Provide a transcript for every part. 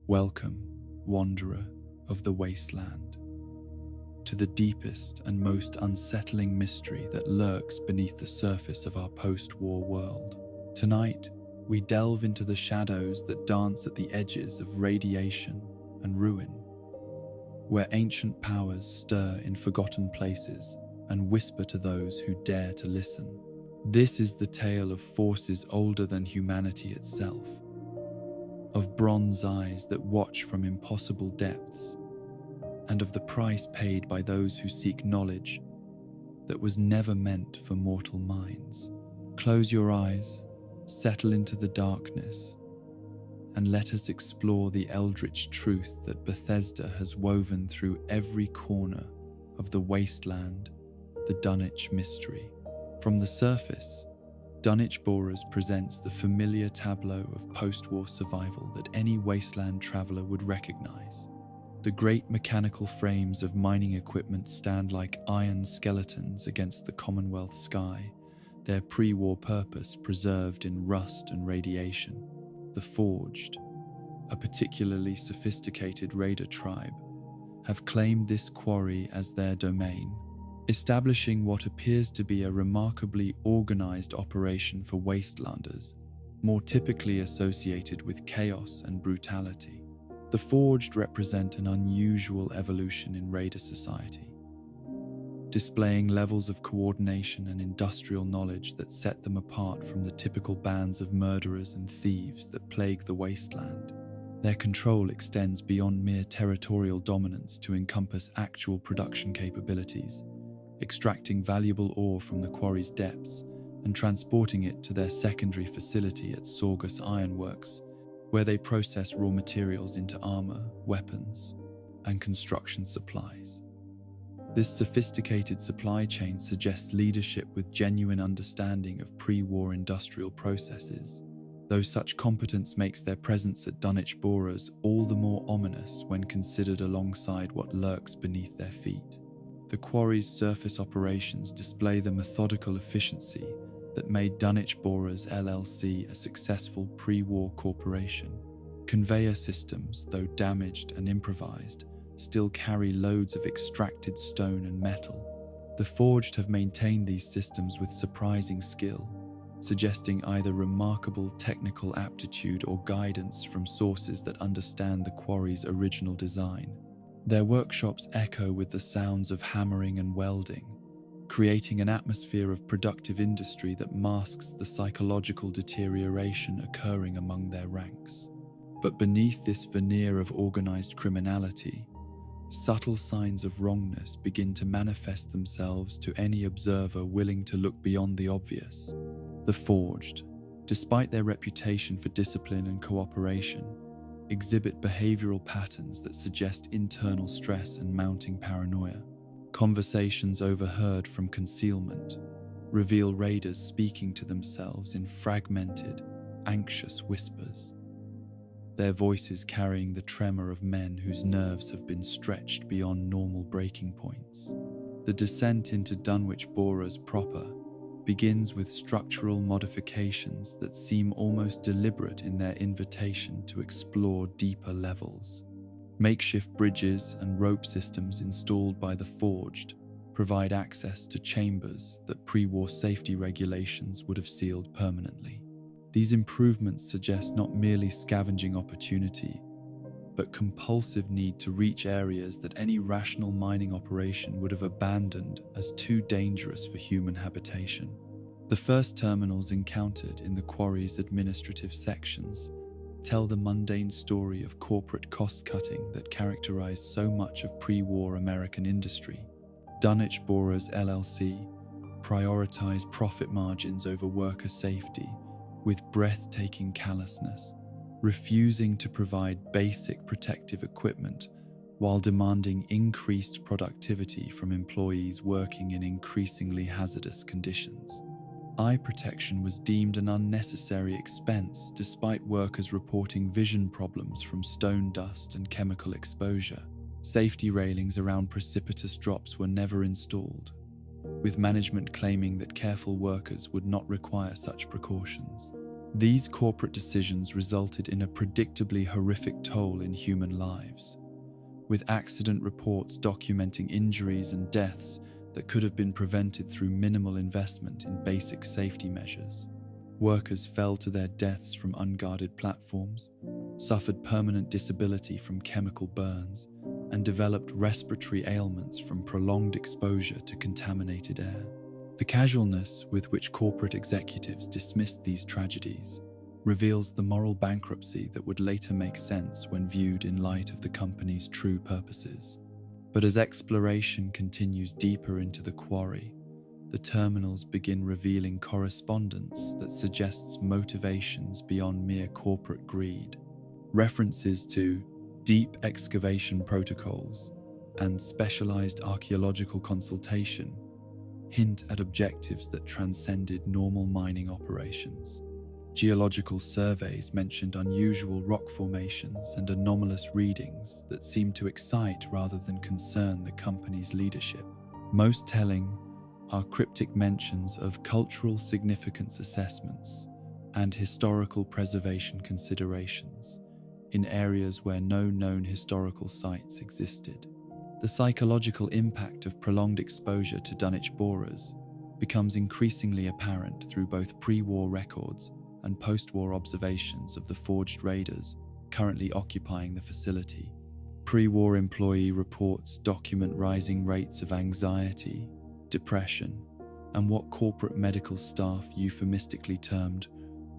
Welcome, wanderer of the wasteland, to the deepest and most unsettling mystery that lurks beneath the surface of our post-war world. Tonight, we delve into the shadows that dance at the edges of radiation and ruin, where ancient powers stir in forgotten places and whisper to those who dare to listen. This is the tale of forces older than humanity itself, of bronze eyes that watch from impossible depths, and of the price paid by those who seek knowledge that was never meant for mortal minds. Close your eyes, settle into the darkness, and let us explore the eldritch truth that Bethesda has woven through every corner of the wasteland, the Dunwhich mystery. From the surface, Dunwich Borers presents the familiar tableau of post-war survival that any wasteland traveller would recognise. The great mechanical frames of mining equipment stand like iron skeletons against the Commonwealth sky, their pre-war purpose preserved in rust and radiation. The Forged, a particularly sophisticated raider tribe, have claimed this quarry as their domain, establishing what appears to be a remarkably organised operation for wastelanders, more typically associated with chaos and brutality. The Forged represent an unusual evolution in raider society, displaying levels of coordination and industrial knowledge that set them apart from the typical bands of murderers and thieves that plague the wasteland. Their control extends beyond mere territorial dominance to encompass actual production capabilities, extracting valuable ore from the quarry's depths and transporting it to their secondary facility at Saugus Ironworks, where they process raw materials into armor, weapons, and construction supplies. This sophisticated supply chain suggests leadership with genuine understanding of pre-war industrial processes, though such competence makes their presence at Dunwich Borers all the more ominous when considered alongside what lurks beneath their feet. The quarry's surface operations display the methodical efficiency that made Dunwich Borers LLC a successful pre-war corporation. Conveyor systems, though damaged and improvised, still carry loads of extracted stone and metal. The Forged have maintained these systems with surprising skill, suggesting either remarkable technical aptitude or guidance from sources that understand the quarry's original design. Their workshops echo with the sounds of hammering and welding, creating an atmosphere of productive industry that masks the psychological deterioration occurring among their ranks. But beneath this veneer of organized criminality, subtle signs of wrongness begin to manifest themselves to any observer willing to look beyond the obvious. The Forged, despite their reputation for discipline and cooperation, exhibit behavioral patterns that suggest internal stress and mounting paranoia. Conversations overheard from concealment reveal raiders speaking to themselves in fragmented, anxious whispers, their voices carrying the tremor of men whose nerves have been stretched beyond normal breaking points. The descent into Dunwich Borers proper begins with structural modifications that seem almost deliberate in their invitation to explore deeper levels. Makeshift bridges and rope systems installed by the Forged provide access to chambers that pre-war safety regulations would have sealed permanently. These improvements suggest not merely scavenging opportunity, but compulsive need to reach areas that any rational mining operation would have abandoned as too dangerous for human habitation. The first terminals encountered in the quarry's administrative sections tell the mundane story of corporate cost-cutting that characterized so much of pre-war American industry. Dunwich Borers LLC prioritized profit margins over worker safety with breathtaking callousness, refusing to provide basic protective equipment while demanding increased productivity from employees working in increasingly hazardous conditions. Eye protection was deemed an unnecessary expense despite workers reporting vision problems from stone dust and chemical exposure. Safety railings around precipitous drops were never installed, with management claiming that careful workers would not require such precautions. These corporate decisions resulted in a predictably horrific toll in human lives, with accident reports documenting injuries and deaths that could have been prevented through minimal investment in basic safety measures. Workers fell to their deaths from unguarded platforms, suffered permanent disability from chemical burns, and developed respiratory ailments from prolonged exposure to contaminated air. The casualness with which corporate executives dismissed these tragedies reveals the moral bankruptcy that would later make sense when viewed in light of the company's true purposes. But as exploration continues deeper into the quarry, the terminals begin revealing correspondence that suggests motivations beyond mere corporate greed. References to deep excavation protocols and specialized archaeological consultation hint at objectives that transcended normal mining operations. Geological surveys mentioned unusual rock formations and anomalous readings that seem to excite rather than concern the company's leadership. Most telling are cryptic mentions of cultural significance assessments and historical preservation considerations in areas where no known historical sites existed. The psychological impact of prolonged exposure to Dunwhich borers becomes increasingly apparent through both pre-war records and post-war observations of the forged raiders currently occupying the facility. Pre-war employee reports document rising rates of anxiety, depression, and what corporate medical staff euphemistically termed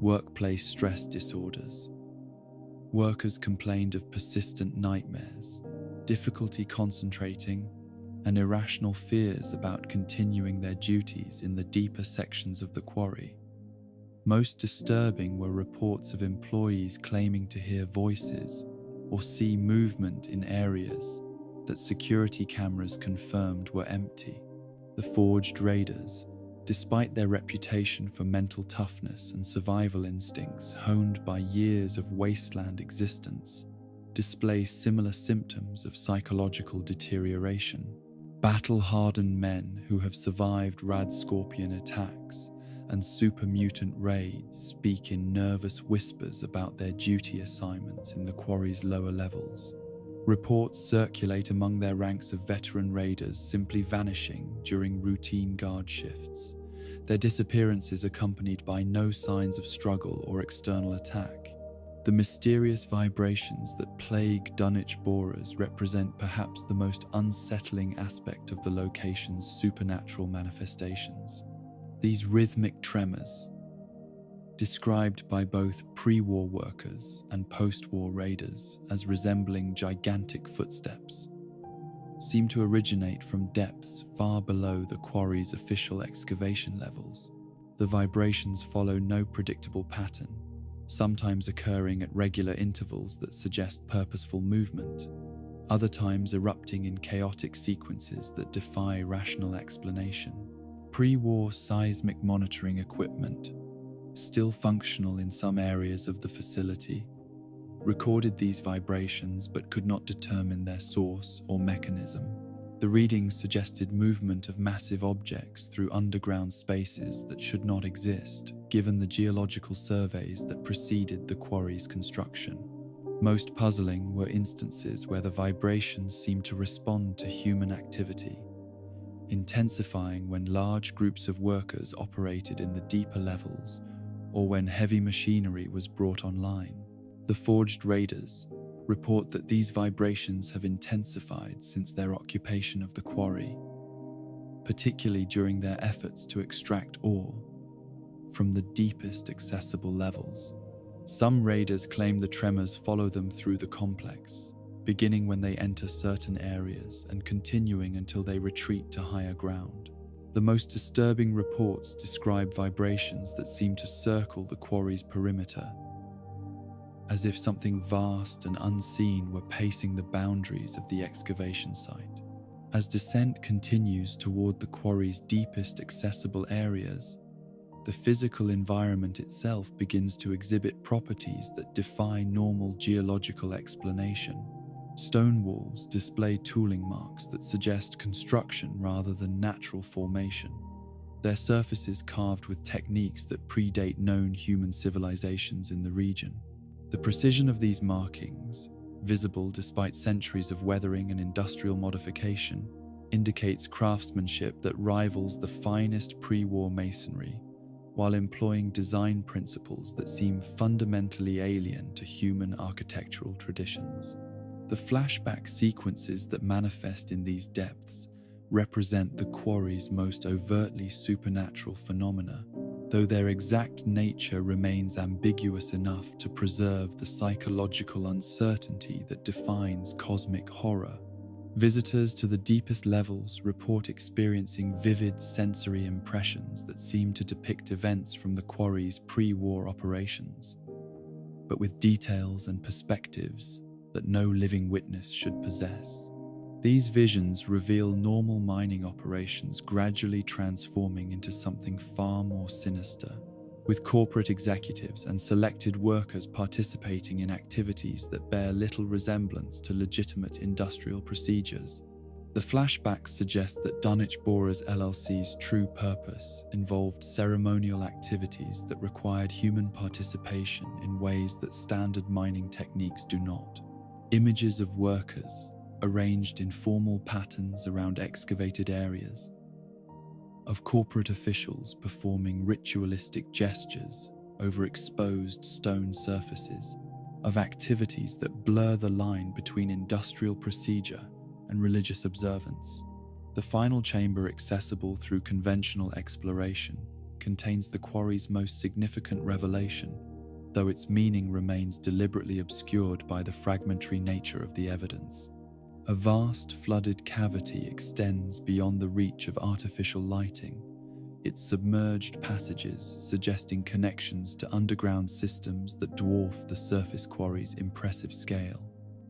workplace stress disorders. Workers complained of persistent nightmares, difficulty concentrating, and irrational fears about continuing their duties in the deeper sections of the quarry. Most disturbing were reports of employees claiming to hear voices or see movement in areas that security cameras confirmed were empty. The forged raiders, despite their reputation for mental toughness and survival instincts honed by years of wasteland existence, display similar symptoms of psychological deterioration. Battle-hardened men who have survived rad scorpion attacks and super mutant raids speak in nervous whispers about their duty assignments in the quarry's lower levels. Reports circulate among their ranks of veteran raiders simply vanishing during routine guard shifts, their disappearances accompanied by no signs of struggle or external attack. The mysterious vibrations that plague Dunwich borers represent perhaps the most unsettling aspect of the location's supernatural manifestations. These rhythmic tremors, described by both pre-war workers and post-war raiders as resembling gigantic footsteps, seem to originate from depths far below the quarry's official excavation levels. The vibrations follow no predictable pattern, sometimes occurring at regular intervals that suggest purposeful movement, other times erupting in chaotic sequences that defy rational explanation. Pre-war seismic monitoring equipment, still functional in some areas of the facility, recorded these vibrations but could not determine their source or mechanism. The readings suggested movement of massive objects through underground spaces that should not exist, given the geological surveys that preceded the quarry's construction. Most puzzling were instances where the vibrations seemed to respond to human activity, intensifying when large groups of workers operated in the deeper levels or when heavy machinery was brought online. The forged raiders report that these vibrations have intensified since their occupation of the quarry, particularly during their efforts to extract ore from the deepest accessible levels. Some raiders claim the tremors follow them through the complex, beginning when they enter certain areas and continuing until they retreat to higher ground. The most disturbing reports describe vibrations that seem to circle the quarry's perimeter, as if something vast and unseen were pacing the boundaries of the excavation site. As descent continues toward the quarry's deepest accessible areas, the physical environment itself begins to exhibit properties that defy normal geological explanation. Stone walls display tooling marks that suggest construction rather than natural formation, their surfaces carved with techniques that predate known human civilizations in the region. The precision of these markings, visible despite centuries of weathering and industrial modification, indicates craftsmanship that rivals the finest pre-war masonry, while employing design principles that seem fundamentally alien to human architectural traditions. The flashback sequences that manifest in these depths represent the quarry's most overtly supernatural phenomena, though their exact nature remains ambiguous enough to preserve the psychological uncertainty that defines cosmic horror. Visitors to the deepest levels report experiencing vivid sensory impressions that seem to depict events from the quarry's pre-war operations, but with details and perspectives that no living witness should possess. These visions reveal normal mining operations gradually transforming into something far more sinister, with corporate executives and selected workers participating in activities that bear little resemblance to legitimate industrial procedures. The flashbacks suggest that Dunwhich Borers LLC's true purpose involved ceremonial activities that required human participation in ways that standard mining techniques do not. Images of workers, arranged in formal patterns around excavated areas, of corporate officials performing ritualistic gestures over exposed stone surfaces, of activities that blur the line between industrial procedure and religious observance. The final chamber, accessible through conventional exploration, contains the quarry's most significant revelation, though its meaning remains deliberately obscured by the fragmentary nature of the evidence. A vast flooded cavity extends beyond the reach of artificial lighting, its submerged passages suggesting connections to underground systems that dwarf the surface quarry's impressive scale.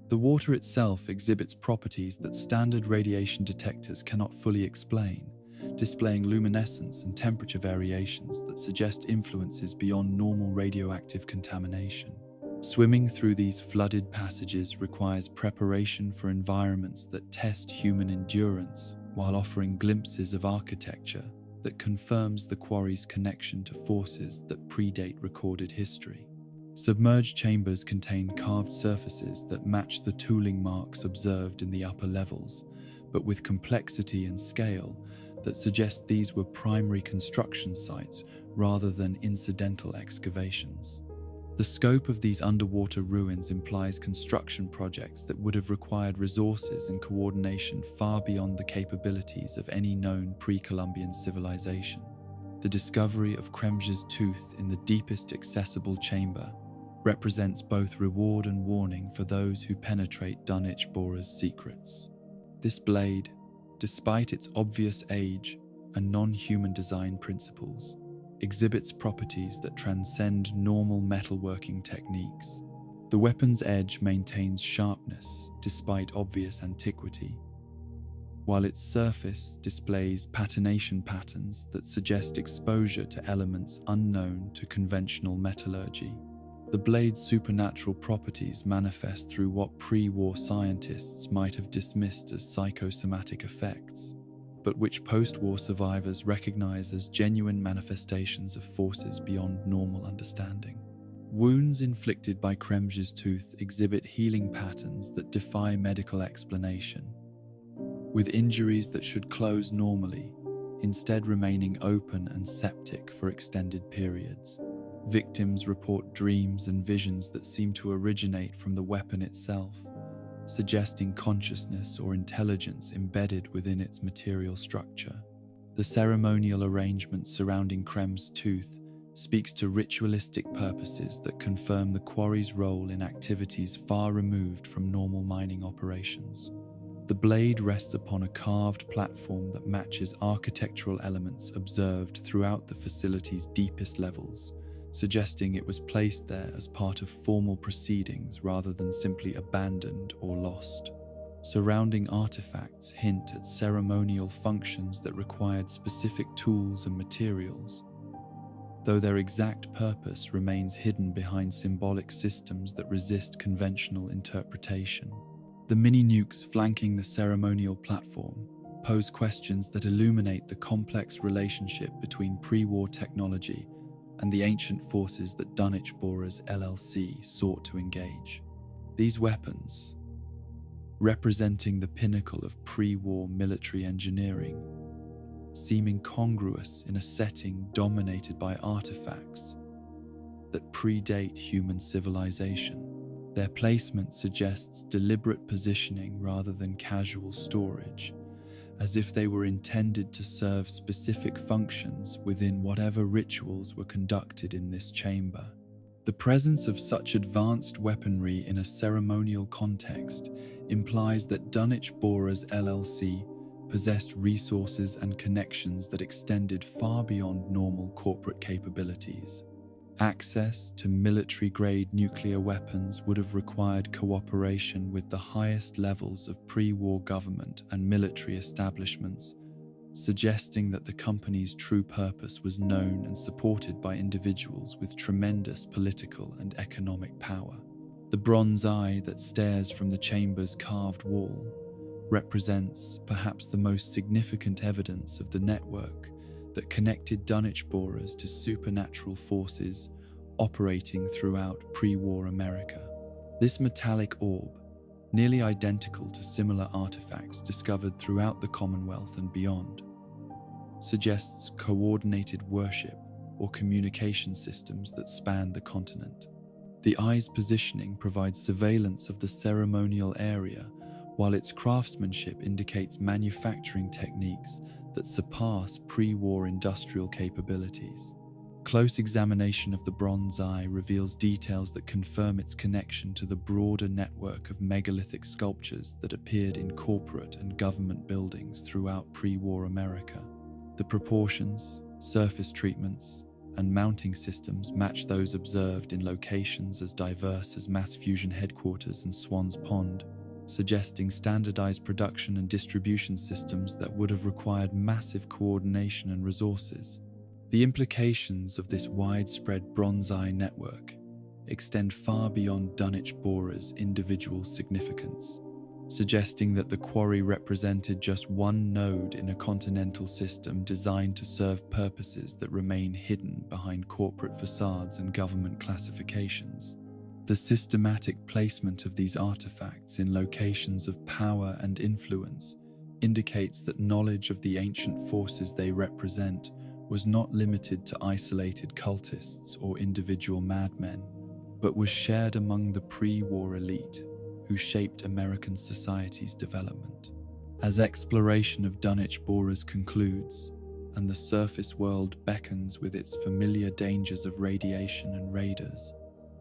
The water itself exhibits properties that standard radiation detectors cannot fully explain, displaying luminescence and temperature variations that suggest influences beyond normal radioactive contamination. Swimming through these flooded passages requires preparation for environments that test human endurance while offering glimpses of architecture that confirms the quarry's connection to forces that predate recorded history. Submerged chambers contain carved surfaces that match the tooling marks observed in the upper levels, but with complexity and scale that suggest these were primary construction sites rather than incidental excavations. The scope of these underwater ruins implies construction projects that would have required resources and coordination far beyond the capabilities of any known pre-Columbian civilization. The discovery of Kremge's tooth in the deepest accessible chamber represents both reward and warning for those who penetrate Dunwich Borer's secrets. This blade, despite its obvious age and non-human design principles, exhibits properties that transcend normal metalworking techniques. The weapon's edge maintains sharpness despite obvious antiquity, while its surface displays patination patterns that suggest exposure to elements unknown to conventional metallurgy. The blade's supernatural properties manifest through what pre-war scientists might have dismissed as psychosomatic effects, but which post-war survivors recognize as genuine manifestations of forces beyond normal understanding. Wounds inflicted by Kremge's tooth exhibit healing patterns that defy medical explanation, with injuries that should close normally, instead remaining open and septic for extended periods. Victims report dreams and visions that seem to originate from the weapon itself, suggesting consciousness or intelligence embedded within its material structure. The ceremonial arrangement surrounding Kremge's tooth speaks to ritualistic purposes that confirm the quarry's role in activities far removed from normal mining operations. The blade rests upon a carved platform that matches architectural elements observed throughout the facility's deepest levels, suggesting it was placed there as part of formal proceedings rather than simply abandoned or lost. Surrounding artifacts hint at ceremonial functions that required specific tools and materials, though their exact purpose remains hidden behind symbolic systems that resist conventional interpretation. The mini-nukes flanking the ceremonial platform, pose questions that illuminate the complex relationship between pre-war technology and the ancient forces that Dunwhich Borers LLC sought to engage. These weapons, representing the pinnacle of pre-war military engineering, seem incongruous in a setting dominated by artifacts that predate human civilization. Their placement suggests deliberate positioning rather than casual storage, as if they were intended to serve specific functions within whatever rituals were conducted in this chamber. The presence of such advanced weaponry in a ceremonial context implies that Dunwhich Borers LLC possessed resources and connections that extended far beyond normal corporate capabilities. Access to military-grade nuclear weapons would have required cooperation with the highest levels of pre-war government and military establishments, suggesting that the company's true purpose was known and supported by individuals with tremendous political and economic power. The bronze eye that stares from the chamber's carved wall represents perhaps the most significant evidence of the network that connected Dunwich Borers to supernatural forces operating throughout pre-war America. This metallic orb, nearly identical to similar artifacts discovered throughout the Commonwealth and beyond, suggests coordinated worship or communication systems that span the continent. The eye's positioning provides surveillance of the ceremonial area, while its craftsmanship indicates manufacturing techniques that surpass pre-war industrial capabilities. Close examination of the bronze eye reveals details that confirm its connection to the broader network of megalithic sculptures that appeared in corporate and government buildings throughout pre-war America. The proportions, surface treatments, and mounting systems match those observed in locations as diverse as Mass Fusion headquarters and Swans Pond, suggesting standardized production and distribution systems that would have required massive coordination and resources. The implications of this widespread bronze eye network extend far beyond Dunwich Borers' individual significance, suggesting that the quarry represented just one node in a continental system designed to serve purposes that remain hidden behind corporate facades and government classifications. The systematic placement of these artifacts in locations of power and influence indicates that knowledge of the ancient forces they represent was not limited to isolated cultists or individual madmen, but was shared among the pre-war elite who shaped American society's development. As exploration of Dunwich Borers concludes, and the surface world beckons with its familiar dangers of radiation and raiders,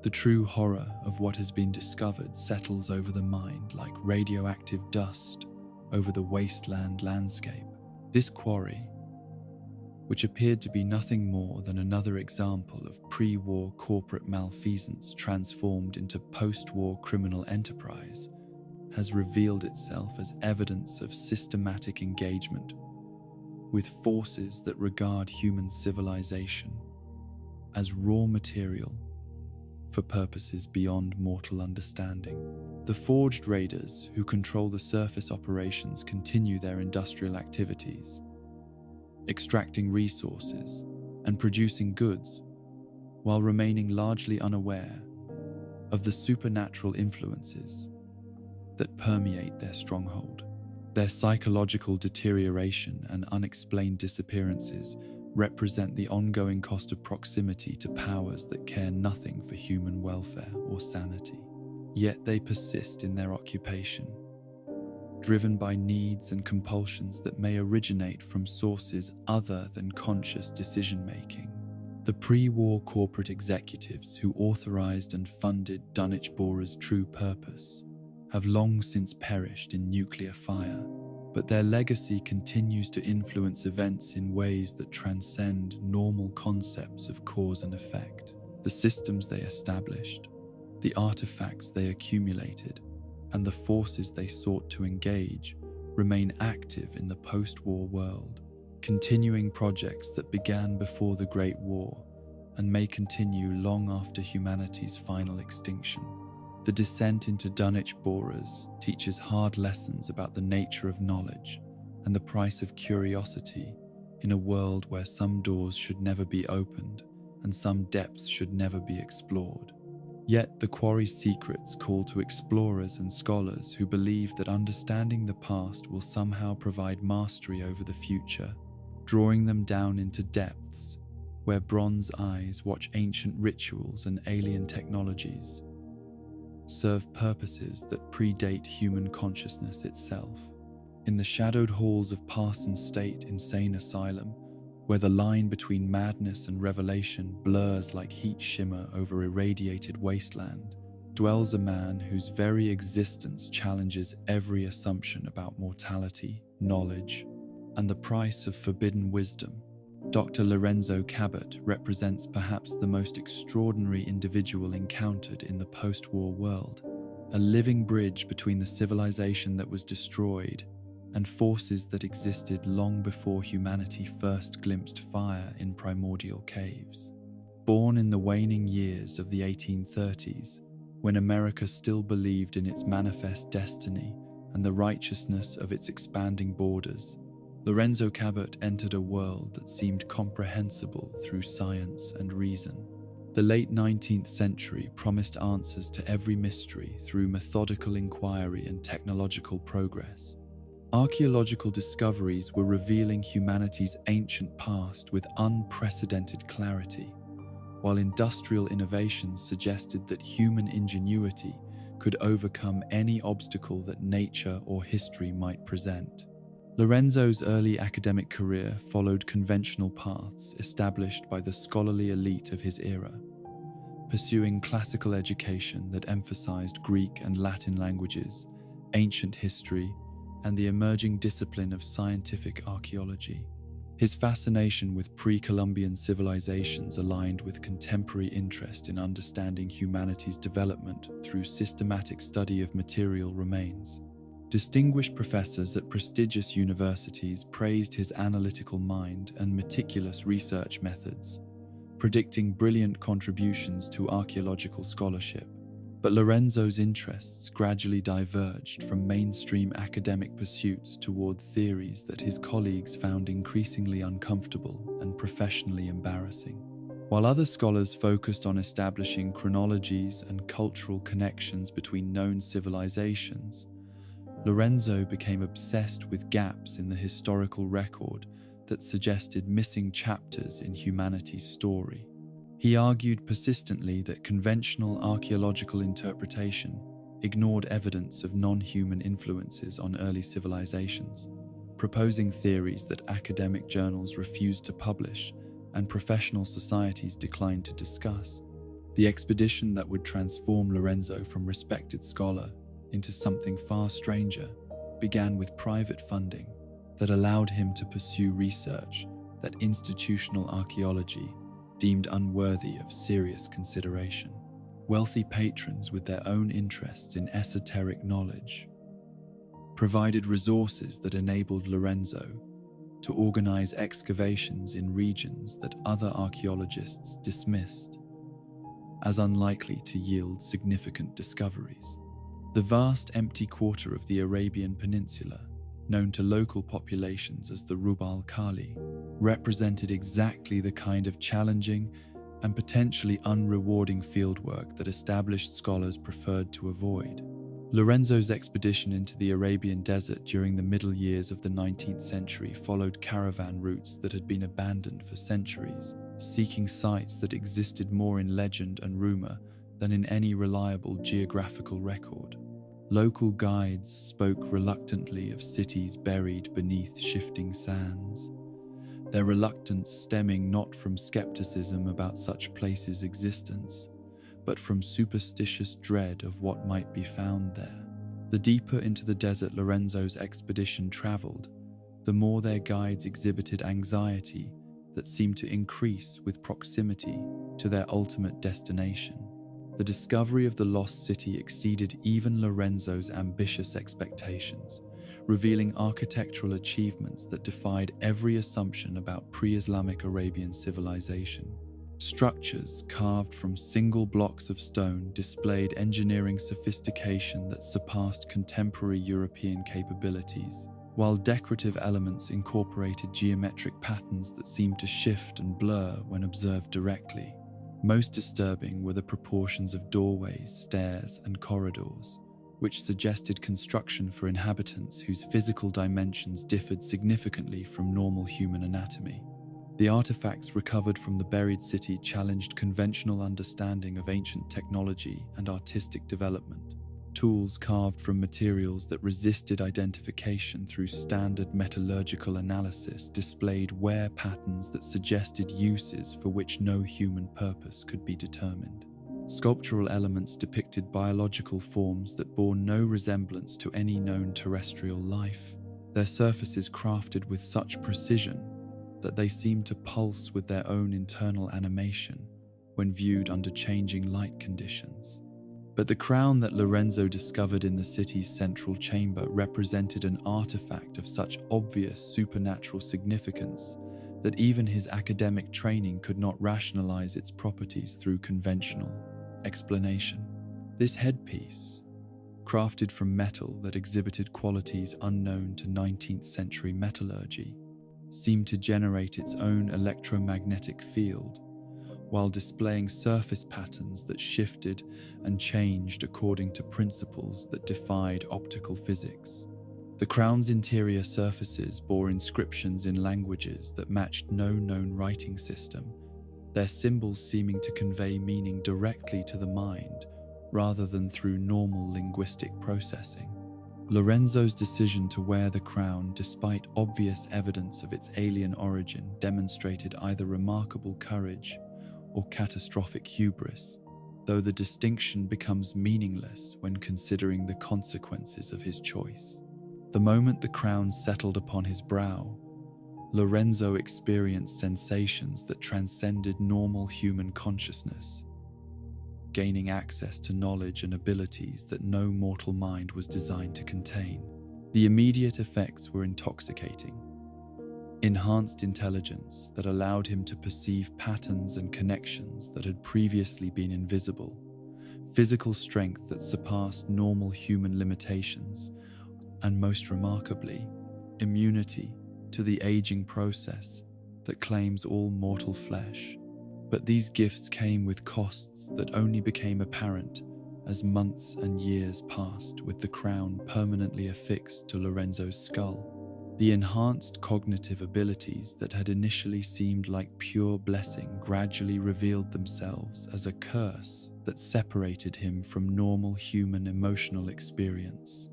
the true horror of what has been discovered settles over the mind like radioactive dust over the wasteland landscape. This quarry, which appeared to be nothing more than another example of pre-war corporate malfeasance transformed into post-war criminal enterprise, has revealed itself as evidence of systematic engagement with forces that regard human civilization as raw material for purposes beyond mortal understanding. The forged raiders who control the surface operations continue their industrial activities, extracting resources and producing goods, while remaining largely unaware of the supernatural influences that permeate their stronghold. Their psychological deterioration and unexplained disappearances represent the ongoing cost of proximity to powers that care nothing for human welfare or sanity. Yet they persist in their occupation, driven by needs and compulsions that may originate from sources other than conscious decision-making. The pre-war corporate executives who authorized and funded Dunwich Borers' true purpose have long since perished in nuclear fire, but their legacy continues to influence events in ways that transcend normal concepts of cause and effect. The systems they established, the artifacts they accumulated, and the forces they sought to engage remain active in the post-war world, continuing projects that began before the Great War and may continue long after humanity's final extinction. The descent into Dunwich Borers teaches hard lessons about the nature of knowledge and the price of curiosity in a world where some doors should never be opened and some depths should never be explored. Yet the quarry's secrets call to explorers and scholars who believe that understanding the past will somehow provide mastery over the future, drawing them down into depths where bronze eyes watch ancient rituals and alien technologies serve purposes that predate human consciousness itself. In the shadowed halls of Parson State Insane Asylum, where the line between madness and revelation blurs like heat shimmer over irradiated wasteland, dwells a man whose very existence challenges every assumption about mortality, knowledge, and the price of forbidden wisdom. Dr. Lorenzo Cabot represents perhaps the most extraordinary individual encountered in the post-war world, a living bridge between the civilization that was destroyed and forces that existed long before humanity first glimpsed fire in primordial caves. Born in the waning years of the 1830s, when America still believed in its manifest destiny and the righteousness of its expanding borders, Lorenzo Cabot entered a world that seemed comprehensible through science and reason. The late 19th century promised answers to every mystery through methodical inquiry and technological progress. Archaeological discoveries were revealing humanity's ancient past with unprecedented clarity, while industrial innovations suggested that human ingenuity could overcome any obstacle that nature or history might present. Lorenzo's early academic career followed conventional paths established by the scholarly elite of his era, pursuing classical education that emphasized Greek and Latin languages, ancient history, and the emerging discipline of scientific archaeology. His fascination with pre-Columbian civilizations aligned with contemporary interest in understanding humanity's development through systematic study of material remains. Distinguished professors at prestigious universities praised his analytical mind and meticulous research methods, predicting brilliant contributions to archaeological scholarship. But Lorenzo's interests gradually diverged from mainstream academic pursuits toward theories that his colleagues found increasingly uncomfortable and professionally embarrassing. While other scholars focused on establishing chronologies and cultural connections between known civilizations, Lorenzo became obsessed with gaps in the historical record that suggested missing chapters in humanity's story. He argued persistently that conventional archaeological interpretation ignored evidence of non-human influences on early civilizations, proposing theories that academic journals refused to publish and professional societies declined to discuss. The expedition that would transform Lorenzo from respected scholar into something far stranger began with private funding that allowed him to pursue research that institutional archaeology deemed unworthy of serious consideration. Wealthy patrons with their own interests in esoteric knowledge provided resources that enabled Lorenzo to organize excavations in regions that other archaeologists dismissed as unlikely to yield significant discoveries. The vast empty quarter of the Arabian Peninsula, known to local populations as the Rub al-Khali, represented exactly the kind of challenging and potentially unrewarding fieldwork that established scholars preferred to avoid. Lorenzo's expedition into the Arabian desert during the middle years of the 19th century followed caravan routes that had been abandoned for centuries, seeking sites that existed more in legend and rumor than in any reliable geographical record. Local guides spoke reluctantly of cities buried beneath shifting sands, their reluctance stemming not from skepticism about such places' existence, but from superstitious dread of what might be found there. The deeper into the desert Lorenzo's expedition traveled, the more their guides exhibited anxiety that seemed to increase with proximity to their ultimate destination. The discovery of the lost city exceeded even Lorenzo's ambitious expectations, revealing architectural achievements that defied every assumption about pre-Islamic Arabian civilization. Structures carved from single blocks of stone displayed engineering sophistication that surpassed contemporary European capabilities, while decorative elements incorporated geometric patterns that seemed to shift and blur when observed directly. Most disturbing were the proportions of doorways, stairs, and corridors, which suggested construction for inhabitants whose physical dimensions differed significantly from normal human anatomy. The artifacts recovered from the buried city challenged conventional understanding of ancient technology and artistic development. Tools carved from materials that resisted identification through standard metallurgical analysis displayed wear patterns that suggested uses for which no human purpose could be determined. Sculptural elements depicted biological forms that bore no resemblance to any known terrestrial life, their surfaces crafted with such precision that they seemed to pulse with their own internal animation when viewed under changing light conditions. But the crown that Lorenzo discovered in the city's central chamber represented an artifact of such obvious supernatural significance that even his academic training could not rationalize its properties through conventional explanation. This headpiece, crafted from metal that exhibited qualities unknown to 19th century metallurgy, seemed to generate its own electromagnetic field, while displaying surface patterns that shifted and changed according to principles that defied optical physics. The crown's interior surfaces bore inscriptions in languages that matched no known writing system, their symbols seeming to convey meaning directly to the mind rather than through normal linguistic processing. Lorenzo's decision to wear the crown, despite obvious evidence of its alien origin, demonstrated either remarkable courage or catastrophic hubris, though the distinction becomes meaningless when considering the consequences of his choice. The moment the crown settled upon his brow, Lorenzo experienced sensations that transcended normal human consciousness, gaining access to knowledge and abilities that no mortal mind was designed to contain. The immediate effects were intoxicating. Enhanced intelligence that allowed him to perceive patterns and connections that had previously been invisible, physical strength that surpassed normal human limitations, and most remarkably, immunity to the aging process that claims all mortal flesh. But these gifts came with costs that only became apparent as months and years passed with the crown permanently affixed to Lorenzo's skull. The enhanced cognitive abilities that had initially seemed like pure blessing gradually revealed themselves as a curse that separated him from normal human emotional experience.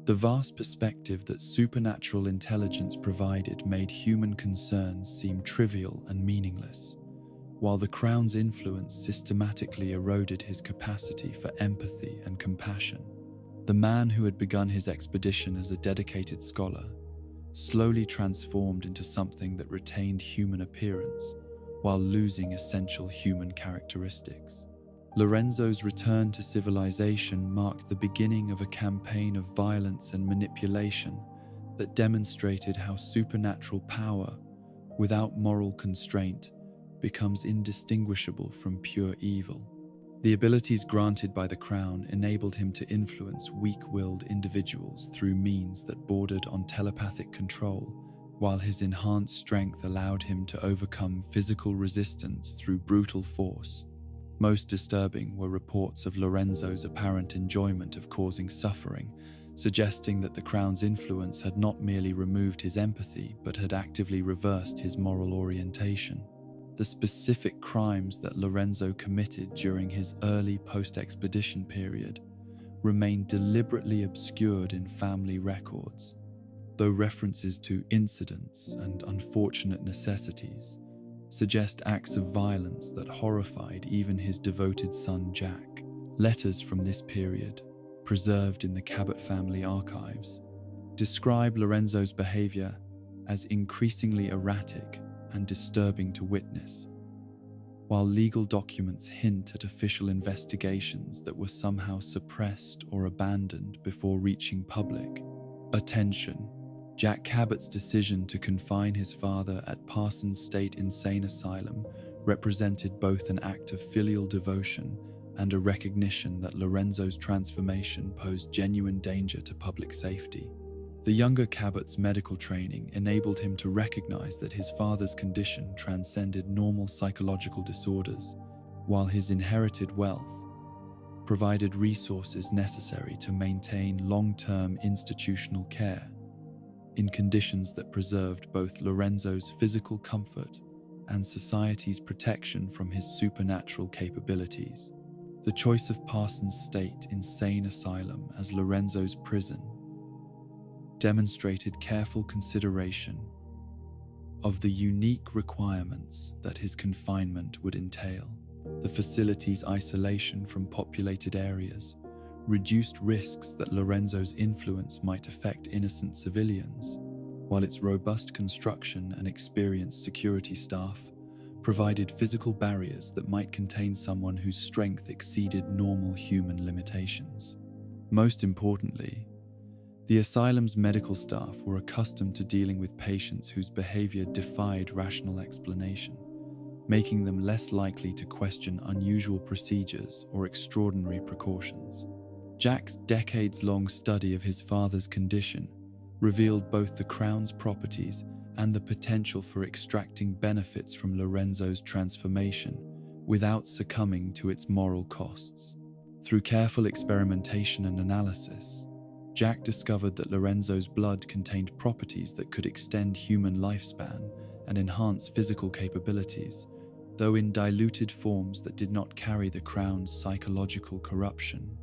The vast perspective that supernatural intelligence provided made human concerns seem trivial and meaningless, while the crown's influence systematically eroded his capacity for empathy and compassion. The man who had begun his expedition as a dedicated scholar slowly transformed into something that retained human appearance while losing essential human characteristics. Lorenzo's return to civilization marked the beginning of a campaign of violence and manipulation that demonstrated how supernatural power, without moral constraint, becomes indistinguishable from pure evil. The abilities granted by the crown enabled him to influence weak-willed individuals through means that bordered on telepathic control, while his enhanced strength allowed him to overcome physical resistance through brutal force. Most disturbing were reports of Lorenzo's apparent enjoyment of causing suffering, suggesting that the crown's influence had not merely removed his empathy but had actively reversed his moral orientation. The specific crimes that Lorenzo committed during his early post-expedition period remained deliberately obscured in family records, though references to incidents and unfortunate necessities suggest acts of violence that horrified even his devoted son Jack. Letters from this period, preserved in the Cabot family archives, describe Lorenzo's behavior as increasingly erratic and disturbing to witness, while legal documents hint at official investigations that were somehow suppressed or abandoned before reaching public attention. Jack Cabot's decision to confine his father at Parsons State Insane Asylum represented both an act of filial devotion and a recognition that Lorenzo's transformation posed genuine danger to public safety. The younger Cabot's medical training enabled him to recognize that his father's condition transcended normal psychological disorders, while his inherited wealth provided resources necessary to maintain long-term institutional care in conditions that preserved both Lorenzo's physical comfort and society's protection from his supernatural capabilities. The choice of Parsons State Insane Asylum as Lorenzo's prison demonstrated careful consideration of the unique requirements that his confinement would entail. The facility's isolation from populated areas reduced risks that Lorenzo's influence might affect innocent civilians, while its robust construction and experienced security staff provided physical barriers that might contain someone whose strength exceeded normal human limitations. Most importantly, the asylum's medical staff were accustomed to dealing with patients whose behavior defied rational explanation, making them less likely to question unusual procedures or extraordinary precautions. Jack's decades-long study of his father's condition revealed both the Crown's properties and the potential for extracting benefits from Lorenzo's transformation without succumbing to its moral costs. Through careful experimentation and analysis, Jack discovered that Lorenzo's blood contained properties that could extend human lifespan and enhance physical capabilities, though in diluted forms that did not carry the Crown's psychological corruption.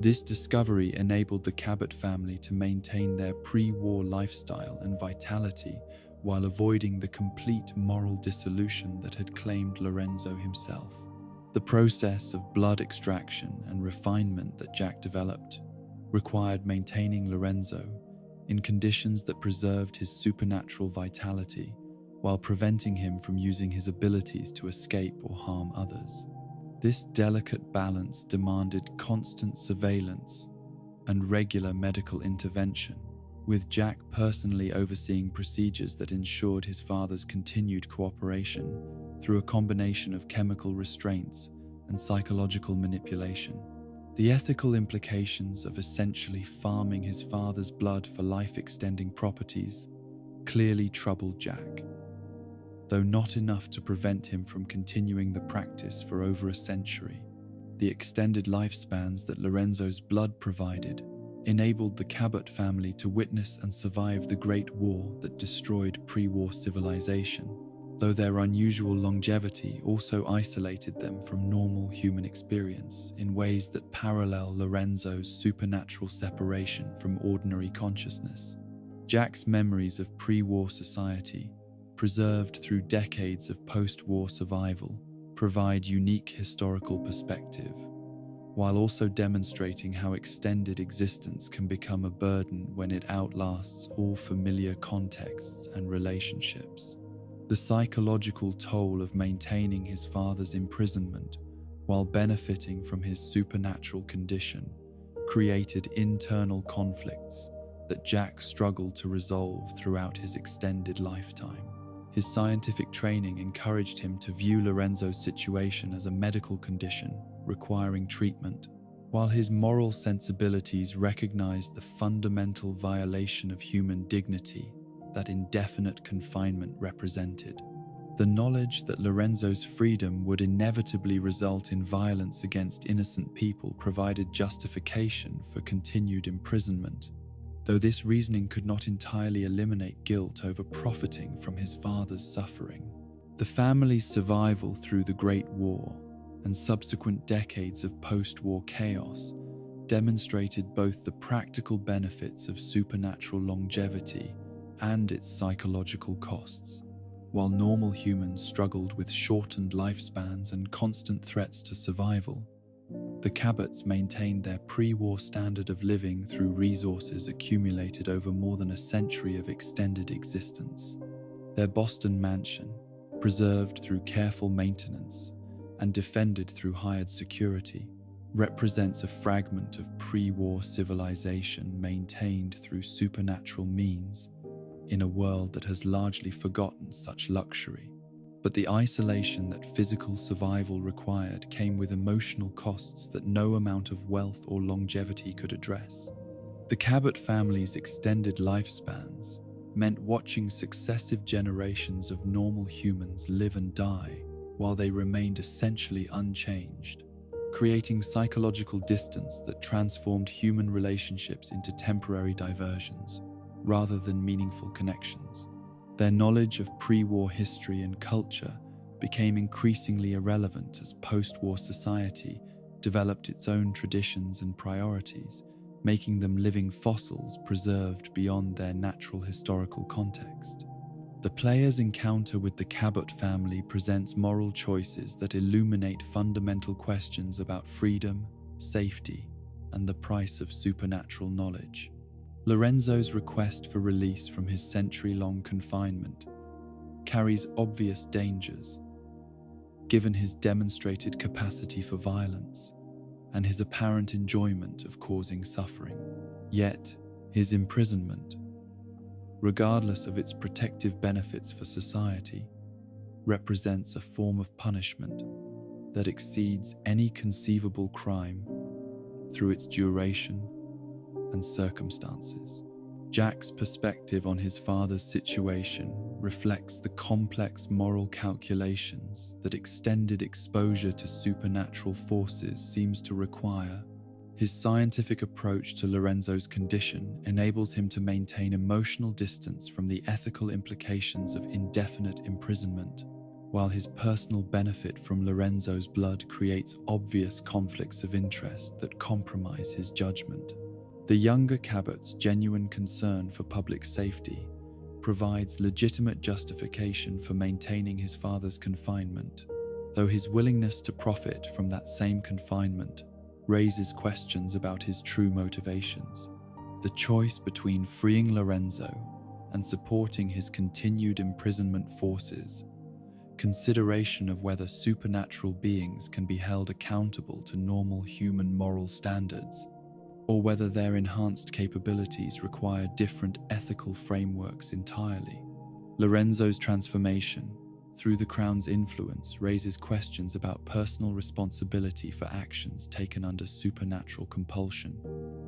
This discovery enabled the Cabot family to maintain their pre-war lifestyle and vitality while avoiding the complete moral dissolution that had claimed Lorenzo himself. The process of blood extraction and refinement that Jack developed required maintaining Lorenzo in conditions that preserved his supernatural vitality while preventing him from using his abilities to escape or harm others. This delicate balance demanded constant surveillance and regular medical intervention, with Jack personally overseeing procedures that ensured his father's continued cooperation through a combination of chemical restraints and psychological manipulation. The ethical implications of essentially farming his father's blood for life-extending properties clearly troubled Jack, though not enough to prevent him from continuing the practice for over a century. The extended lifespans that Lorenzo's blood provided enabled the Cabot family to witness and survive the Great War that destroyed pre-war civilization, though their unusual longevity also isolated them from normal human experience in ways that parallel Lorenzo's supernatural separation from ordinary consciousness. Jack's memories of pre-war society, preserved through decades of post-war survival, provide unique historical perspective, while also demonstrating how extended existence can become a burden when it outlasts all familiar contexts and relationships. The psychological toll of maintaining his father's imprisonment while benefiting from his supernatural condition created internal conflicts that Jack struggled to resolve throughout his extended lifetime. His scientific training encouraged him to view Lorenzo's situation as a medical condition requiring treatment, while his moral sensibilities recognized the fundamental violation of human dignity that indefinite confinement represented. The knowledge that Lorenzo's freedom would inevitably result in violence against innocent people provided justification for continued imprisonment, though this reasoning could not entirely eliminate guilt over profiting from his father's suffering. The family's survival through the Great War and subsequent decades of post-war chaos demonstrated both the practical benefits of supernatural longevity and its psychological costs. While normal humans struggled with shortened lifespans and constant threats to survival, the Cabots maintained their pre-war standard of living through resources accumulated over more than a century of extended existence. Their Boston mansion, preserved through careful maintenance and defended through hired security, represents a fragment of pre-war civilization maintained through supernatural means in a world that has largely forgotten such luxury. But the isolation that physical survival required came with emotional costs that no amount of wealth or longevity could address. The Cabot family's extended lifespans meant watching successive generations of normal humans live and die while they remained essentially unchanged, creating psychological distance that transformed human relationships into temporary diversions rather than meaningful connections. Their knowledge of pre-war history and culture became increasingly irrelevant as post-war society developed its own traditions and priorities, making them living fossils preserved beyond their natural historical context. The player's encounter with the Cabot family presents moral choices that illuminate fundamental questions about freedom, safety, and the price of supernatural knowledge. Lorenzo's request for release from his century-long confinement carries obvious dangers, given his demonstrated capacity for violence and his apparent enjoyment of causing suffering. Yet, his imprisonment, regardless of its protective benefits for society, represents a form of punishment that exceeds any conceivable crime through its duration and circumstances. Jack's perspective on his father's situation reflects the complex moral calculations that extended exposure to supernatural forces seems to require. His scientific approach to Lorenzo's condition enables him to maintain emotional distance from the ethical implications of indefinite imprisonment, while his personal benefit from Lorenzo's blood creates obvious conflicts of interest that compromise his judgment. The younger Cabot's genuine concern for public safety provides legitimate justification for maintaining his father's confinement, though his willingness to profit from that same confinement raises questions about his true motivations. The choice between freeing Lorenzo and supporting his continued imprisonment forces consideration of whether supernatural beings can be held accountable to normal human moral standards, or whether their enhanced capabilities require different ethical frameworks entirely. Lorenzo's transformation, through the Crown's influence, raises questions about personal responsibility for actions taken under supernatural compulsion,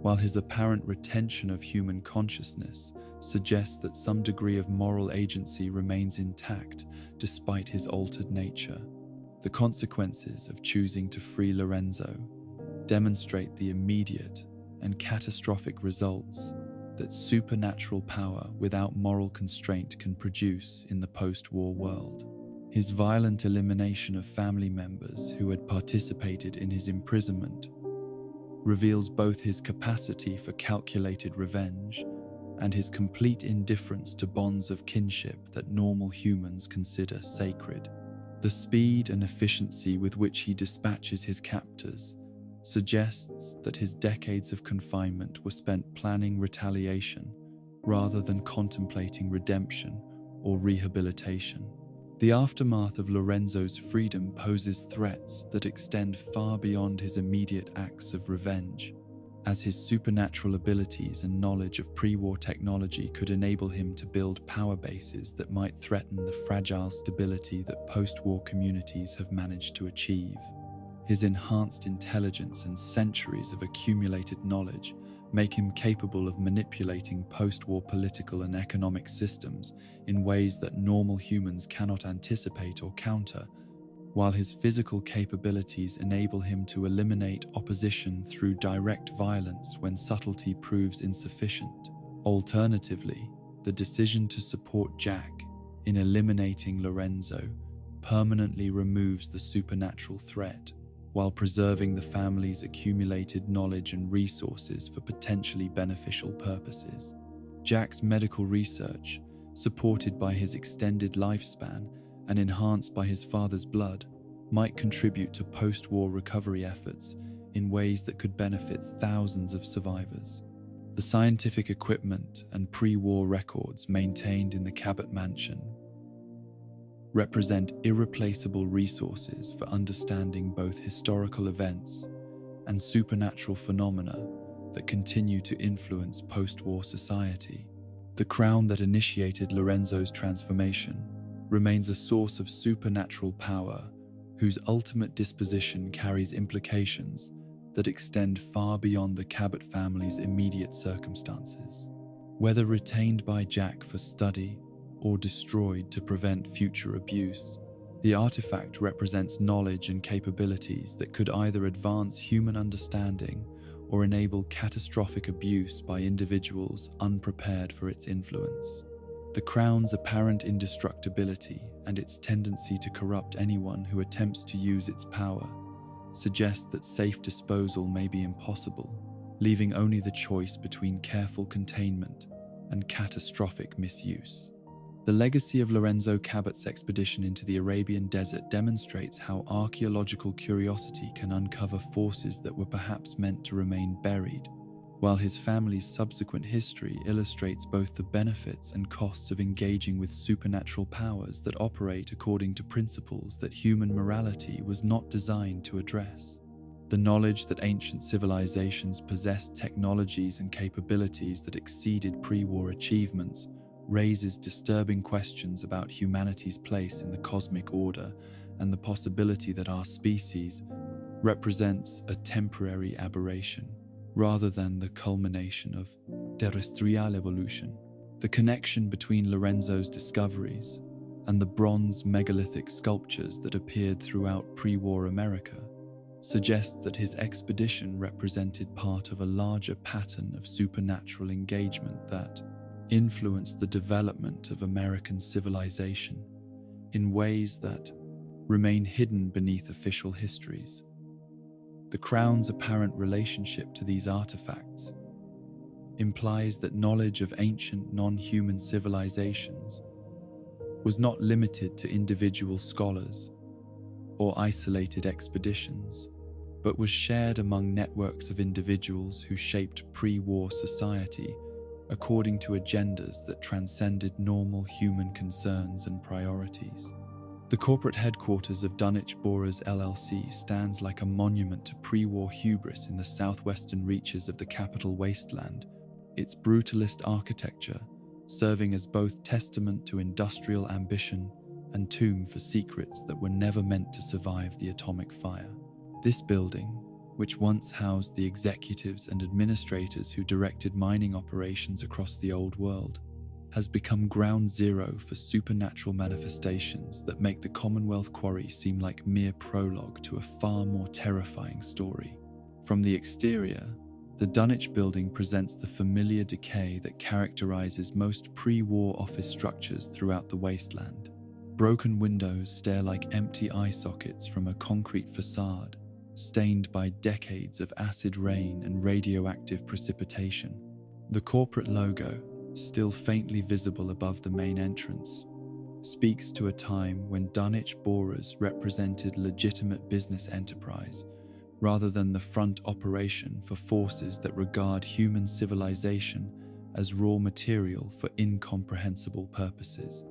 while his apparent retention of human consciousness suggests that some degree of moral agency remains intact despite his altered nature. The consequences of choosing to free Lorenzo demonstrate the immediate and catastrophic results that supernatural power without moral constraint can produce in the post-war world. His violent elimination of family members who had participated in his imprisonment reveals both his capacity for calculated revenge and his complete indifference to bonds of kinship that normal humans consider sacred. The speed and efficiency with which he dispatches his captors suggests that his decades of confinement were spent planning retaliation rather than contemplating redemption or rehabilitation. The aftermath of Lorenzo's freedom poses threats that extend far beyond his immediate acts of revenge, as his supernatural abilities and knowledge of pre-war technology could enable him to build power bases that might threaten the fragile stability that post-war communities have managed to achieve. His enhanced intelligence and centuries of accumulated knowledge make him capable of manipulating post-war political and economic systems in ways that normal humans cannot anticipate or counter, while his physical capabilities enable him to eliminate opposition through direct violence when subtlety proves insufficient. Alternatively, the decision to support Jack in eliminating Lorenzo permanently removes the supernatural threat, while preserving the family's accumulated knowledge and resources for potentially beneficial purposes. Jack's medical research, supported by his extended lifespan and enhanced by his father's blood, might contribute to post-war recovery efforts in ways that could benefit thousands of survivors. The scientific equipment and pre-war records maintained in the Cabot Mansion represent irreplaceable resources for understanding both historical events and supernatural phenomena that continue to influence post-war society. The crown that initiated Lorenzo's transformation remains a source of supernatural power whose ultimate disposition carries implications that extend far beyond the Cabot family's immediate circumstances. Whether retained by Jack for study or destroyed to prevent future abuse, the artifact represents knowledge and capabilities that could either advance human understanding or enable catastrophic abuse by individuals unprepared for its influence. The crown's apparent indestructibility and its tendency to corrupt anyone who attempts to use its power suggest that safe disposal may be impossible, leaving only the choice between careful containment and catastrophic misuse. The legacy of Lorenzo Cabot's expedition into the Arabian desert demonstrates how archaeological curiosity can uncover forces that were perhaps meant to remain buried, while his family's subsequent history illustrates both the benefits and costs of engaging with supernatural powers that operate according to principles that human morality was not designed to address. The knowledge that ancient civilizations possessed technologies and capabilities that exceeded pre-war achievements raises disturbing questions about humanity's place in the cosmic order and the possibility that our species represents a temporary aberration rather than the culmination of terrestrial evolution. The connection between Lorenzo's discoveries and the bronze megalithic sculptures that appeared throughout pre-war America suggests that his expedition represented part of a larger pattern of supernatural engagement that influenced the development of American civilization in ways that remain hidden beneath official histories. The Crown's apparent relationship to these artifacts implies that knowledge of ancient non-human civilizations was not limited to individual scholars or isolated expeditions, but was shared among networks of individuals who shaped pre-war society according to agendas that transcended normal human concerns and priorities. The corporate headquarters of Dunwhich Borers LLC stands like a monument to pre-war hubris in the southwestern reaches of the capital wasteland, its brutalist architecture serving as both testament to industrial ambition and tomb for secrets that were never meant to survive the atomic fire. This building, which once housed the executives and administrators who directed mining operations across the Old World, has become ground zero for supernatural manifestations that make the Commonwealth Quarry seem like mere prologue to a far more terrifying story. From the exterior, the Dunwhich building presents the familiar decay that characterizes most pre-war office structures throughout the wasteland. Broken windows stare like empty eye sockets from a concrete facade, stained by decades of acid rain and radioactive precipitation. The corporate logo, still faintly visible above the main entrance, speaks to a time when Dunwich Borers represented legitimate business enterprise rather than the front operation for forces that regard human civilization as raw material for incomprehensible purposes.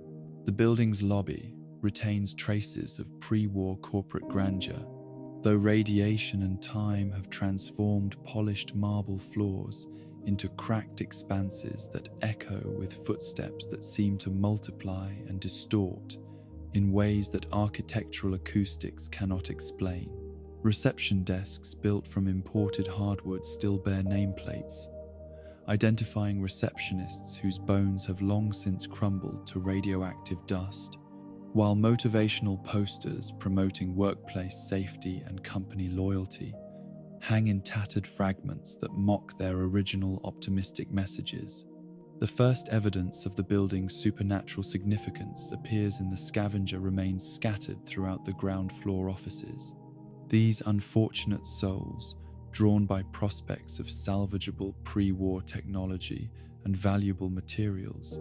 The building's lobby retains traces of pre-war corporate grandeur, though radiation and time have transformed polished marble floors into cracked expanses that echo with footsteps that seem to multiply and distort in ways that architectural acoustics cannot explain. Reception desks built from imported hardwood still bear nameplates, identifying receptionists whose bones have long since crumbled to radioactive dust, while motivational posters promoting workplace safety and company loyalty hang in tattered fragments that mock their original optimistic messages. The first evidence of the building's supernatural significance appears in the scavenger remains scattered throughout the ground floor offices. These unfortunate souls, drawn by prospects of salvageable pre-war technology and valuable materials,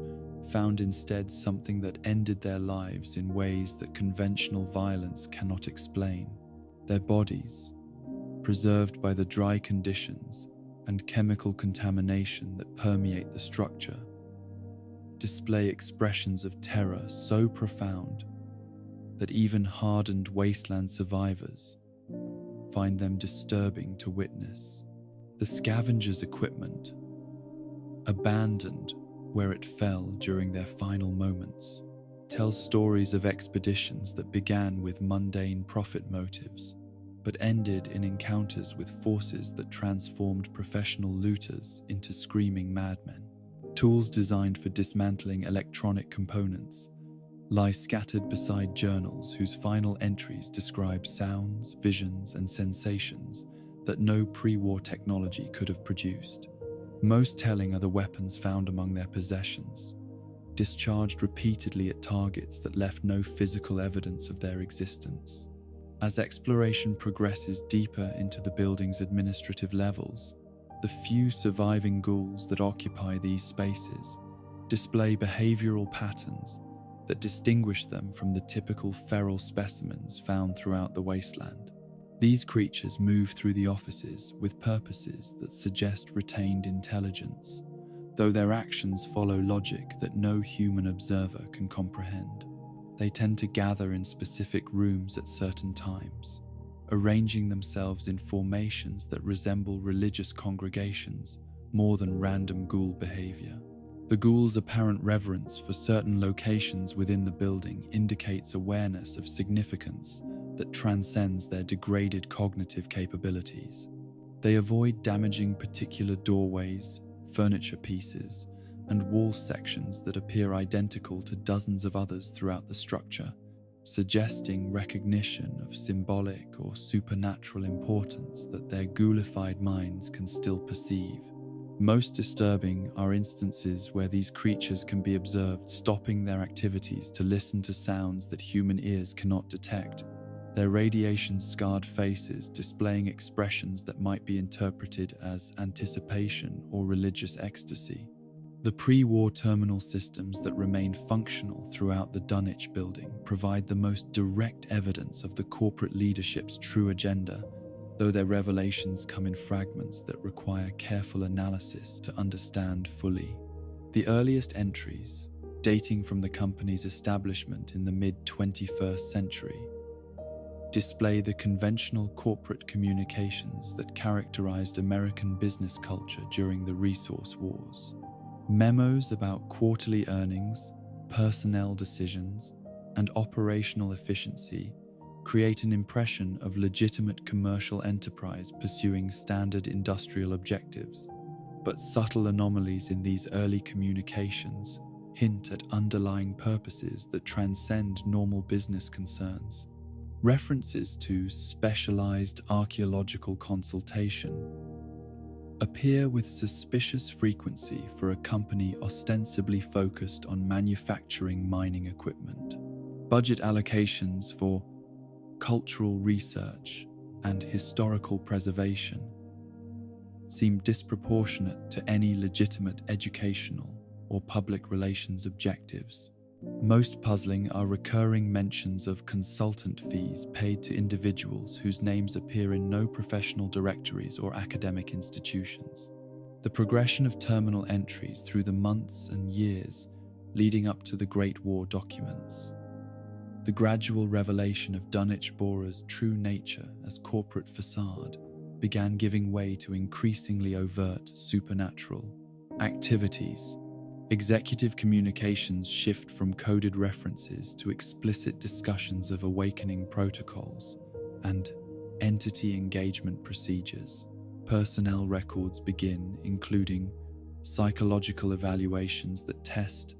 found instead something that ended their lives in ways that conventional violence cannot explain. Their bodies, preserved by the dry conditions and chemical contamination that permeate the structure, display expressions of terror so profound that even hardened wasteland survivors find them disturbing to witness. The scavenger's equipment, abandoned where it fell during their final moments, tells stories of expeditions that began with mundane profit motives but ended in encounters with forces that transformed professional looters into screaming madmen. Tools designed for dismantling electronic components lie scattered beside journals whose final entries describe sounds, visions, and sensations that no pre-war technology could have produced. Most telling are the weapons found among their possessions, discharged repeatedly at targets that left no physical evidence of their existence. As exploration progresses deeper into the building's administrative levels, the few surviving ghouls that occupy these spaces display behavioral patterns that distinguish them from the typical feral specimens found throughout the wasteland. These creatures move through the offices with purposes that suggest retained intelligence, though their actions follow logic that no human observer can comprehend. They tend to gather in specific rooms at certain times, arranging themselves in formations that resemble religious congregations more than random ghoul behavior. The ghouls' apparent reverence for certain locations within the building indicates awareness of significance that transcends their degraded cognitive capabilities. They avoid damaging particular doorways, furniture pieces, and wall sections that appear identical to dozens of others throughout the structure, suggesting recognition of symbolic or supernatural importance that their ghoulified minds can still perceive. Most disturbing are instances where these creatures can be observed stopping their activities to listen to sounds that human ears cannot detect, their radiation-scarred faces displaying expressions that might be interpreted as anticipation or religious ecstasy. The pre-war terminal systems that remain functional throughout the Dunwhich building provide the most direct evidence of the corporate leadership's true agenda, though their revelations come in fragments that require careful analysis to understand fully. The earliest entries, dating from the company's establishment in the mid-21st century, display the conventional corporate communications that characterized American business culture during the resource wars. Memos about quarterly earnings, personnel decisions, and operational efficiency create an impression of legitimate commercial enterprise pursuing standard industrial objectives, but subtle anomalies in these early communications hint at underlying purposes that transcend normal business concerns. References to specialized archaeological consultation appear with suspicious frequency for a company ostensibly focused on manufacturing mining equipment. Budget allocations for cultural research and historical preservation seem disproportionate to any legitimate educational or public relations objectives. Most puzzling are recurring mentions of consultant fees paid to individuals whose names appear in no professional directories or academic institutions. The progression of terminal entries through the months and years leading up to the Great War documents. The gradual revelation of Dunwich Borer's true nature as corporate facade began giving way to increasingly overt supernatural activities. Executive communications shift from coded references to explicit discussions of awakening protocols and entity engagement procedures. Personnel records begin including psychological evaluations that test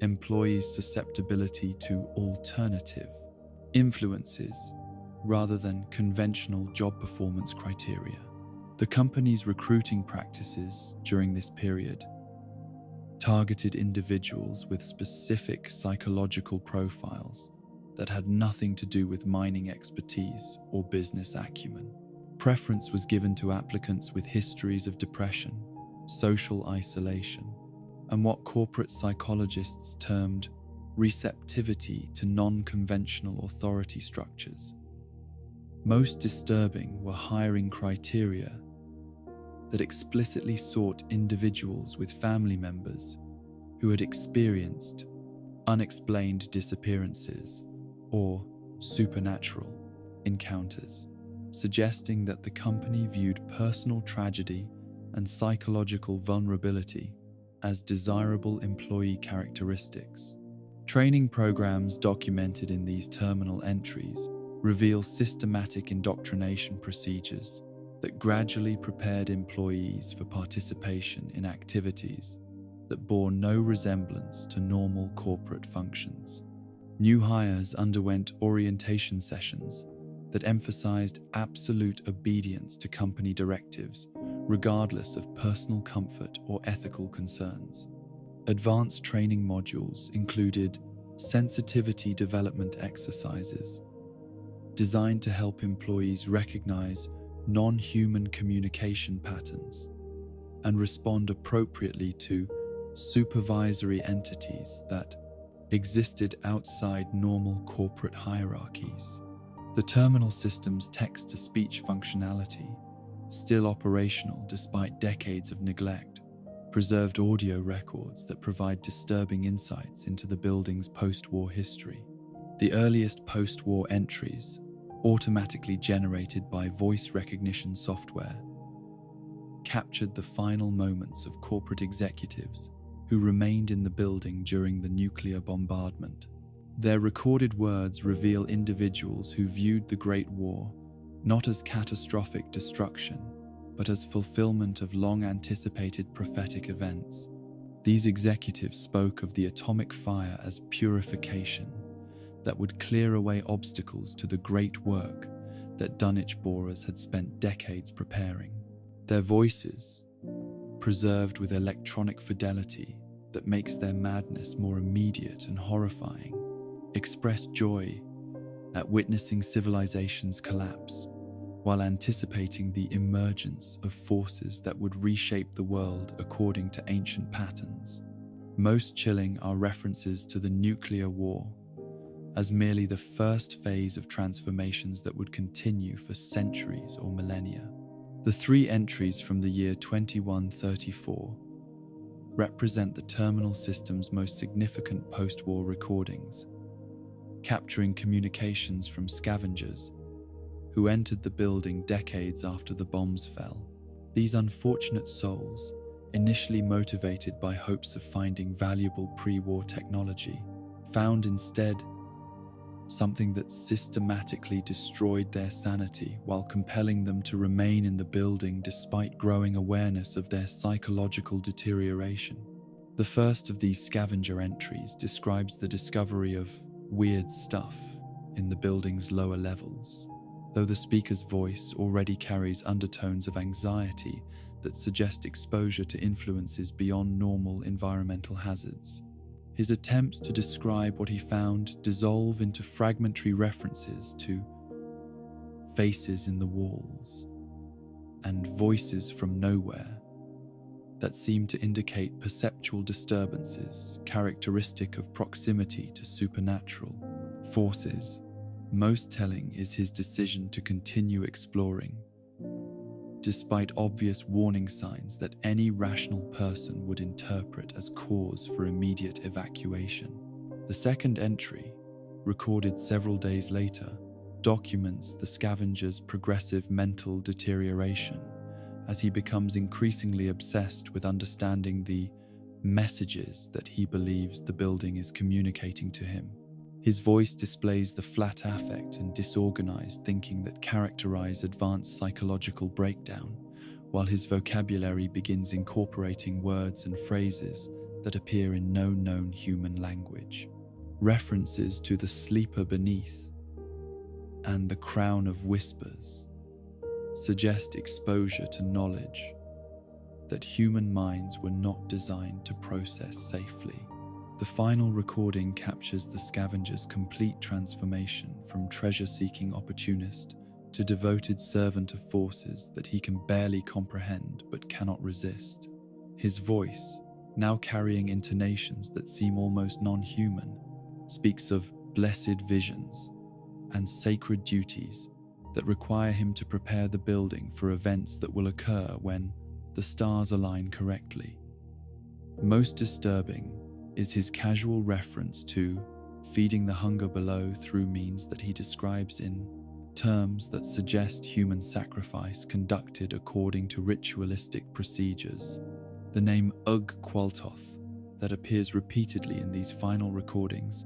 employees' susceptibility to alternative influences rather than conventional job performance criteria. The company's recruiting practices during this period targeted individuals with specific psychological profiles that had nothing to do with mining expertise or business acumen. Preference was given to applicants with histories of depression, social isolation, and what corporate psychologists termed receptivity to non-conventional authority structures. Most disturbing were hiring criteria that explicitly sought individuals with family members who had experienced unexplained disappearances or supernatural encounters, suggesting that the company viewed personal tragedy and psychological vulnerability as desirable employee characteristics. Training programs documented in these terminal entries reveal systematic indoctrination procedures that gradually prepared employees for participation in activities that bore no resemblance to normal corporate functions. New hires underwent orientation sessions that emphasized absolute obedience to company directives, regardless of personal comfort or ethical concerns. Advanced training modules included sensitivity development exercises designed to help employees recognize non-human communication patterns and respond appropriately to supervisory entities that existed outside normal corporate hierarchies. The terminal system's text-to-speech functionality, still operational despite decades of neglect, preserved audio records that provide disturbing insights into the building's post-war history. The earliest post-war entries, automatically generated by voice recognition software, captured the final moments of corporate executives who remained in the building during the nuclear bombardment. Their recorded words reveal individuals who viewed the Great War not as catastrophic destruction, but as fulfillment of long-anticipated prophetic events. These executives spoke of the atomic fire as purification that would clear away obstacles to the great work that Dunwhich borers had spent decades preparing. Their voices, preserved with electronic fidelity that makes their madness more immediate and horrifying, expressed joy at witnessing civilization's collapse, while anticipating the emergence of forces that would reshape the world according to ancient patterns. Most chilling are references to the nuclear war as merely the first phase of transformations that would continue for centuries or millennia. The three entries from the year 2134 represent the terminal system's most significant post-war recordings, capturing communications from scavengers who entered the building decades after the bombs fell. These unfortunate souls, initially motivated by hopes of finding valuable pre-war technology, found instead something that systematically destroyed their sanity while compelling them to remain in the building despite growing awareness of their psychological deterioration. The first of these scavenger entries describes the discovery of weird stuff in the building's lower levels, though the speaker's voice already carries undertones of anxiety that suggest exposure to influences beyond normal environmental hazards. His attempts to describe what he found dissolve into fragmentary references to faces in the walls and voices from nowhere that seem to indicate perceptual disturbances characteristic of proximity to supernatural forces. Most telling is his decision to continue exploring, despite obvious warning signs that any rational person would interpret as cause for immediate evacuation. The second entry, recorded several days later, documents the scavenger's progressive mental deterioration as he becomes increasingly obsessed with understanding the messages that he believes the building is communicating to him. His voice displays the flat affect and disorganized thinking that characterize advanced psychological breakdown, while his vocabulary begins incorporating words and phrases that appear in no known human language. References to the sleeper beneath and the crown of whispers suggest exposure to knowledge that human minds were not designed to process safely. The final recording captures the scavenger's complete transformation from treasure-seeking opportunist to devoted servant of forces that he can barely comprehend but cannot resist. His voice, now carrying intonations that seem almost non-human, speaks of blessed visions and sacred duties that require him to prepare the building for events that will occur when the stars align correctly. Most disturbing is his casual reference to feeding the hunger below through means that he describes in terms that suggest human sacrifice conducted according to ritualistic procedures. The name Ugg-Qualtoth, that appears repeatedly in these final recordings,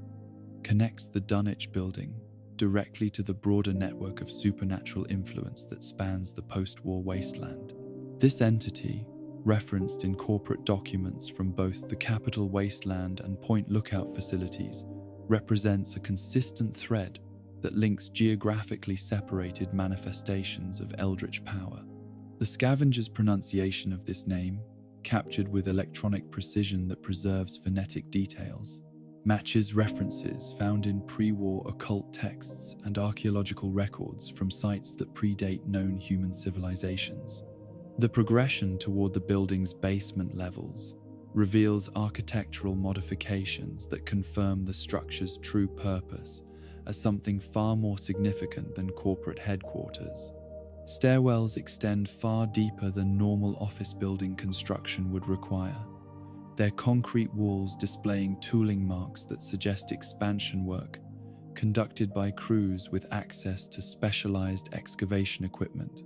connects the Dunwhich building directly to the broader network of supernatural influence that spans the post-war wasteland. This entity, referenced in corporate documents from both the Capital Wasteland and Point Lookout facilities, represents a consistent thread that links geographically separated manifestations of eldritch power. The scavenger's pronunciation of this name, captured with electronic precision that preserves phonetic details, matches references found in pre-war occult texts and archaeological records from sites that predate known human civilizations. The progression toward the building's basement levels reveals architectural modifications that confirm the structure's true purpose as something far more significant than corporate headquarters. Stairwells extend far deeper than normal office building construction would require, their concrete walls displaying tooling marks that suggest expansion work conducted by crews with access to specialized excavation equipment.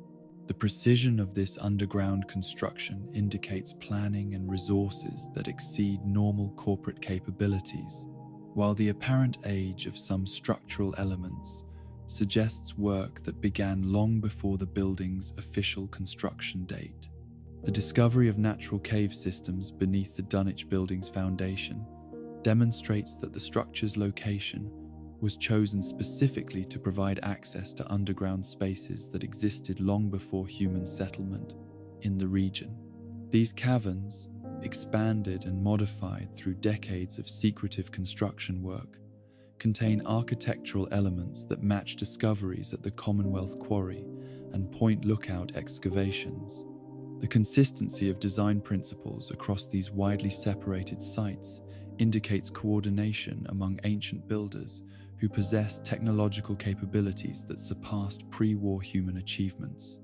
The precision of this underground construction indicates planning and resources that exceed normal corporate capabilities, while the apparent age of some structural elements suggests work that began long before the building's official construction date. The discovery of natural cave systems beneath the Dunwhich building's foundation demonstrates that the structure's location was chosen specifically to provide access to underground spaces that existed long before human settlement in the region. These caverns, expanded and modified through decades of secretive construction work, contain architectural elements that match discoveries at the Commonwealth Quarry and Point Lookout excavations. The consistency of design principles across these widely separated sites indicates coordination among ancient builders who possessed technological capabilities that surpassed pre-war human achievements.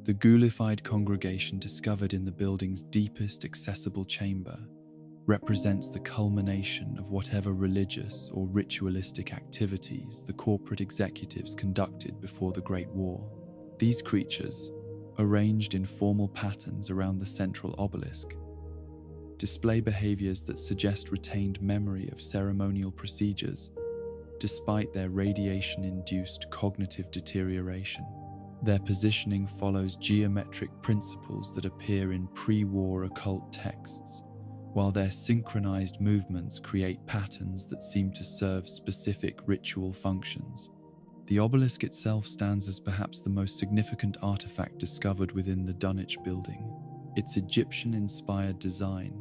The ghoulified congregation discovered in the building's deepest accessible chamber represents the culmination of whatever religious or ritualistic activities the corporate executives conducted before the Great War. These creatures, arranged in formal patterns around the central obelisk, display behaviors that suggest retained memory of ceremonial procedures, despite their radiation-induced cognitive deterioration. Their positioning follows geometric principles that appear in pre-war occult texts, while their synchronized movements create patterns that seem to serve specific ritual functions. The obelisk itself stands as perhaps the most significant artifact discovered within the Dunwhich building. Its Egyptian-inspired design,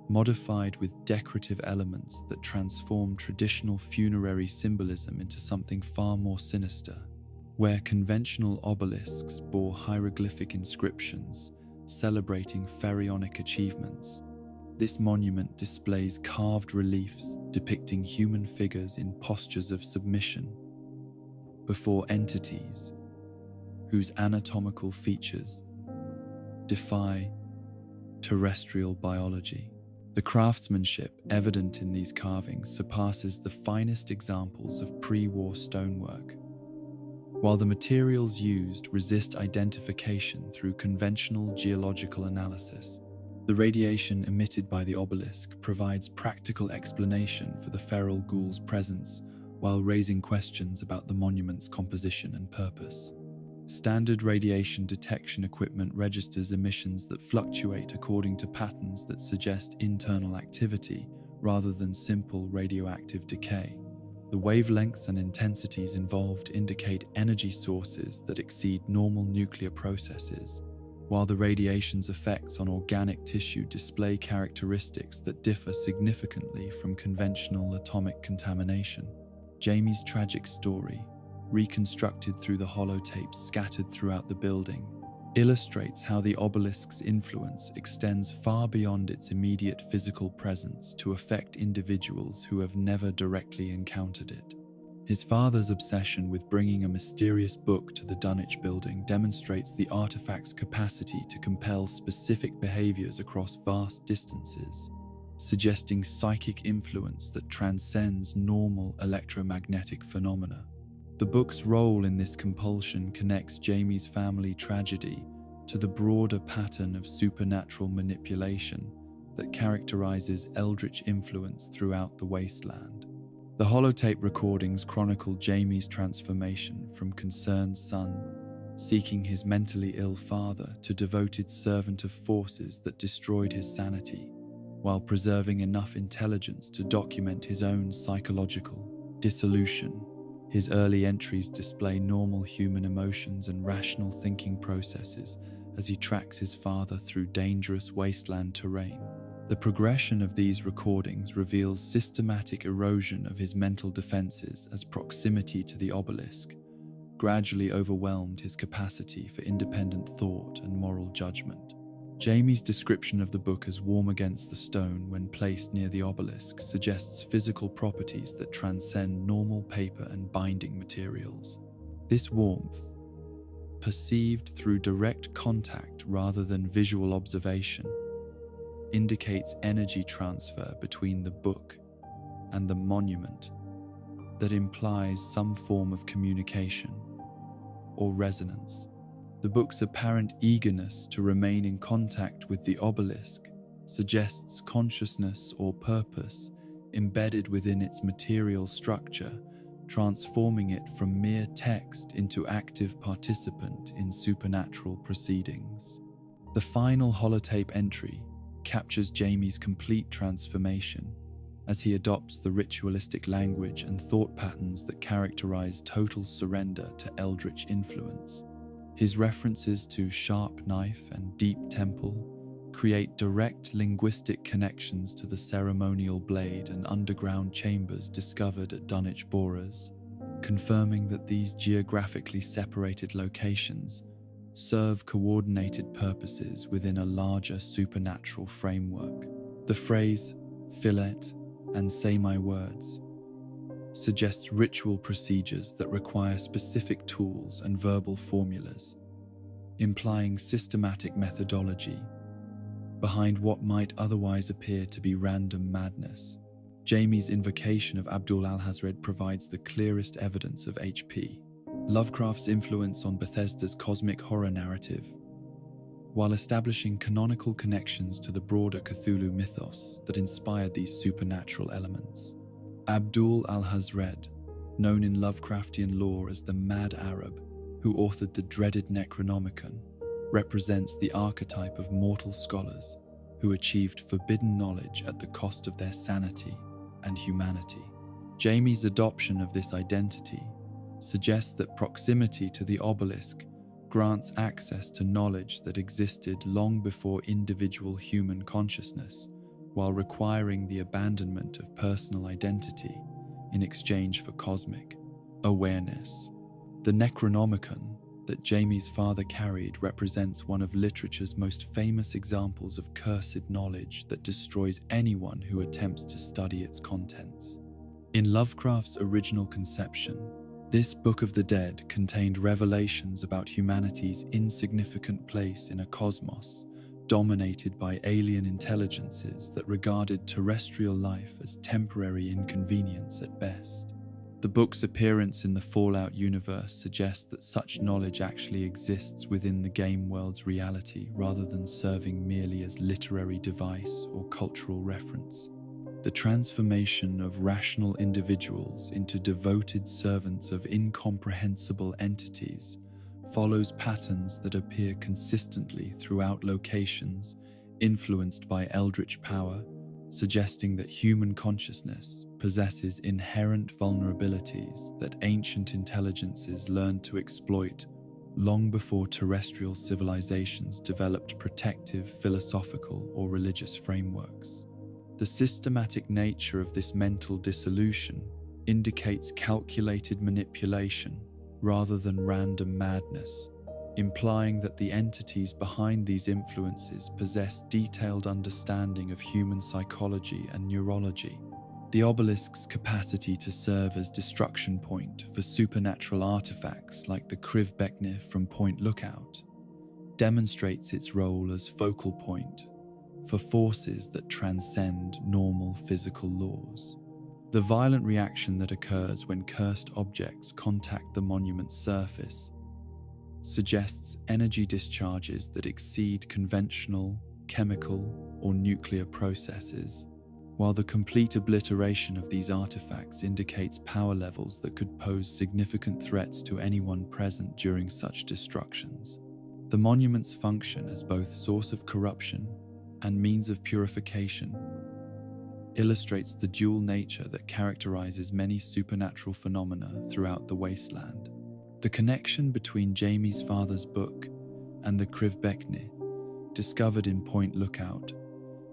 modified with decorative elements that transform traditional funerary symbolism into something far more sinister. Where conventional obelisks bore hieroglyphic inscriptions celebrating pharaonic achievements, this monument displays carved reliefs depicting human figures in postures of submission before entities whose anatomical features defy terrestrial biology. The craftsmanship evident in these carvings surpasses the finest examples of pre-war stonework, while the materials used resist identification through conventional geological analysis. The radiation emitted by the obelisk provides practical explanation for the feral ghoul's presence while raising questions about the monument's composition and purpose. Standard radiation detection equipment registers emissions that fluctuate according to patterns that suggest internal activity rather than simple radioactive decay. The wavelengths and intensities involved indicate energy sources that exceed normal nuclear processes, while the radiation's effects on organic tissue display characteristics that differ significantly from conventional atomic contamination. Jamie's tragic story, reconstructed through the holotapes scattered throughout the building, illustrates how the obelisk's influence extends far beyond its immediate physical presence to affect individuals who have never directly encountered it. His father's obsession with bringing a mysterious book to the Dunwhich building demonstrates the artifact's capacity to compel specific behaviors across vast distances, suggesting psychic influence that transcends normal electromagnetic phenomena. The book's role in this compulsion connects Jamie's family tragedy to the broader pattern of supernatural manipulation that characterizes eldritch influence throughout the wasteland. The holotape recordings chronicle Jamie's transformation from concerned son, seeking his mentally ill father, to devoted servant of forces that destroyed his sanity, while preserving enough intelligence to document his own psychological dissolution. His early entries display normal human emotions and rational thinking processes as he tracks his father through dangerous wasteland terrain. The progression of these recordings reveals systematic erosion of his mental defenses as proximity to the obelisk gradually overwhelmed his capacity for independent thought and moral judgment. Jamie's description of the book as warm against the stone when placed near the obelisk suggests physical properties that transcend normal paper and binding materials. This warmth, perceived through direct contact rather than visual observation, indicates energy transfer between the book and the monument that implies some form of communication or resonance. The book's apparent eagerness to remain in contact with the obelisk suggests consciousness or purpose embedded within its material structure, transforming it from mere text into active participant in supernatural proceedings. The final holotape entry captures Jamie's complete transformation as he adopts the ritualistic language and thought patterns that characterize total surrender to eldritch influence. His references to sharp knife and deep temple create direct linguistic connections to the ceremonial blade and underground chambers discovered at Dunwhich borers, confirming that these geographically separated locations serve coordinated purposes within a larger supernatural framework. The phrase, "fillet," and "say my words," suggests ritual procedures that require specific tools and verbal formulas, implying systematic methodology behind what might otherwise appear to be random madness. Jamie's invocation of Abdul Alhazred provides the clearest evidence of H.P. Lovecraft's influence on Bethesda's cosmic horror narrative, while establishing canonical connections to the broader Cthulhu mythos that inspired these supernatural elements. Abdul Alhazred, known in Lovecraftian lore as the Mad Arab, who authored the dreaded Necronomicon, represents the archetype of mortal scholars who achieved forbidden knowledge at the cost of their sanity and humanity. Jamie's adoption of this identity suggests that proximity to the obelisk grants access to knowledge that existed long before individual human consciousness, while requiring the abandonment of personal identity in exchange for cosmic awareness. The Necronomicon that Jamie's father carried represents one of literature's most famous examples of cursed knowledge that destroys anyone who attempts to study its contents. In Lovecraft's original conception, this Book of the Dead contained revelations about humanity's insignificant place in a cosmos dominated by alien intelligences that regarded terrestrial life as temporary inconvenience at best. The book's appearance in the Fallout universe suggests that such knowledge actually exists within the game world's reality rather than serving merely as literary device or cultural reference. The transformation of rational individuals into devoted servants of incomprehensible entities follows patterns that appear consistently throughout locations influenced by eldritch power, suggesting that human consciousness possesses inherent vulnerabilities that ancient intelligences learned to exploit long before terrestrial civilizations developed protective philosophical or religious frameworks. The systematic nature of this mental dissolution indicates calculated manipulation rather than random madness, implying that the entities behind these influences possess detailed understanding of human psychology and neurology. The obelisk's capacity to serve as destruction point for supernatural artifacts like the Kriv Beknif from Point Lookout demonstrates its role as focal point for forces that transcend normal physical laws. The violent reaction that occurs when cursed objects contact the monument's surface suggests energy discharges that exceed conventional, chemical, or nuclear processes, while the complete obliteration of these artifacts indicates power levels that could pose significant threats to anyone present during such destructions. The monuments function as both source of corruption and means of purification, illustrates the dual nature that characterizes many supernatural phenomena throughout the wasteland. The connection between Jamie's father's book and the Krivbekne, discovered in Point Lookout,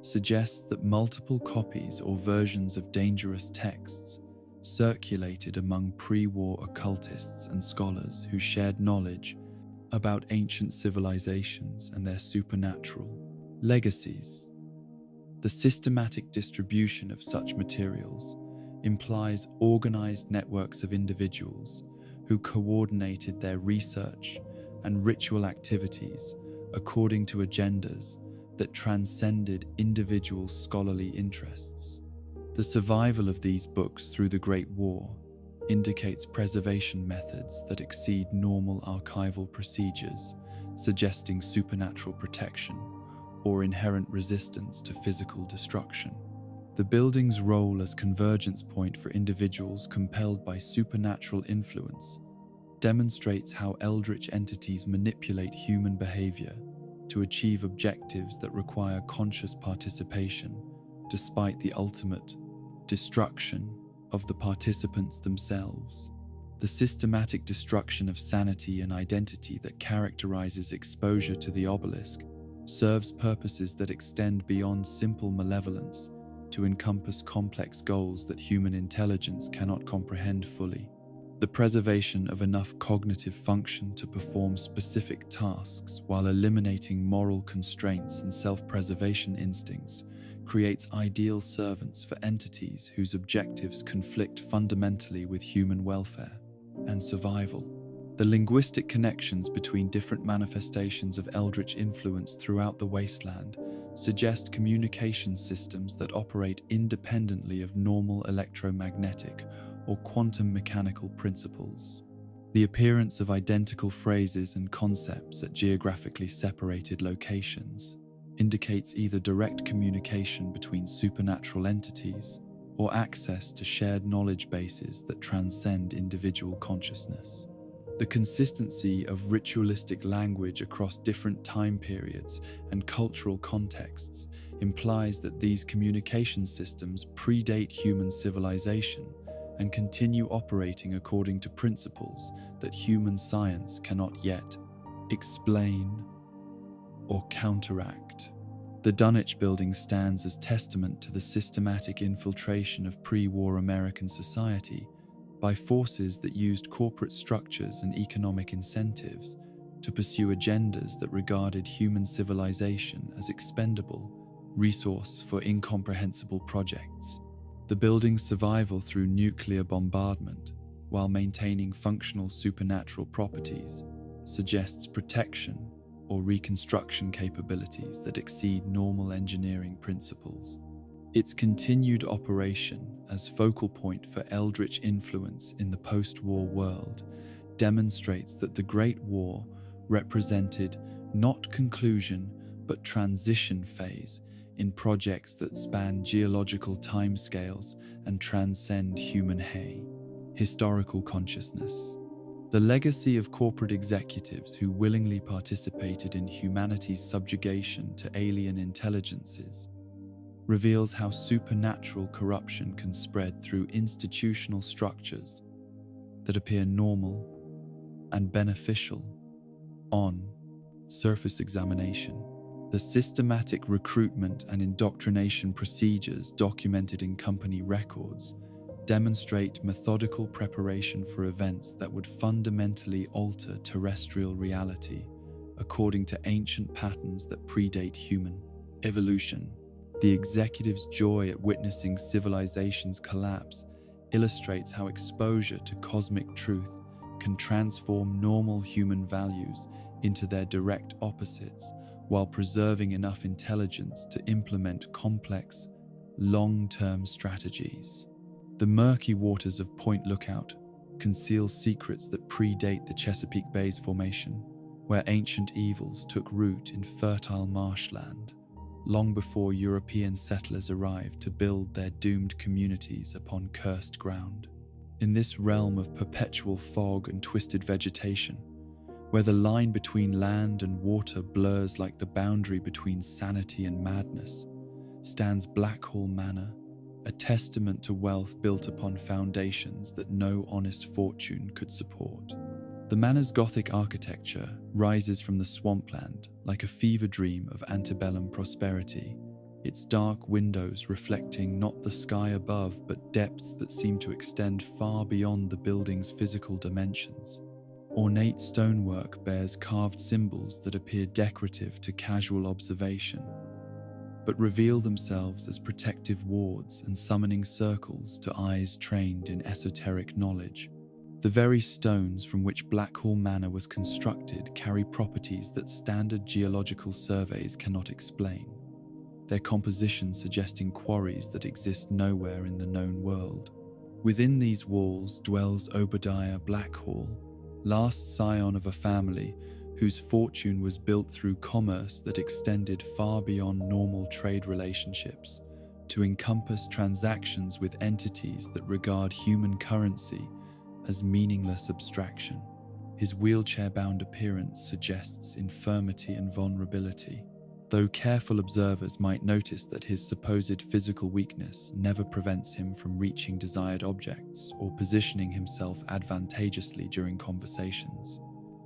suggests that multiple copies or versions of dangerous texts circulated among pre-war occultists and scholars who shared knowledge about ancient civilizations and their supernatural legacies. The systematic distribution of such materials implies organized networks of individuals who coordinated their research and ritual activities according to agendas that transcended individual scholarly interests. The survival of these books through the Great War indicates preservation methods that exceed normal archival procedures, suggesting supernatural protection or inherent resistance to physical destruction. The building's role as convergence point for individuals compelled by supernatural influence demonstrates how eldritch entities manipulate human behavior to achieve objectives that require conscious participation, despite the ultimate destruction of the participants themselves. The systematic destruction of sanity and identity that characterizes exposure to the obelisk serves purposes that extend beyond simple malevolence to encompass complex goals that human intelligence cannot comprehend fully. The preservation of enough cognitive function to perform specific tasks while eliminating moral constraints and self-preservation instincts creates ideal servants for entities whose objectives conflict fundamentally with human welfare and survival. The linguistic connections between different manifestations of eldritch influence throughout the wasteland suggest communication systems that operate independently of normal electromagnetic or quantum mechanical principles. The appearance of identical phrases and concepts at geographically separated locations indicates either direct communication between supernatural entities or access to shared knowledge bases that transcend individual consciousness. The consistency of ritualistic language across different time periods and cultural contexts implies that these communication systems predate human civilization and continue operating according to principles that human science cannot yet explain or counteract. The Dunwhich building stands as testament to the systematic infiltration of pre-war American society by forces that used corporate structures and economic incentives to pursue agendas that regarded human civilization as expendable resource for incomprehensible projects. The building's survival through nuclear bombardment, while maintaining functional supernatural properties, suggests protection or reconstruction capabilities that exceed normal engineering principles. Its continued operation as focal point for eldritch influence in the post-war world demonstrates that the Great War represented not conclusion but transition phase in projects that span geological timescales and transcend human historical consciousness. The legacy of corporate executives who willingly participated in humanity's subjugation to alien intelligences reveals how supernatural corruption can spread through institutional structures that appear normal and beneficial on surface examination. The systematic recruitment and indoctrination procedures documented in company records demonstrate methodical preparation for events that would fundamentally alter terrestrial reality according to ancient patterns that predate human evolution. The executive's joy at witnessing civilization's collapse illustrates how exposure to cosmic truth can transform normal human values into their direct opposites while preserving enough intelligence to implement complex, long-term strategies. The murky waters of Point Lookout conceal secrets that predate the Chesapeake Bay's formation, where ancient evils took root in fertile marshland. long before European settlers arrived to build their doomed communities upon cursed ground. In this realm of perpetual fog and twisted vegetation, where the line between land and water blurs like the boundary between sanity and madness, stands Blackhall Manor, a testament to wealth built upon foundations that no honest fortune could support. The manor's Gothic architecture rises from the swampland like a fever dream of antebellum prosperity, its dark windows reflecting not the sky above but depths that seem to extend far beyond the building's physical dimensions. Ornate stonework bears carved symbols that appear decorative to casual observation, but reveal themselves as protective wards and summoning circles to eyes trained in esoteric knowledge. The very stones from which Blackhall Manor was constructed carry properties that standard geological surveys cannot explain, their composition suggesting quarries that exist nowhere in the known world. Within these walls dwells Obadiah Blackhall, last scion of a family whose fortune was built through commerce that extended far beyond normal trade relationships to encompass transactions with entities that regard human currency as meaningless abstraction. His wheelchair-bound appearance suggests infirmity and vulnerability, though careful observers might notice that his supposed physical weakness never prevents him from reaching desired objects or positioning himself advantageously during conversations.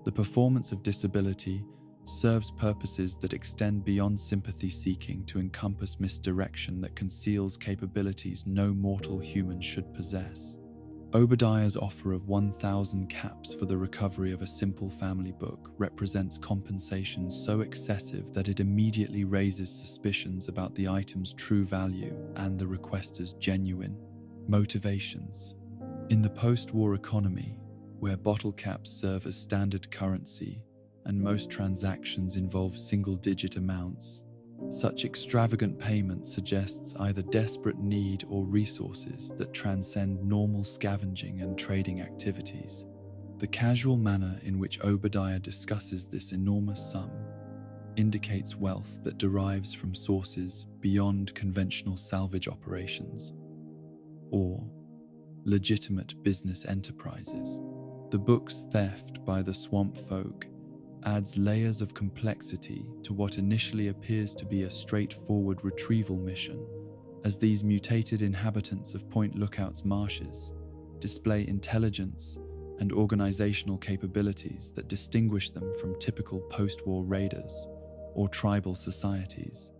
The performance of disability serves purposes that extend beyond sympathy-seeking to encompass misdirection that conceals capabilities no mortal human should possess. Obadiah's offer of 1,000 caps for the recovery of a simple family book represents compensation so excessive that it immediately raises suspicions about the item's true value and the requester's genuine motivations. In the post-war economy, where bottle caps serve as standard currency and most transactions involve single-digit amounts, such extravagant payment suggests either desperate need or resources that transcend normal scavenging and trading activities. The casual manner in which Obadiah discusses this enormous sum indicates wealth that derives from sources beyond conventional salvage operations or legitimate business enterprises. The book's theft by the swamp folk adds layers of complexity to what initially appears to be a straightforward retrieval mission, as these mutated inhabitants of Point Lookout's marshes display intelligence and organizational capabilities that distinguish them from typical post-war raiders or tribal societies.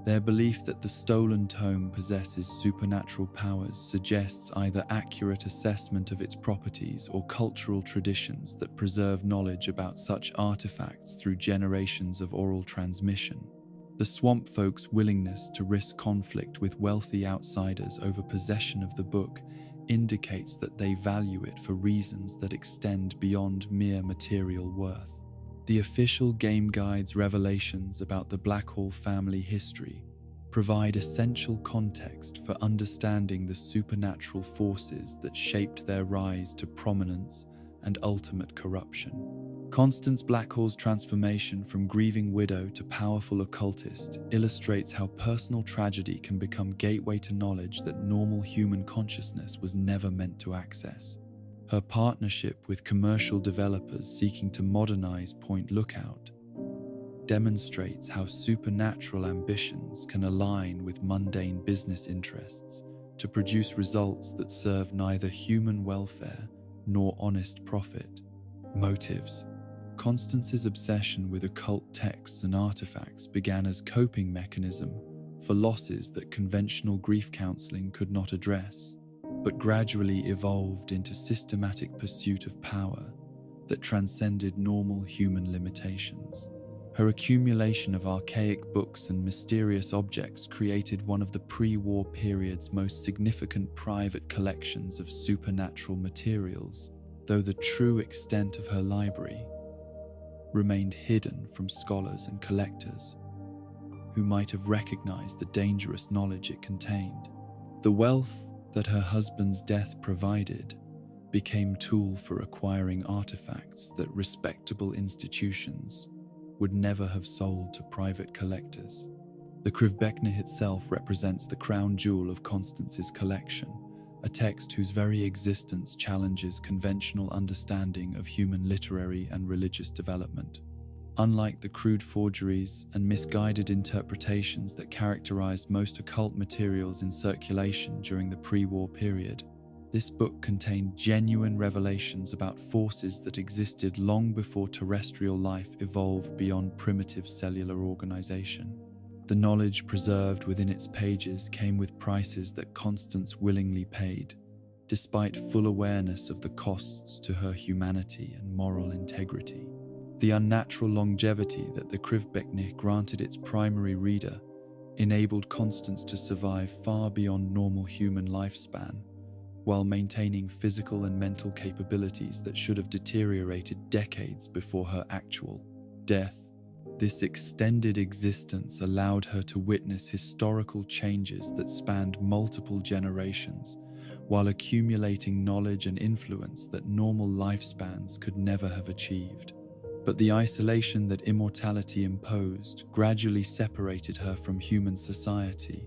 Their belief that the stolen tome possesses supernatural powers suggests either accurate assessment of its properties or cultural traditions that preserve knowledge about such artifacts through generations of oral transmission. The swamp folk's willingness to risk conflict with wealthy outsiders over possession of the book indicates that they value it for reasons that extend beyond mere material worth. The official game guide's revelations about the Blackhall family history provide essential context for understanding the supernatural forces that shaped their rise to prominence and ultimate corruption. Constance Blackhall's transformation from grieving widow to powerful occultist illustrates how personal tragedy can become gateway to knowledge that normal human consciousness was never meant to access. Her partnership with commercial developers seeking to modernize Point Lookout demonstrates how supernatural ambitions can align with mundane business interests to produce results that serve neither human welfare nor honest profit. Motives. Constance's obsession with occult texts and artifacts began as coping mechanism for losses that conventional grief counseling could not address, but gradually evolved into systematic pursuit of power that transcended normal human limitations. Her accumulation of archaic books and mysterious objects created one of the pre-war period's most significant private collections of supernatural materials, though the true extent of her library remained hidden from scholars and collectors who might have recognized the dangerous knowledge it contained. The wealth that her husband's death provided became tool for acquiring artifacts that respectable institutions would never have sold to private collectors. The Krivbekne itself represents the crown jewel of Constance's collection, a text whose very existence challenges conventional understanding of human literary and religious development. Unlike the crude forgeries and misguided interpretations that characterized most occult materials in circulation during the pre-war period, this book contained genuine revelations about forces that existed long before terrestrial life evolved beyond primitive cellular organization. The knowledge preserved within its pages came with prices that Constance willingly paid, despite full awareness of the costs to her humanity and moral integrity. The unnatural longevity that the Krivbekne granted its primary reader enabled Constance to survive far beyond normal human lifespan, while maintaining physical and mental capabilities that should have deteriorated decades before her actual death. This extended existence allowed her to witness historical changes that spanned multiple generations, while accumulating knowledge and influence that normal lifespans could never have achieved. But the isolation that immortality imposed gradually separated her from human society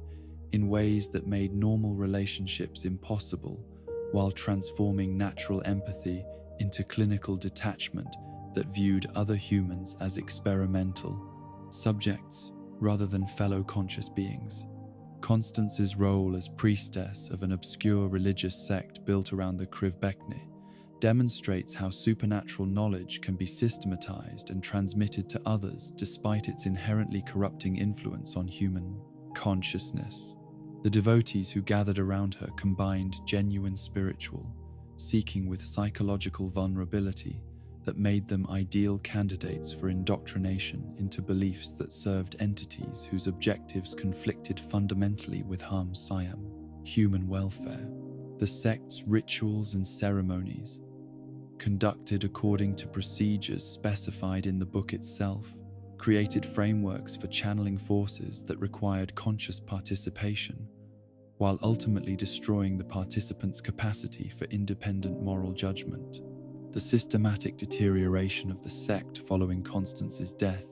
in ways that made normal relationships impossible, while transforming natural empathy into clinical detachment that viewed other humans as experimental subjects rather than fellow conscious beings. Constance's role as priestess of an obscure religious sect built around the Krivbekne demonstrates how supernatural knowledge can be systematized and transmitted to others despite its inherently corrupting influence on human consciousness. The devotees who gathered around her combined genuine spiritual seeking with psychological vulnerability that made them ideal candidates for indoctrination into beliefs that served entities whose objectives conflicted fundamentally with Siam, human welfare. The sect's rituals and ceremonies, conducted according to procedures specified in the book itself, created frameworks for channeling forces that required conscious participation, while ultimately destroying the participants' capacity for independent moral judgment. The systematic deterioration of the sect following Constance's death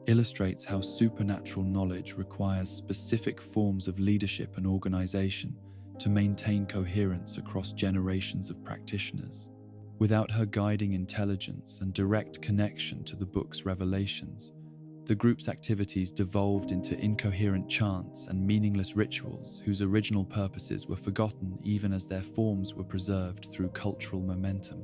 illustrates how supernatural knowledge requires specific forms of leadership and organization to maintain coherence across generations of practitioners. Without her guiding intelligence and direct connection to the book's revelations, the group's activities devolved into incoherent chants and meaningless rituals whose original purposes were forgotten even as their forms were preserved through cultural momentum.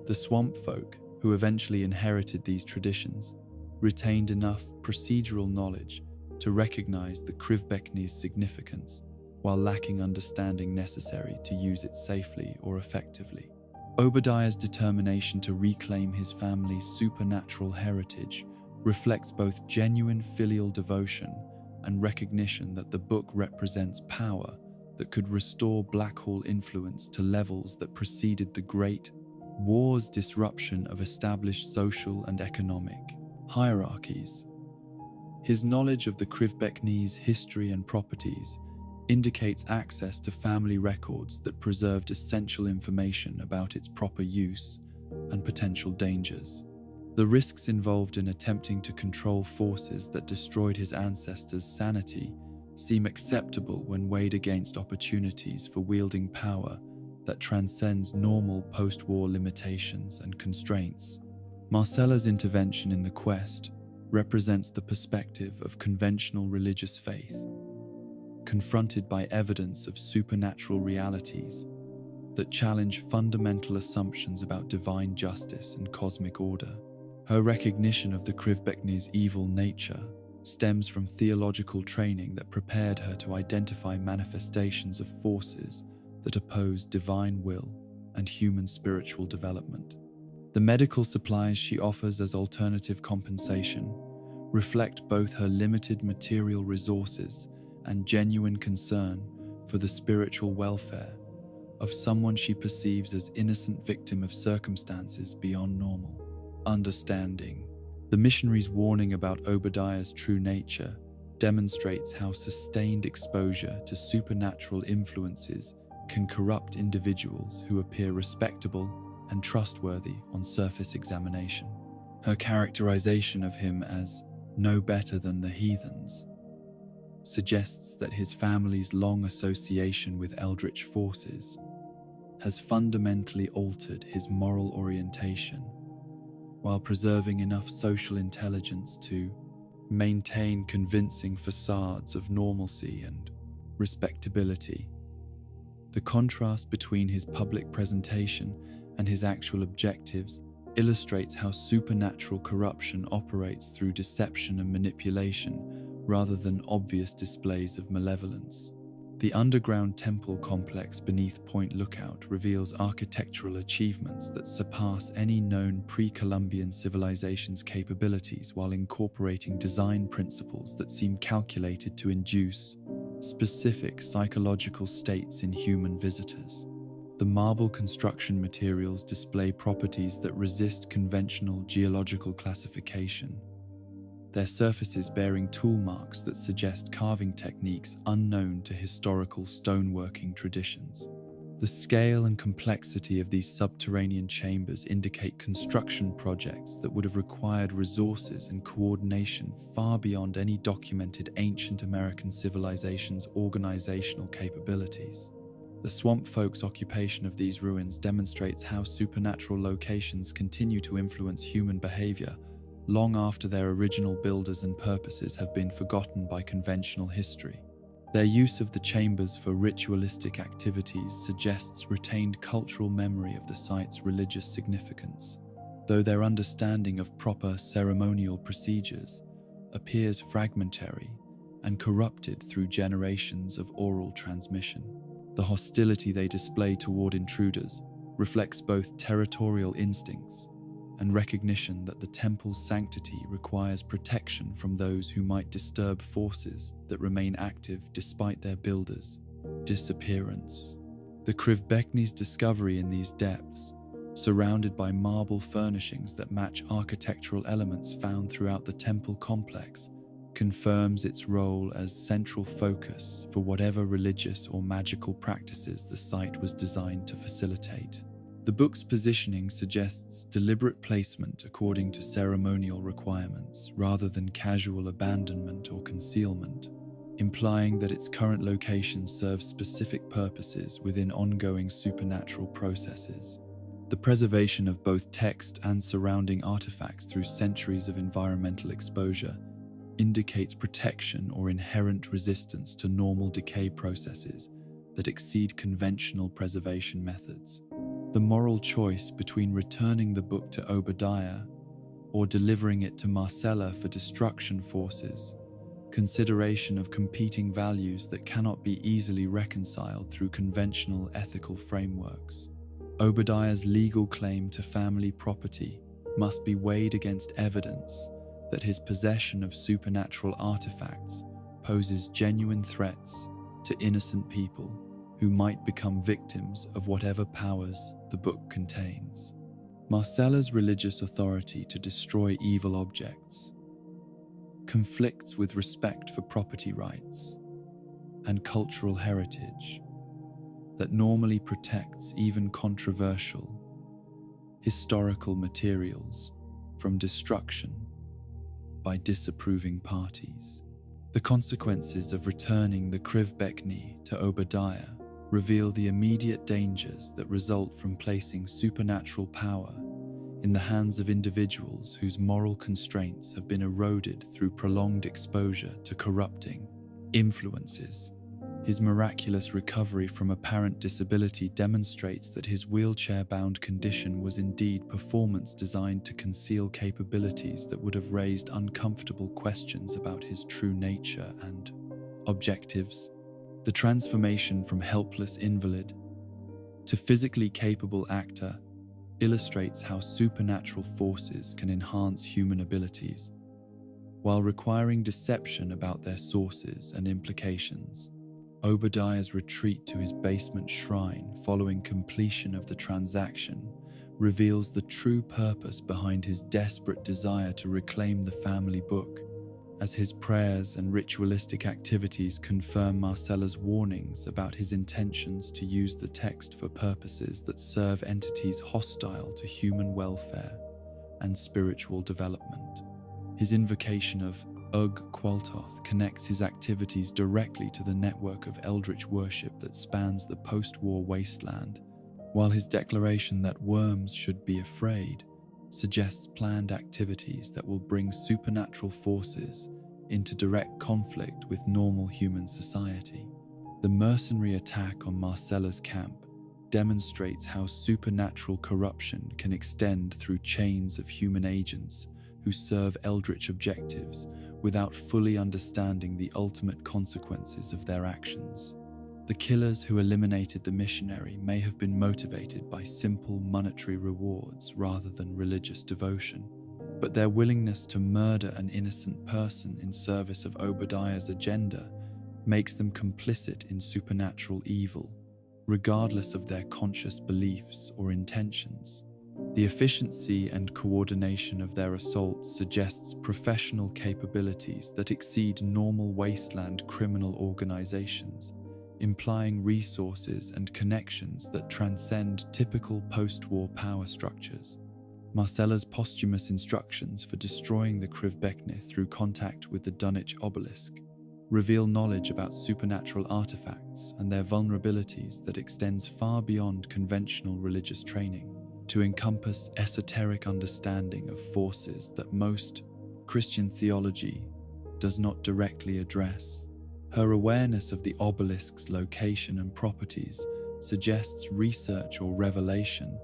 The swamp folk, who eventually inherited these traditions, retained enough procedural knowledge to recognize the Krivbekne's significance, while lacking understanding necessary to use it safely or effectively. Obadiah's determination to reclaim his family's supernatural heritage reflects both genuine filial devotion and recognition that the book represents power that could restore black hole influence to levels that preceded the Great War's disruption of established social and economic hierarchies. His knowledge of the Krivbekne's history and properties indicates access to family records that preserved essential information about its proper use and potential dangers. The risks involved in attempting to control forces that destroyed his ancestors' sanity seem acceptable when weighed against opportunities for wielding power that transcends normal post-war limitations and constraints. Marcella's intervention in the quest represents the perspective of conventional religious faith, confronted by evidence of supernatural realities that challenge fundamental assumptions about divine justice and cosmic order. Her recognition of the Krivbekne's evil nature stems from theological training that prepared her to identify manifestations of forces that oppose divine will and human spiritual development. The medical supplies she offers as alternative compensation reflect both her limited material resources and genuine concern for the spiritual welfare of someone she perceives as innocent victim of circumstances beyond normal understanding. The missionary's warning about Obadiah's true nature demonstrates how sustained exposure to supernatural influences can corrupt individuals who appear respectable and trustworthy on surface examination. Her characterization of him as no better than the heathens suggests that his family's long association with eldritch forces has fundamentally altered his moral orientation, while preserving enough social intelligence to maintain convincing facades of normalcy and respectability. The contrast between his public presentation and his actual objectives illustrates how supernatural corruption operates through deception and manipulation rather than obvious displays of malevolence. The underground temple complex beneath Point Lookout reveals architectural achievements that surpass any known pre-Columbian civilization's capabilities, while incorporating design principles that seem calculated to induce specific psychological states in human visitors. The marble construction materials display properties that resist conventional geological classification, their surfaces bearing tool marks that suggest carving techniques unknown to historical stoneworking traditions. The scale and complexity of these subterranean chambers indicate construction projects that would have required resources and coordination far beyond any documented ancient American civilization's organizational capabilities. The swamp folk's occupation of these ruins demonstrates how supernatural locations continue to influence human behavior long after their original builders and purposes have been forgotten by conventional history. Their use of the chambers for ritualistic activities suggests retained cultural memory of the site's religious significance, though their understanding of proper ceremonial procedures appears fragmentary and corrupted through generations of oral transmission. The hostility they display toward intruders reflects both territorial instincts and recognition that the temple's sanctity requires protection from those who might disturb forces that remain active despite their builders' disappearance. The Krivbekni's discovery in these depths, surrounded by marble furnishings that match architectural elements found throughout the temple complex, confirms its role as central focus for whatever religious or magical practices the site was designed to facilitate. The book's positioning suggests deliberate placement according to ceremonial requirements rather than casual abandonment or concealment, implying that its current location serves specific purposes within ongoing supernatural processes. The preservation of both text and surrounding artifacts through centuries of environmental exposure indicates protection or inherent resistance to normal decay processes that exceed conventional preservation methods. The moral choice between returning the book to Obadiah or delivering it to Marcella for destruction forces consideration of competing values that cannot be easily reconciled through conventional ethical frameworks. Obadiah's legal claim to family property must be weighed against evidence that his possession of supernatural artifacts poses genuine threats to innocent people who might become victims of whatever powers the book contains. Marcella's religious authority to destroy evil objects conflicts with respect for property rights and cultural heritage that normally protects even controversial historical materials from destruction by disapproving parties. The consequences of returning the Krivbekni to Obadiah reveal the immediate dangers that result from placing supernatural power in the hands of individuals whose moral constraints have been eroded through prolonged exposure to corrupting influences. His miraculous recovery from apparent disability demonstrates that his wheelchair-bound condition was indeed performance designed to conceal capabilities that would have raised uncomfortable questions about his true nature and objectives. The transformation from helpless invalid to physically capable actor illustrates how supernatural forces can enhance human abilities, while requiring deception about their sources and implications. Obadiah's retreat to his basement shrine following completion of the transaction reveals the true purpose behind his desperate desire to reclaim the family book, as his prayers and ritualistic activities confirm Marcella's warnings about his intentions to use the text for purposes that serve entities hostile to human welfare and spiritual development. His invocation of Ugg Qualtoth connects his activities directly to the network of eldritch worship that spans the post-war wasteland, while his declaration that worms should be afraid suggests planned activities that will bring supernatural forces into direct conflict with normal human society. The mercenary attack on Marcella's camp demonstrates how supernatural corruption can extend through chains of human agents who serve eldritch objectives without fully understanding the ultimate consequences of their actions. The killers who eliminated the missionary may have been motivated by simple monetary rewards rather than religious devotion, but their willingness to murder an innocent person in service of Obadiah's agenda makes them complicit in supernatural evil, regardless of their conscious beliefs or intentions. The efficiency and coordination of their assaults suggests professional capabilities that exceed normal wasteland criminal organizations, implying resources and connections that transcend typical post-war power structures. Marcella's posthumous instructions for destroying the Krivbekne through contact with the Dunwhich obelisk reveal knowledge about supernatural artifacts and their vulnerabilities that extends far beyond conventional religious training, to encompass esoteric understanding of forces that most Christian theology does not directly address. Her awareness of the obelisk's location and properties suggests research or revelation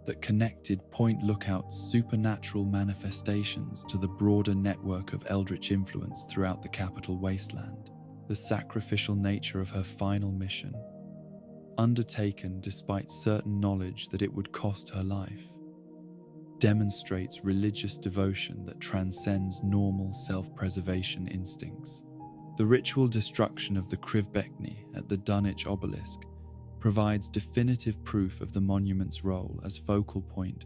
that connected Point Lookout's supernatural manifestations to the broader network of eldritch influence throughout the capital wasteland. The sacrificial nature of her final mission, undertaken despite certain knowledge that it would cost her life, demonstrates religious devotion that transcends normal self-preservation instincts. The ritual destruction of the Krivbekne at the Dunwhich obelisk provides definitive proof of the monument's role as focal point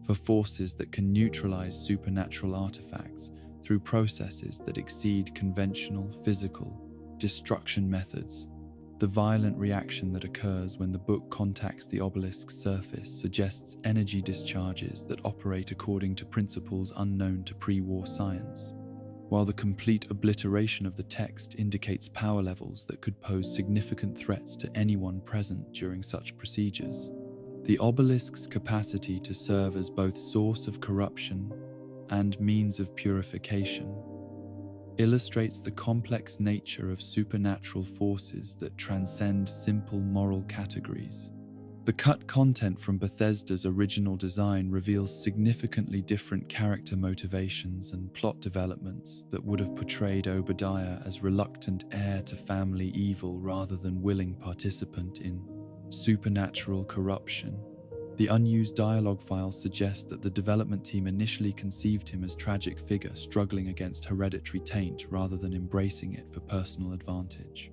for forces that can neutralize supernatural artifacts through processes that exceed conventional physical destruction methods. The violent reaction that occurs when the book contacts the obelisk's surface suggests energy discharges that operate according to principles unknown to pre-war science, while the complete obliteration of the text indicates power levels that could pose significant threats to anyone present during such procedures. The obelisk's capacity to serve as both source of corruption and means of purification illustrates the complex nature of supernatural forces that transcend simple moral categories. The cut content from Bethesda's original design reveals significantly different character motivations and plot developments that would have portrayed Obadiah as reluctant heir to family evil rather than willing participant in supernatural corruption. The unused dialogue files suggest that the development team initially conceived him as a tragic figure struggling against hereditary taint rather than embracing it for personal advantage.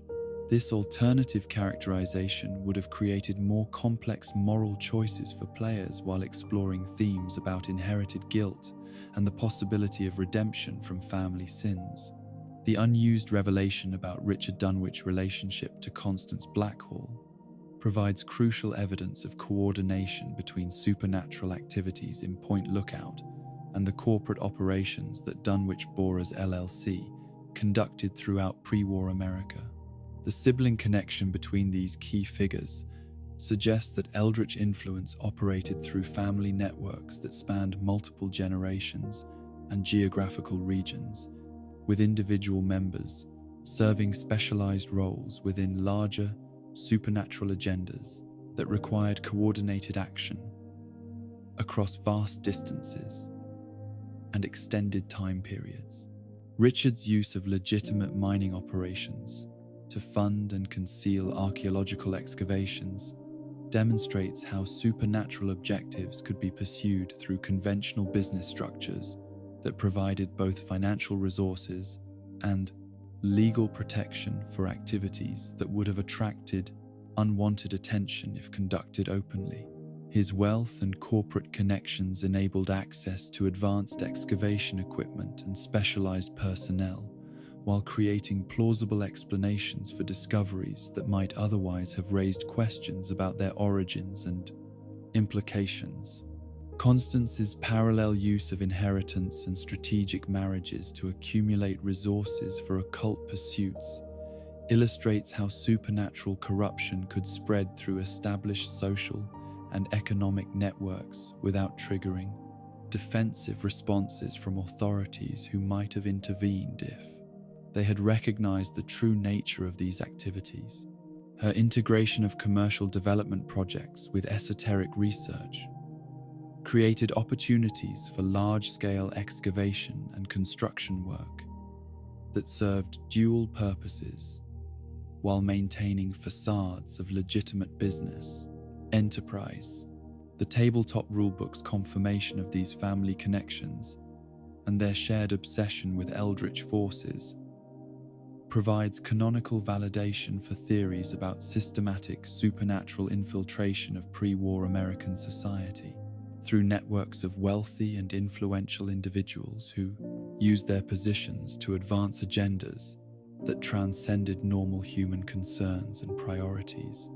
This alternative characterization would have created more complex moral choices for players while exploring themes about inherited guilt and the possibility of redemption from family sins. The unused revelation about Richard Dunwhich's relationship to Constance Blackhall provides crucial evidence of coordination between supernatural activities in Point Lookout and the corporate operations that Dunwich Borers LLC conducted throughout pre-war America. The sibling connection between these key figures suggests that eldritch influence operated through family networks that spanned multiple generations and geographical regions, with individual members serving specialized roles within larger supernatural agendas that required coordinated action across vast distances and extended time periods. Richard's use of legitimate mining operations to fund and conceal archaeological excavations demonstrates how supernatural objectives could be pursued through conventional business structures that provided both financial resources and legal protection for activities that would have attracted unwanted attention if conducted openly. His wealth and corporate connections enabled access to advanced excavation equipment and specialized personnel, while creating plausible explanations for discoveries that might otherwise have raised questions about their origins and implications. Constance's parallel use of inheritance and strategic marriages to accumulate resources for occult pursuits illustrates how supernatural corruption could spread through established social and economic networks without triggering defensive responses from authorities who might have intervened if they had recognized the true nature of these activities. Her integration of commercial development projects with esoteric research created opportunities for large-scale excavation and construction work that served dual purposes while maintaining facades of legitimate business enterprise. The tabletop rulebook's confirmation of these family connections and their shared obsession with eldritch forces provides canonical validation for theories about systematic supernatural infiltration of pre-war American society through networks of wealthy and influential individuals who used their positions to advance agendas that transcended normal human concerns and priorities.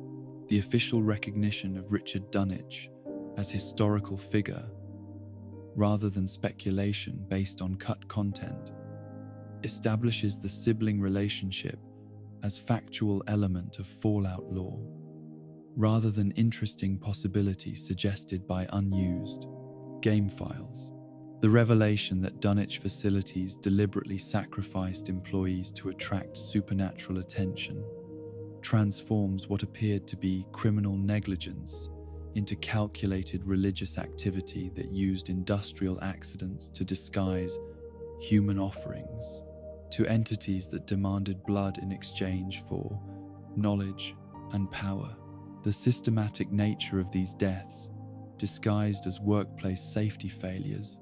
The official recognition of Richard Dunwhich as historical figure, rather than speculation based on cut content, establishes the sibling relationship as factual element of Fallout lore, rather than interesting possibility suggested by unused game files. The revelation that Dunwich facilities deliberately sacrificed employees to attract supernatural attention transforms what appeared to be criminal negligence into calculated religious activity that used industrial accidents to disguise human offerings to entities that demanded blood in exchange for knowledge and power. The systematic nature of these deaths, disguised as workplace safety failures,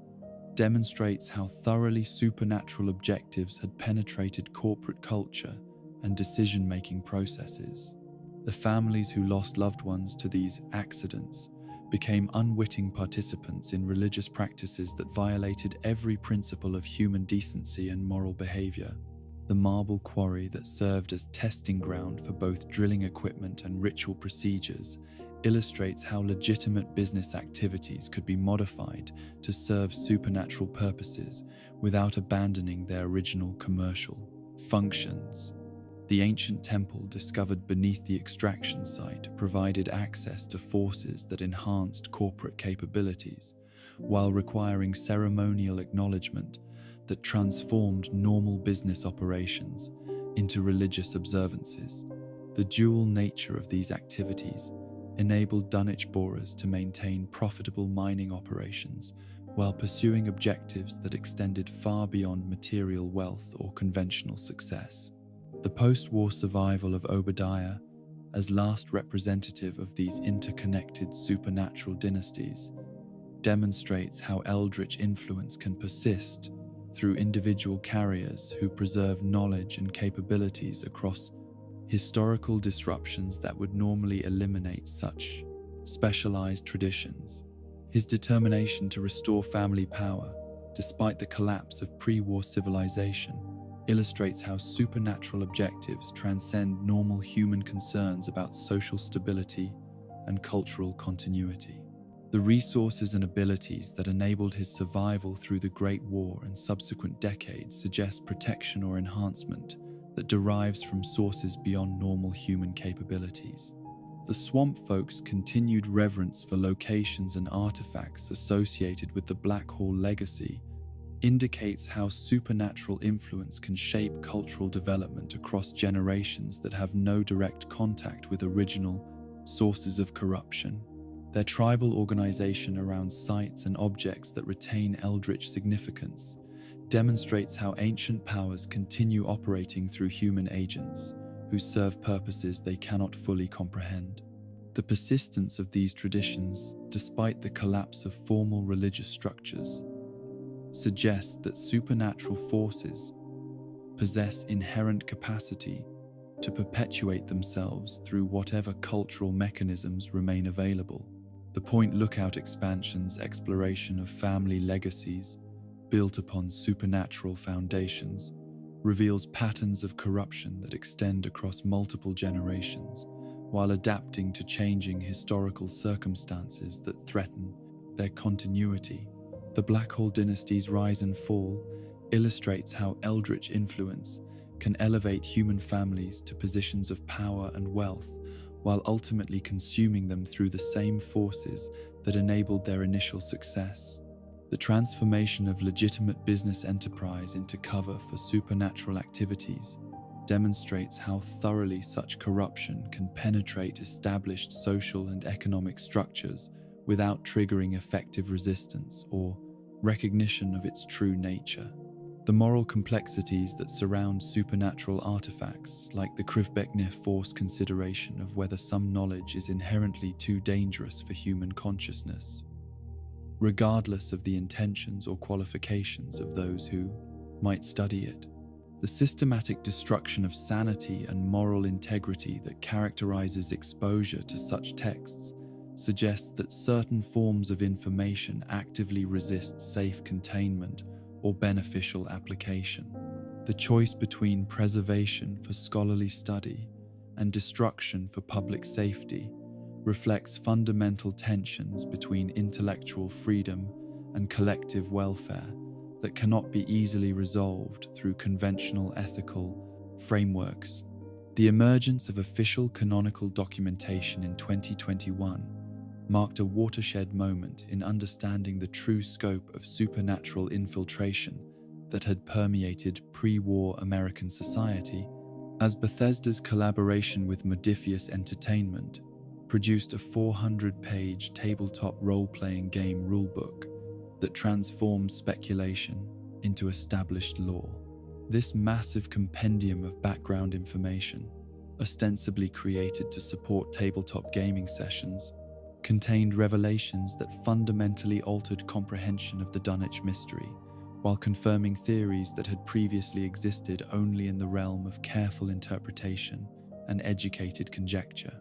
demonstrates how thoroughly supernatural objectives had penetrated corporate culture and decision-making processes. The families who lost loved ones to these accidents became unwitting participants in religious practices that violated every principle of human decency and moral behavior. The marble quarry that served as testing ground for both drilling equipment and ritual procedures illustrates how legitimate business activities could be modified to serve supernatural purposes without abandoning their original commercial functions. The ancient temple discovered beneath the extraction site provided access to forces that enhanced corporate capabilities, while requiring ceremonial acknowledgement that transformed normal business operations into religious observances. The dual nature of these activities enabled Dunwich borers to maintain profitable mining operations while pursuing objectives that extended far beyond material wealth or conventional success. The post-war survival of Obadiah as last representative of these interconnected supernatural dynasties demonstrates how eldritch influence can persist through individual carriers who preserve knowledge and capabilities across historical disruptions that would normally eliminate such specialized traditions. His determination to restore family power, despite the collapse of pre-war civilization, illustrates how supernatural objectives transcend normal human concerns about social stability and cultural continuity. The resources and abilities that enabled his survival through the Great War and subsequent decades suggest protection or enhancement that derives from sources beyond normal human capabilities. The swamp folks' continued reverence for locations and artifacts associated with the Black Hall legacy indicates how supernatural influence can shape cultural development across generations that have no direct contact with original sources of corruption. Their tribal organization around sites and objects that retain eldritch significance demonstrates how ancient powers continue operating through human agents who serve purposes they cannot fully comprehend. The persistence of these traditions, despite the collapse of formal religious structures, suggests that supernatural forces possess inherent capacity to perpetuate themselves through whatever cultural mechanisms remain available. The Point Lookout expansion's exploration of family legacies built upon supernatural foundations reveals patterns of corruption that extend across multiple generations while adapting to changing historical circumstances that threaten their continuity. The Black Hole dynasty's rise and fall illustrates how eldritch influence can elevate human families to positions of power and wealth, while ultimately consuming them through the same forces that enabled their initial success. The transformation of legitimate business enterprise into cover for supernatural activities demonstrates how thoroughly such corruption can penetrate established social and economic structures without triggering effective resistance or recognition of its true nature. The moral complexities that surround supernatural artifacts, like the Krivbekne force consideration of whether some knowledge is inherently too dangerous for human consciousness, regardless of the intentions or qualifications of those who might study it. The systematic destruction of sanity and moral integrity that characterizes exposure to such texts suggests that certain forms of information actively resist safe containment or beneficial application. The choice between preservation for scholarly study and destruction for public safety reflects fundamental tensions between intellectual freedom and collective welfare that cannot be easily resolved through conventional ethical frameworks. The emergence of official canonical documentation in 2021 marked a watershed moment in understanding the true scope of supernatural infiltration that had permeated pre-war American society, as Bethesda's collaboration with Modiphius Entertainment produced a 400-page tabletop role-playing game rulebook that transformed speculation into established lore. This massive compendium of background information, ostensibly created to support tabletop gaming sessions, contained revelations that fundamentally altered comprehension of the Dunwhich mystery, while confirming theories that had previously existed only in the realm of careful interpretation and educated conjecture.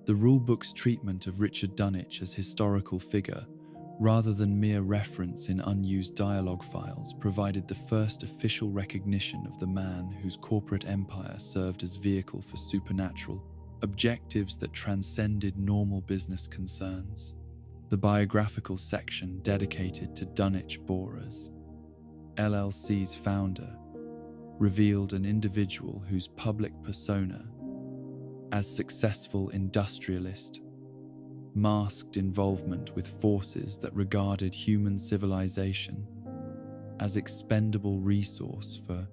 The rulebook's treatment of Richard Dunwhich as historical figure, rather than mere reference in unused dialogue files, provided the first official recognition of the man whose corporate empire served as vehicle for supernatural objectives that transcended normal business concerns. The biographical section dedicated to Dunwich Borers, LLC's founder, revealed an individual whose public persona, as successful industrialist, masked involvement with forces that regarded human civilization as expendable resource for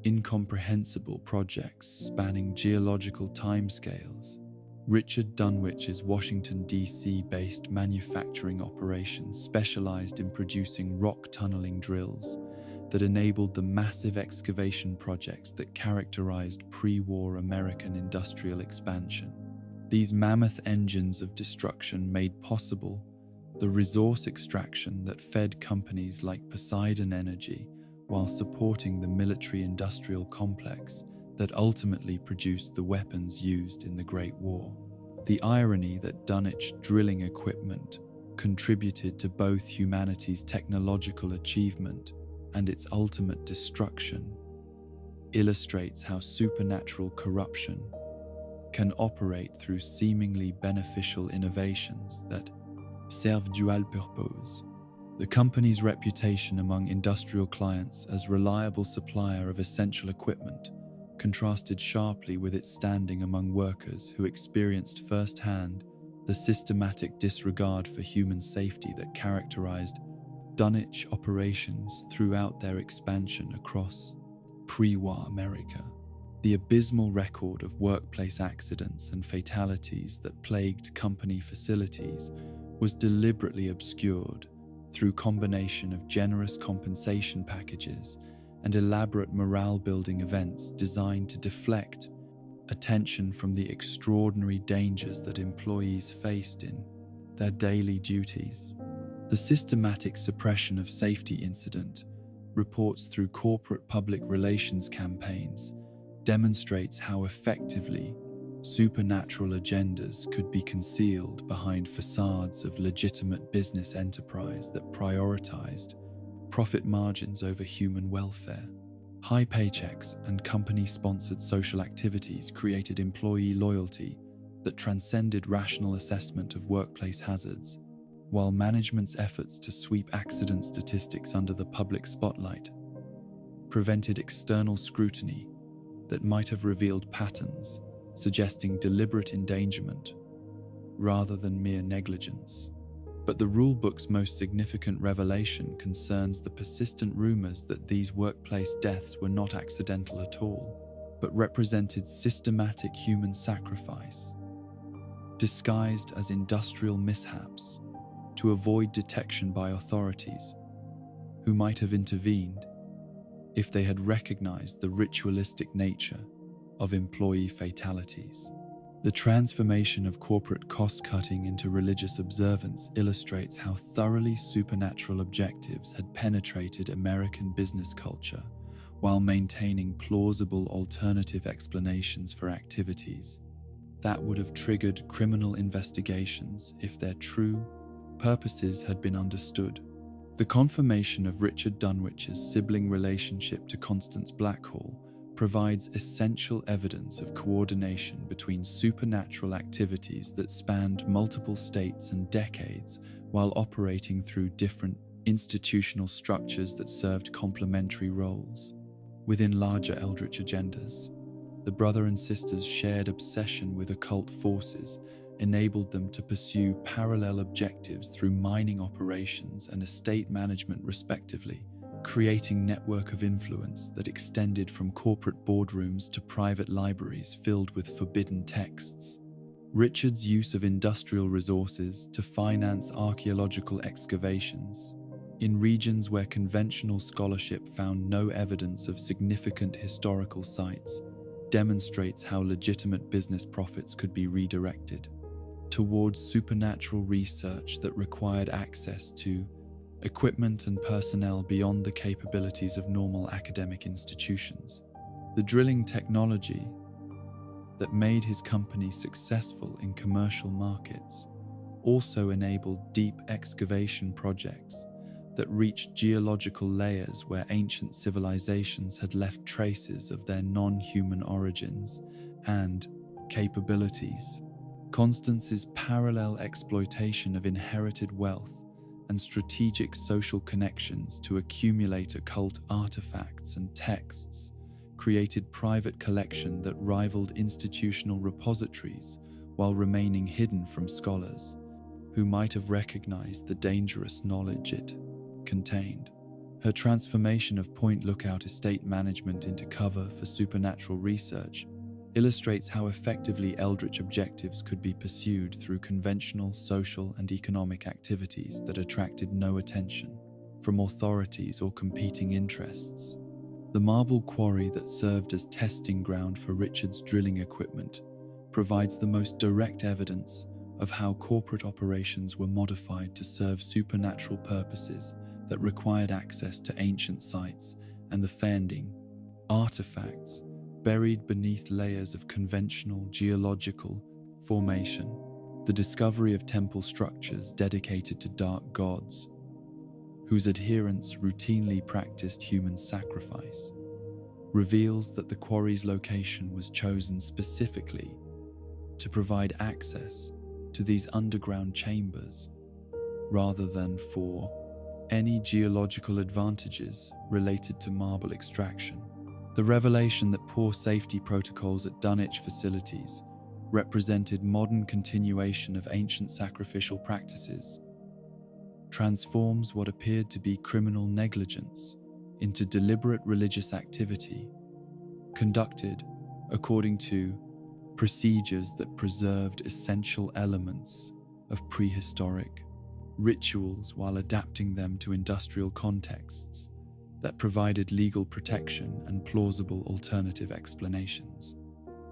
incomprehensible projects spanning geological timescales. Richard Dunwhich's Washington, D.C.-based manufacturing operation specialized in producing rock tunneling drills that enabled the massive excavation projects that characterized pre-war American industrial expansion. These mammoth engines of destruction made possible the resource extraction that fed companies like Poseidon Energy while supporting the military-industrial complex that ultimately produced the weapons used in the Great War. The irony that Dunwich drilling equipment contributed to both humanity's technological achievement and its ultimate destruction illustrates how supernatural corruption can operate through seemingly beneficial innovations that serve dual purpose. The company's reputation among industrial clients as reliable supplier of essential equipment contrasted sharply with its standing among workers who experienced firsthand the systematic disregard for human safety that characterized Dunwich operations throughout their expansion across pre-war America. The abysmal record of workplace accidents and fatalities that plagued company facilities was deliberately obscured through combination of generous compensation packages and elaborate morale-building events designed to deflect attention from the extraordinary dangers that employees faced in their daily duties. The systematic suppression of safety incident reports through corporate public relations campaigns demonstrates how effectively supernatural agendas could be concealed behind facades of legitimate business enterprise that prioritized profit margins over human welfare. High paychecks and company-sponsored social activities created employee loyalty that transcended rational assessment of workplace hazards. while management's efforts to sweep accident statistics under the public spotlight prevented external scrutiny that might have revealed patterns suggesting deliberate endangerment rather than mere negligence. But the rulebook's most significant revelation concerns the persistent rumors that these workplace deaths were not accidental at all, but represented systematic human sacrifice, disguised as industrial mishaps to avoid detection by authorities, who might have intervened if they had recognized the ritualistic nature of employee fatalities. The transformation of corporate cost-cutting into religious observance illustrates how thoroughly supernatural objectives had penetrated American business culture while maintaining plausible alternative explanations for activities that would have triggered criminal investigations if their true purposes had been understood. The confirmation of Richard Dunwhich's sibling relationship to Constance Blackhall provides essential evidence of coordination between supernatural activities that spanned multiple states and decades while operating through different institutional structures that served complementary roles. Within larger eldritch agendas, the brother and sister's shared obsession with occult forces enabled them to pursue parallel objectives through mining operations and estate management respectively, creating a network of influence that extended from corporate boardrooms to private libraries filled with forbidden texts. Richard's use of industrial resources to finance archaeological excavations in regions where conventional scholarship found no evidence of significant historical sites demonstrates how legitimate business profits could be redirected towards supernatural research that required access to equipment and personnel beyond the capabilities of normal academic institutions. The drilling technology that made his company successful in commercial markets also enabled deep excavation projects that reached geological layers where ancient civilizations had left traces of their non-human origins and capabilities. Constance's parallel exploitation of inherited wealth and strategic social connections to accumulate occult artifacts and texts created private collection that rivaled institutional repositories while remaining hidden from scholars who might have recognized the dangerous knowledge it contained. Her transformation of Point Lookout estate management into cover for supernatural research illustrates how effectively eldritch objectives could be pursued through conventional social and economic activities that attracted no attention from authorities or competing interests. The marble quarry that served as testing ground for Richard's drilling equipment provides the most direct evidence of how corporate operations were modified to serve supernatural purposes that required access to ancient sites and the finding artifacts buried beneath layers of conventional geological formation. The discovery of temple structures dedicated to dark gods, whose adherents routinely practiced human sacrifice, reveals that the quarry's location was chosen specifically to provide access to these underground chambers, rather than for any geological advantages related to marble extraction. The revelation that poor safety protocols at Dunwhich facilities represented modern continuation of ancient sacrificial practices transforms what appeared to be criminal negligence into deliberate religious activity conducted according to procedures that preserved essential elements of prehistoric rituals while adapting them to industrial contexts that provided legal protection and plausible alternative explanations.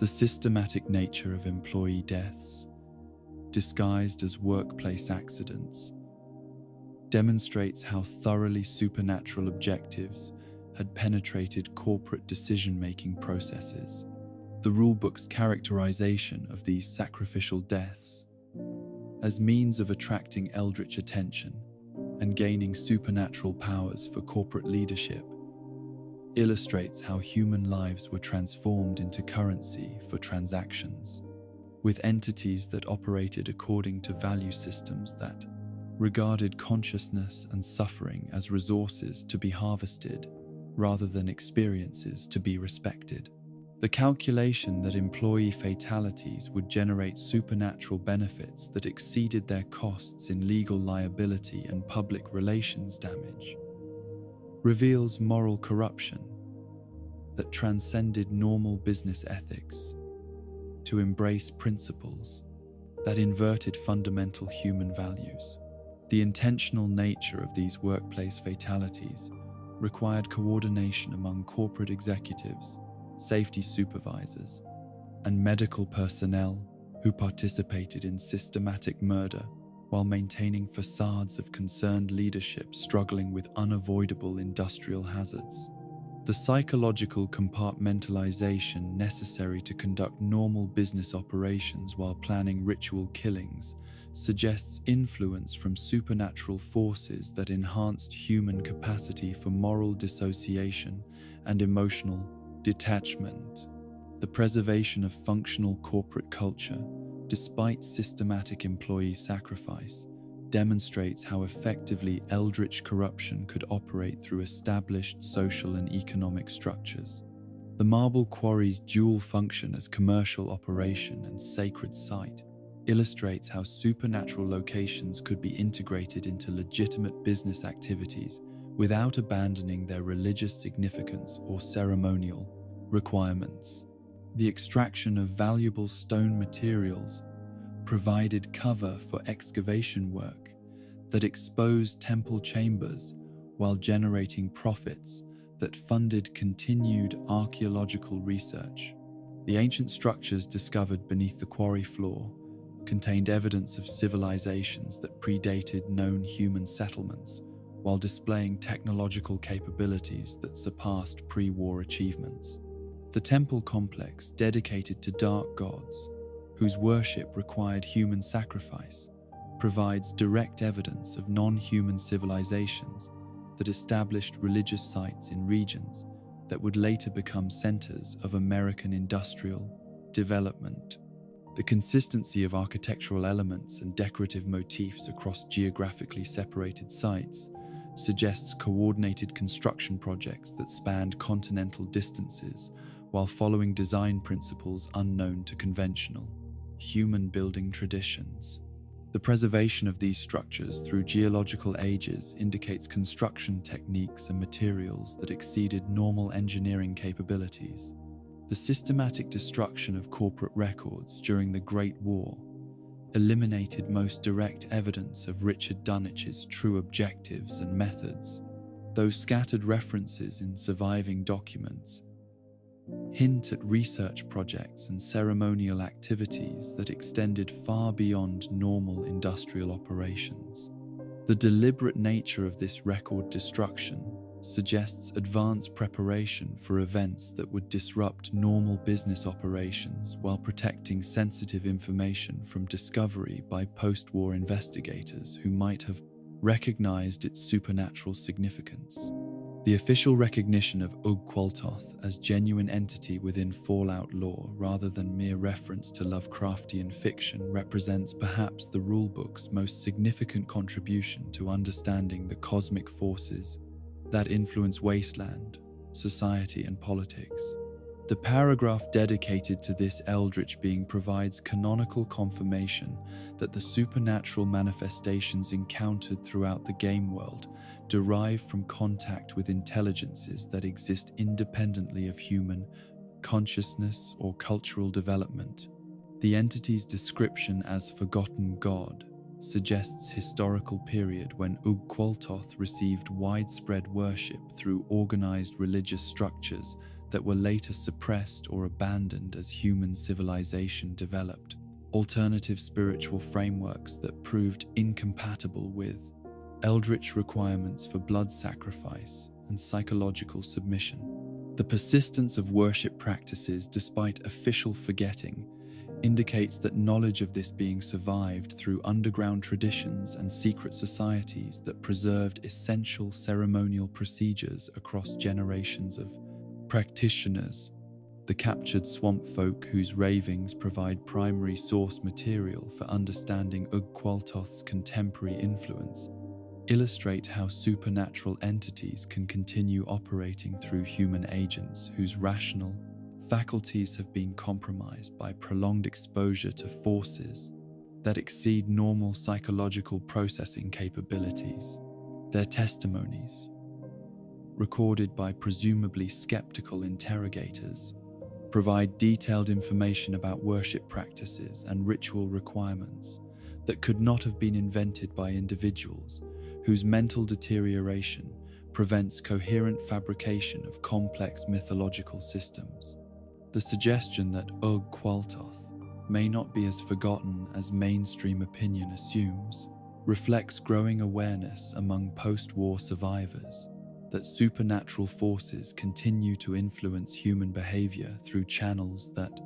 The systematic nature of employee deaths, disguised as workplace accidents, demonstrates how thoroughly supernatural objectives had penetrated corporate decision-making processes. The rulebook's characterization of these sacrificial deaths as means of attracting eldritch attention and gaining supernatural powers for corporate leadership illustrates how human lives were transformed into currency for transactions, with entities that operated according to value systems that regarded consciousness and suffering as resources to be harvested rather than experiences to be respected. The calculation that employee fatalities would generate supernatural benefits that exceeded their costs in legal liability and public relations damage reveals moral corruption that transcended normal business ethics to embrace principles that inverted fundamental human values. The intentional nature of these workplace fatalities required coordination among corporate executives, safety supervisors, and medical personnel who participated in systematic murder while maintaining facades of concerned leadership struggling with unavoidable industrial hazards. The psychological compartmentalization necessary to conduct normal business operations while planning ritual killings suggests influence from supernatural forces that enhanced human capacity for moral dissociation and emotional detachment. The preservation of functional corporate culture, despite systematic employee sacrifice, demonstrates how effectively eldritch corruption could operate through established social and economic structures. The marble quarry's dual function as commercial operation and sacred site illustrates how supernatural locations could be integrated into legitimate business activities without abandoning their religious significance or ceremonial requirements. The extraction of valuable stone materials provided cover for excavation work that exposed temple chambers while generating profits that funded continued archaeological research. The ancient structures discovered beneath the quarry floor contained evidence of civilizations that predated known human settlements, while displaying technological capabilities that surpassed pre-war achievements. The temple complex, dedicated to dark gods, whose worship required human sacrifice, provides direct evidence of non-human civilizations that established religious sites in regions that would later become centers of American industrial development. The consistency of architectural elements and decorative motifs across geographically separated sites suggests coordinated construction projects that spanned continental distances while following design principles unknown to conventional human building traditions. The preservation of these structures through geological ages indicates construction techniques and materials that exceeded normal engineering capabilities. The systematic destruction of corporate records during the Great War eliminated most direct evidence of Richard Dunwich's true objectives and methods, though scattered references in surviving documents hint at research projects and ceremonial activities that extended far beyond normal industrial operations. The deliberate nature of this record destruction suggests advanced preparation for events that would disrupt normal business operations while protecting sensitive information from discovery by post-war investigators who might have recognized its supernatural significance. The official recognition of Ugh-Qualtoth as genuine entity within Fallout lore rather than mere reference to Lovecraftian fiction represents perhaps the rulebook's most significant contribution to understanding the cosmic forces that influence wasteland, society, and politics. The paragraph dedicated to this eldritch being provides canonical confirmation that the supernatural manifestations encountered throughout the game world derive from contact with intelligences that exist independently of human consciousness or cultural development. The entity's description as forgotten god suggests historical period when Ugh-Qualtoth received widespread worship through organized religious structures that were later suppressed or abandoned as human civilization developed. Alternative spiritual frameworks that proved incompatible with eldritch requirements for blood sacrifice and psychological submission. The persistence of worship practices despite official forgetting indicates that knowledge of this being survived through underground traditions and secret societies that preserved essential ceremonial procedures across generations of practitioners. The captured swamp folk, whose ravings provide primary source material for understanding Qualtoth's contemporary influence, illustrate how supernatural entities can continue operating through human agents whose rational faculties have been compromised by prolonged exposure to forces that exceed normal psychological processing capabilities. Their testimonies, recorded by presumably skeptical interrogators, provide detailed information about worship practices and ritual requirements that could not have been invented by individuals whose mental deterioration prevents coherent fabrication of complex mythological systems. The suggestion that Qualtoth may not be as forgotten as mainstream opinion assumes reflects growing awareness among post-war survivors that supernatural forces continue to influence human behavior through channels that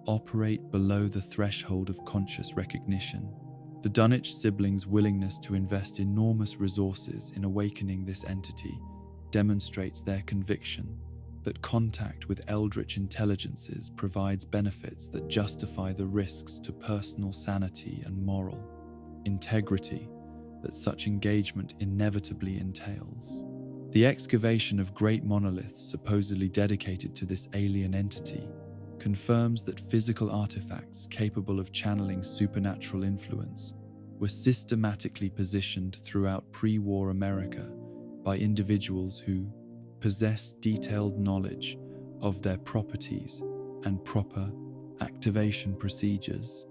operate below the threshold of conscious recognition. The Dunwhich siblings' willingness to invest enormous resources in awakening this entity demonstrates their conviction that contact with eldritch intelligences provides benefits that justify the risks to personal sanity and moral integrity that such engagement inevitably entails. The excavation of great monoliths supposedly dedicated to this alien entity confirms that physical artifacts capable of channeling supernatural influence were systematically positioned throughout pre-war America by individuals who possess detailed knowledge of their properties and proper activation procedures.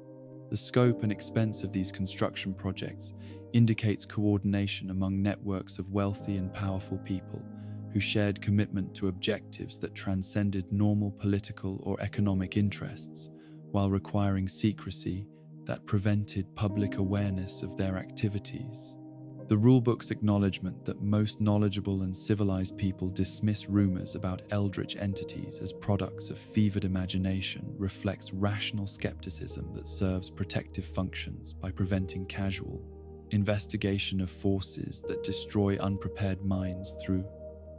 The scope and expense of these construction projects indicates coordination among networks of wealthy and powerful people who shared commitment to objectives that transcended normal political or economic interests, while requiring secrecy that prevented public awareness of their activities. The rulebook's acknowledgement that most knowledgeable and civilized people dismiss rumors about eldritch entities as products of fevered imagination reflects rational skepticism that serves protective functions by preventing casual investigation of forces that destroy unprepared minds through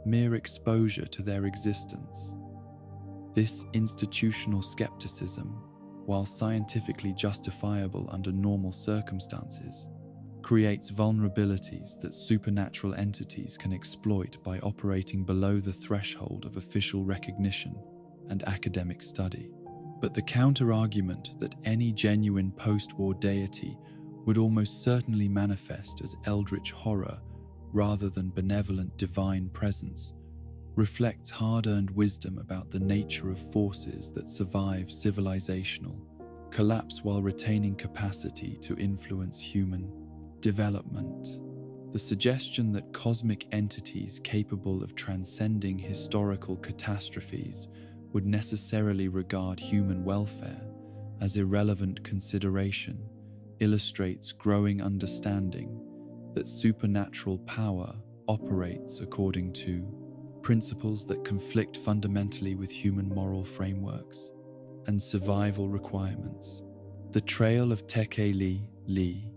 mere exposure to their existence. This institutional skepticism, while scientifically justifiable under normal circumstances, creates vulnerabilities that supernatural entities can exploit by operating below the threshold of official recognition and academic study. But the counter-argument that any genuine post-war deity would almost certainly manifest as eldritch horror rather than benevolent divine presence reflects hard-earned wisdom about the nature of forces that survive civilizational collapse while retaining capacity to influence human development. The suggestion that cosmic entities capable of transcending historical catastrophes would necessarily regard human welfare as irrelevant consideration illustrates growing understanding that supernatural power operates according to principles that conflict fundamentally with human moral frameworks and survival requirements. The Trail of Tekeli Li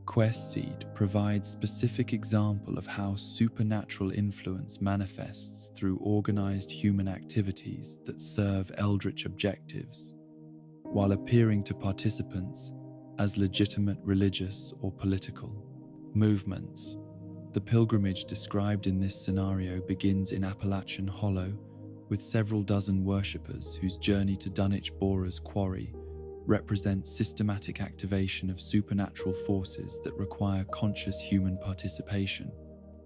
Quest Seed provides specific example of how supernatural influence manifests through organized human activities that serve eldritch objectives, while appearing to participants as legitimate religious or political movements. The pilgrimage described in this scenario begins in Appalachian Hollow, with several dozen worshippers whose journey to Dunwich Borer's quarry represents systematic activation of supernatural forces that require conscious human participation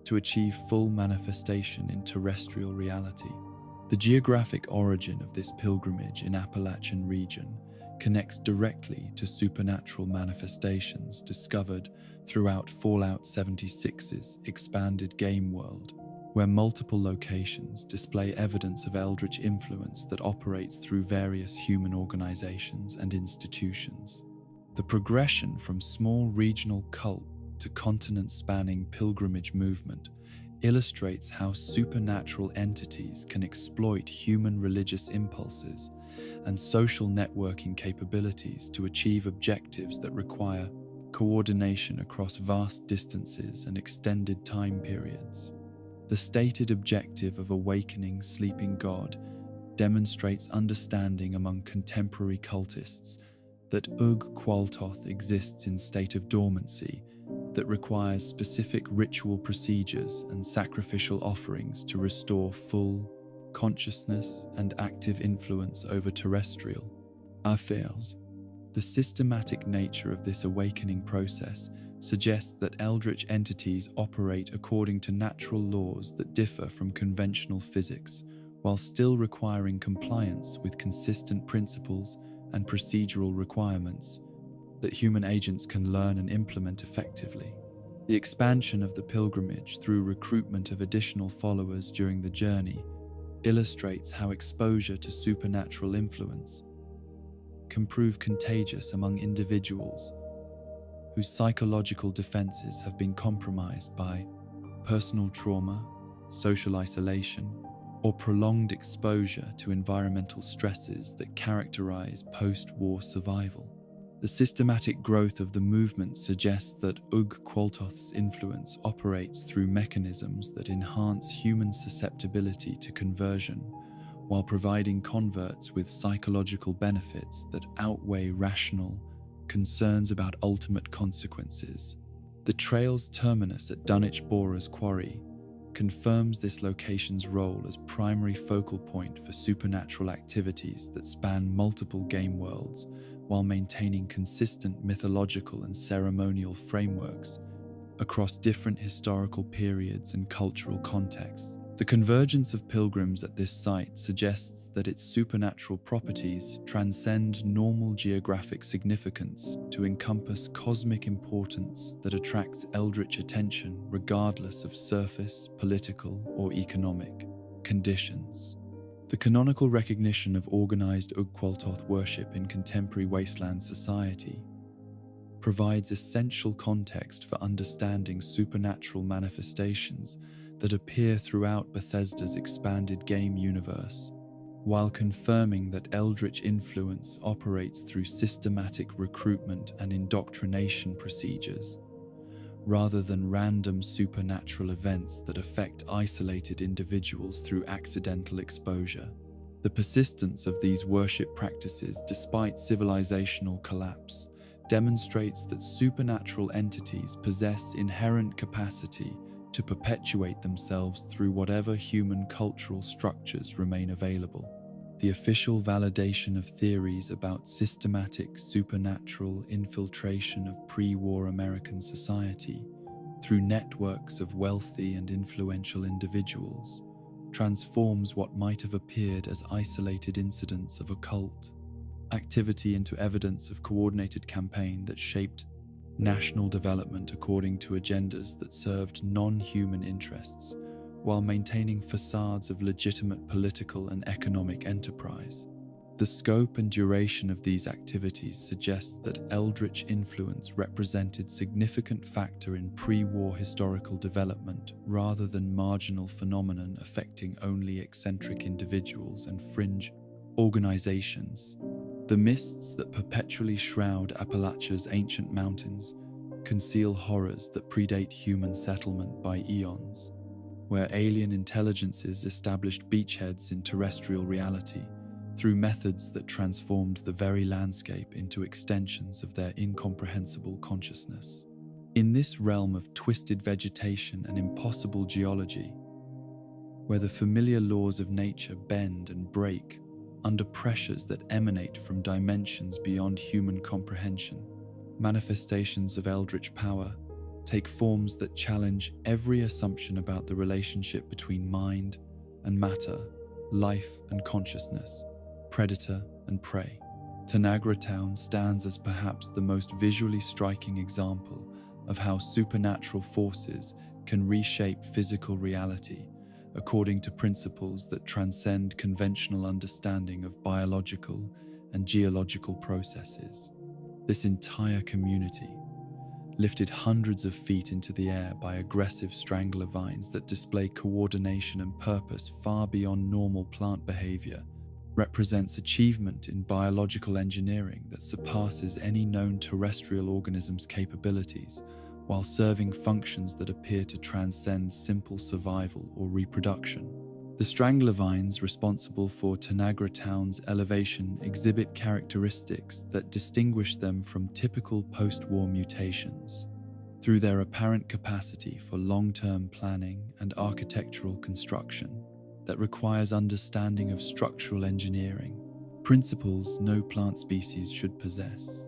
to achieve full manifestation in terrestrial reality. The geographic origin of this pilgrimage in Appalachian region connects directly to supernatural manifestations discovered throughout Fallout 76's expanded game world, where multiple locations display evidence of eldritch influence that operates through various human organizations and institutions. The progression from small regional cult to continent-spanning pilgrimage movement illustrates how supernatural entities can exploit human religious impulses and social networking capabilities to achieve objectives that require coordination across vast distances and extended time periods. The stated objective of awakening sleeping God demonstrates understanding among contemporary cultists that Ug-Qualtoth exists in state of dormancy that requires specific ritual procedures and sacrificial offerings to restore full consciousness and active influence over terrestrial affairs. The systematic nature of this awakening process suggests that eldritch entities operate according to natural laws that differ from conventional physics, while still requiring compliance with consistent principles and procedural requirements that human agents can learn and implement effectively. The expansion of the pilgrimage through recruitment of additional followers during the journey illustrates how exposure to supernatural influence can prove contagious among individuals whose psychological defenses have been compromised by personal trauma, social isolation, or prolonged exposure to environmental stresses that characterize post-war survival. The systematic growth of the movement suggests that Ug-Qualtoth's influence operates through mechanisms that enhance human susceptibility to conversion, while providing converts with psychological benefits that outweigh rational concerns about ultimate consequences. The trail's terminus at Dunwhich Borer's Quarry confirms this location's role as primary focal point for supernatural activities that span multiple game worlds, while maintaining consistent mythological and ceremonial frameworks across different historical periods and cultural contexts. The convergence of pilgrims at this site suggests that its supernatural properties transcend normal geographic significance to encompass cosmic importance that attracts eldritch attention regardless of surface, political, or economic conditions. The canonical recognition of organized Ug-Qualtoth worship in contemporary wasteland society provides essential context for understanding supernatural manifestations that appear throughout Bethesda's expanded game universe, while confirming that eldritch influence operates through systematic recruitment and indoctrination procedures, rather than random supernatural events that affect isolated individuals through accidental exposure. The persistence of these worship practices despite civilizational collapse demonstrates that supernatural entities possess inherent capacity to perpetuate themselves through whatever human cultural structures remain available. The official validation of theories about systematic supernatural infiltration of pre-war American society through networks of wealthy and influential individuals transforms what might have appeared as isolated incidents of occult activity into evidence of coordinated campaign that shaped national development according to agendas that served non-human interests, while maintaining facades of legitimate political and economic enterprise. The scope and duration of these activities suggests that eldritch influence represented a significant factor in pre-war historical development rather than marginal phenomenon affecting only eccentric individuals and fringe organizations. The mists that perpetually shroud Appalachia's ancient mountains conceal horrors that predate human settlement by eons, where alien intelligences established beachheads in terrestrial reality through methods that transformed the very landscape into extensions of their incomprehensible consciousness. In this realm of twisted vegetation and impossible geology, where the familiar laws of nature bend and break under pressures that emanate from dimensions beyond human comprehension, manifestations of eldritch power take forms that challenge every assumption about the relationship between mind and matter, life and consciousness, predator and prey. Tanagra Town stands as perhaps the most visually striking example of how supernatural forces can reshape physical reality according to principles that transcend conventional understanding of biological and geological processes. This entire community, lifted hundreds of feet into the air by aggressive strangler vines that display coordination and purpose far beyond normal plant behavior, represents achievement in biological engineering that surpasses any known terrestrial organism's capabilities, while serving functions that appear to transcend simple survival or reproduction. The strangler vines responsible for Tanagra Town's elevation exhibit characteristics that distinguish them from typical post-war mutations through their apparent capacity for long-term planning and architectural construction that requires understanding of structural engineering, principles no plant species should possess.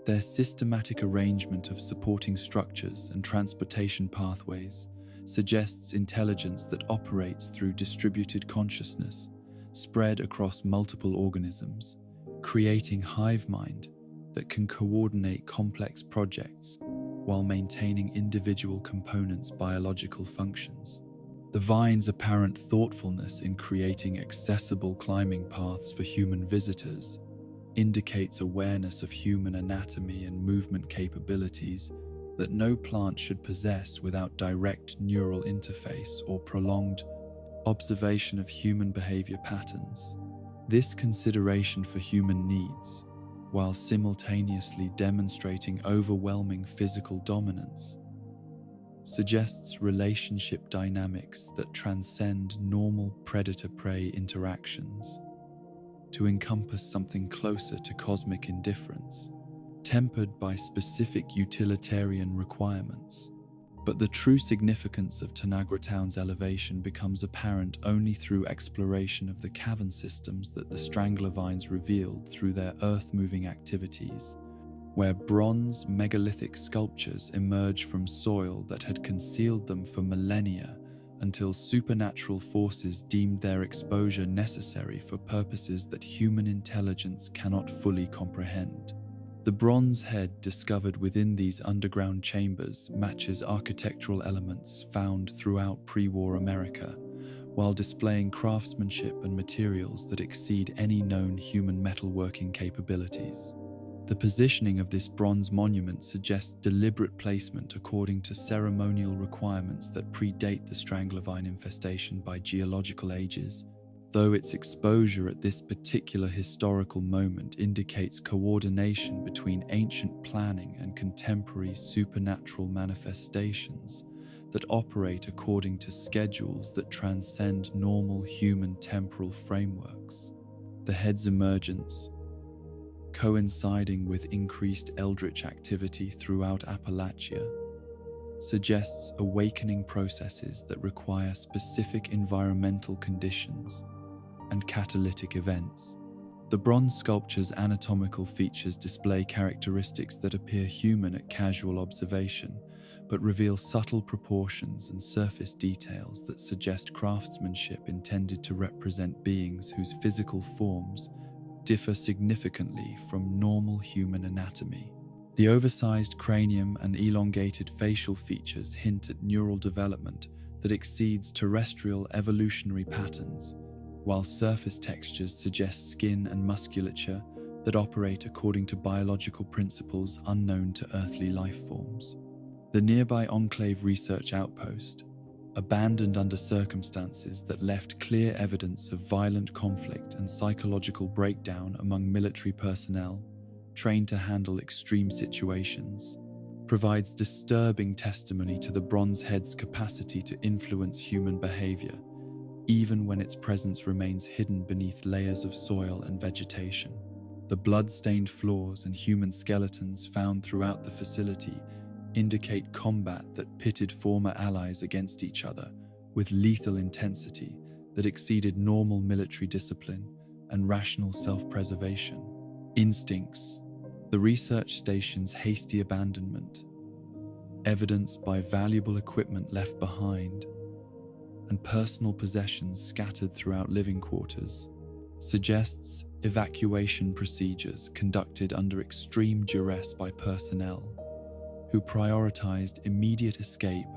Their systematic arrangement of supporting structures and transportation pathways suggests intelligence that operates through distributed consciousness spread across multiple organisms, creating hive mind that can coordinate complex projects while maintaining individual components' biological functions. The vine's apparent thoughtfulness in creating accessible climbing paths for human visitors indicates awareness of human anatomy and movement capabilities that no plant should possess without direct neural interface or prolonged observation of human behavior patterns. This consideration for human needs, while simultaneously demonstrating overwhelming physical dominance, suggests relationship dynamics that transcend normal predator-prey interactions to encompass something closer to cosmic indifference, tempered by specific utilitarian requirements. But the true significance of Tanagra Town's elevation becomes apparent only through exploration of the cavern systems that the strangler vines revealed through their earth-moving activities, where bronze megalithic sculptures emerge from soil that had concealed them for millennia until supernatural forces deemed their exposure necessary for purposes that human intelligence cannot fully comprehend. The bronze head discovered within these underground chambers matches architectural elements found throughout pre-war America, while displaying craftsmanship and materials that exceed any known human metalworking capabilities. The positioning of this bronze monument suggests deliberate placement according to ceremonial requirements that predate the strangler vine infestation by geological ages, though its exposure at this particular historical moment indicates coordination between ancient planning and contemporary supernatural manifestations that operate according to schedules that transcend normal human temporal frameworks. The head's emergence, coinciding with increased eldritch activity throughout Appalachia, suggests awakening processes that require specific environmental conditions and catalytic events. The bronze sculpture's anatomical features display characteristics that appear human at casual observation, but reveal subtle proportions and surface details that suggest craftsmanship intended to represent beings whose physical forms differ significantly from normal human anatomy. The oversized cranium and elongated facial features hint at neural development that exceeds terrestrial evolutionary patterns, while surface textures suggest skin and musculature that operate according to biological principles unknown to earthly life forms. The nearby Enclave Research Outpost, abandoned under circumstances that left clear evidence of violent conflict and psychological breakdown among military personnel trained to handle extreme situations, provides disturbing testimony to the bronze head's capacity to influence human behavior, even when its presence remains hidden beneath layers of soil and vegetation. The blood-stained floors and human skeletons found throughout the facility indicate combat that pitted former allies against each other with lethal intensity that exceeded normal military discipline and rational self-preservation instincts. The research station's hasty abandonment, evidenced by valuable equipment left behind and personal possessions scattered throughout living quarters, suggests evacuation procedures conducted under extreme duress by personnel who prioritized immediate escape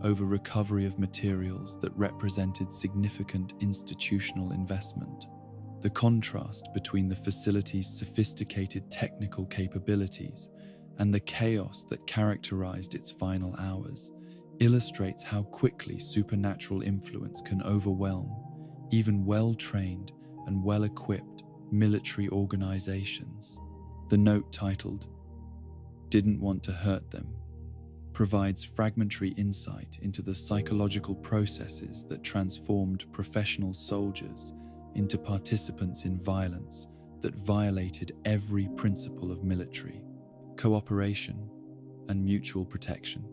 over recovery of materials that represented significant institutional investment. The contrast between the facility's sophisticated technical capabilities and the chaos that characterized its final hours illustrates how quickly supernatural influence can overwhelm even well-trained and well-equipped military organizations. The note titled "Didn't Want to Hurt Them" provides fragmentary insight into the psychological processes that transformed professional soldiers into participants in violence that violated every principle of military cooperation and mutual protection.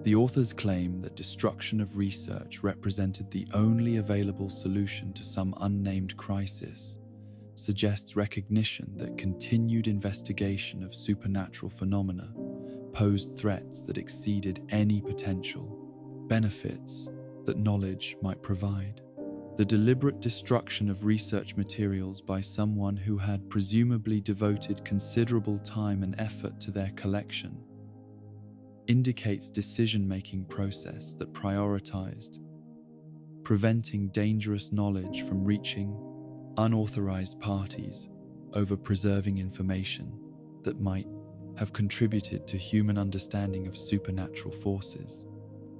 The authors claim that destruction of research represented the only available solution to some unnamed crisis, suggests recognition that continued investigation of supernatural phenomena posed threats that exceeded any potential benefits that knowledge might provide. The deliberate destruction of research materials by someone who had presumably devoted considerable time and effort to their collection indicates decision-making process that prioritized preventing dangerous knowledge from reaching unauthorized parties over preserving information that might have contributed to human understanding of supernatural forces.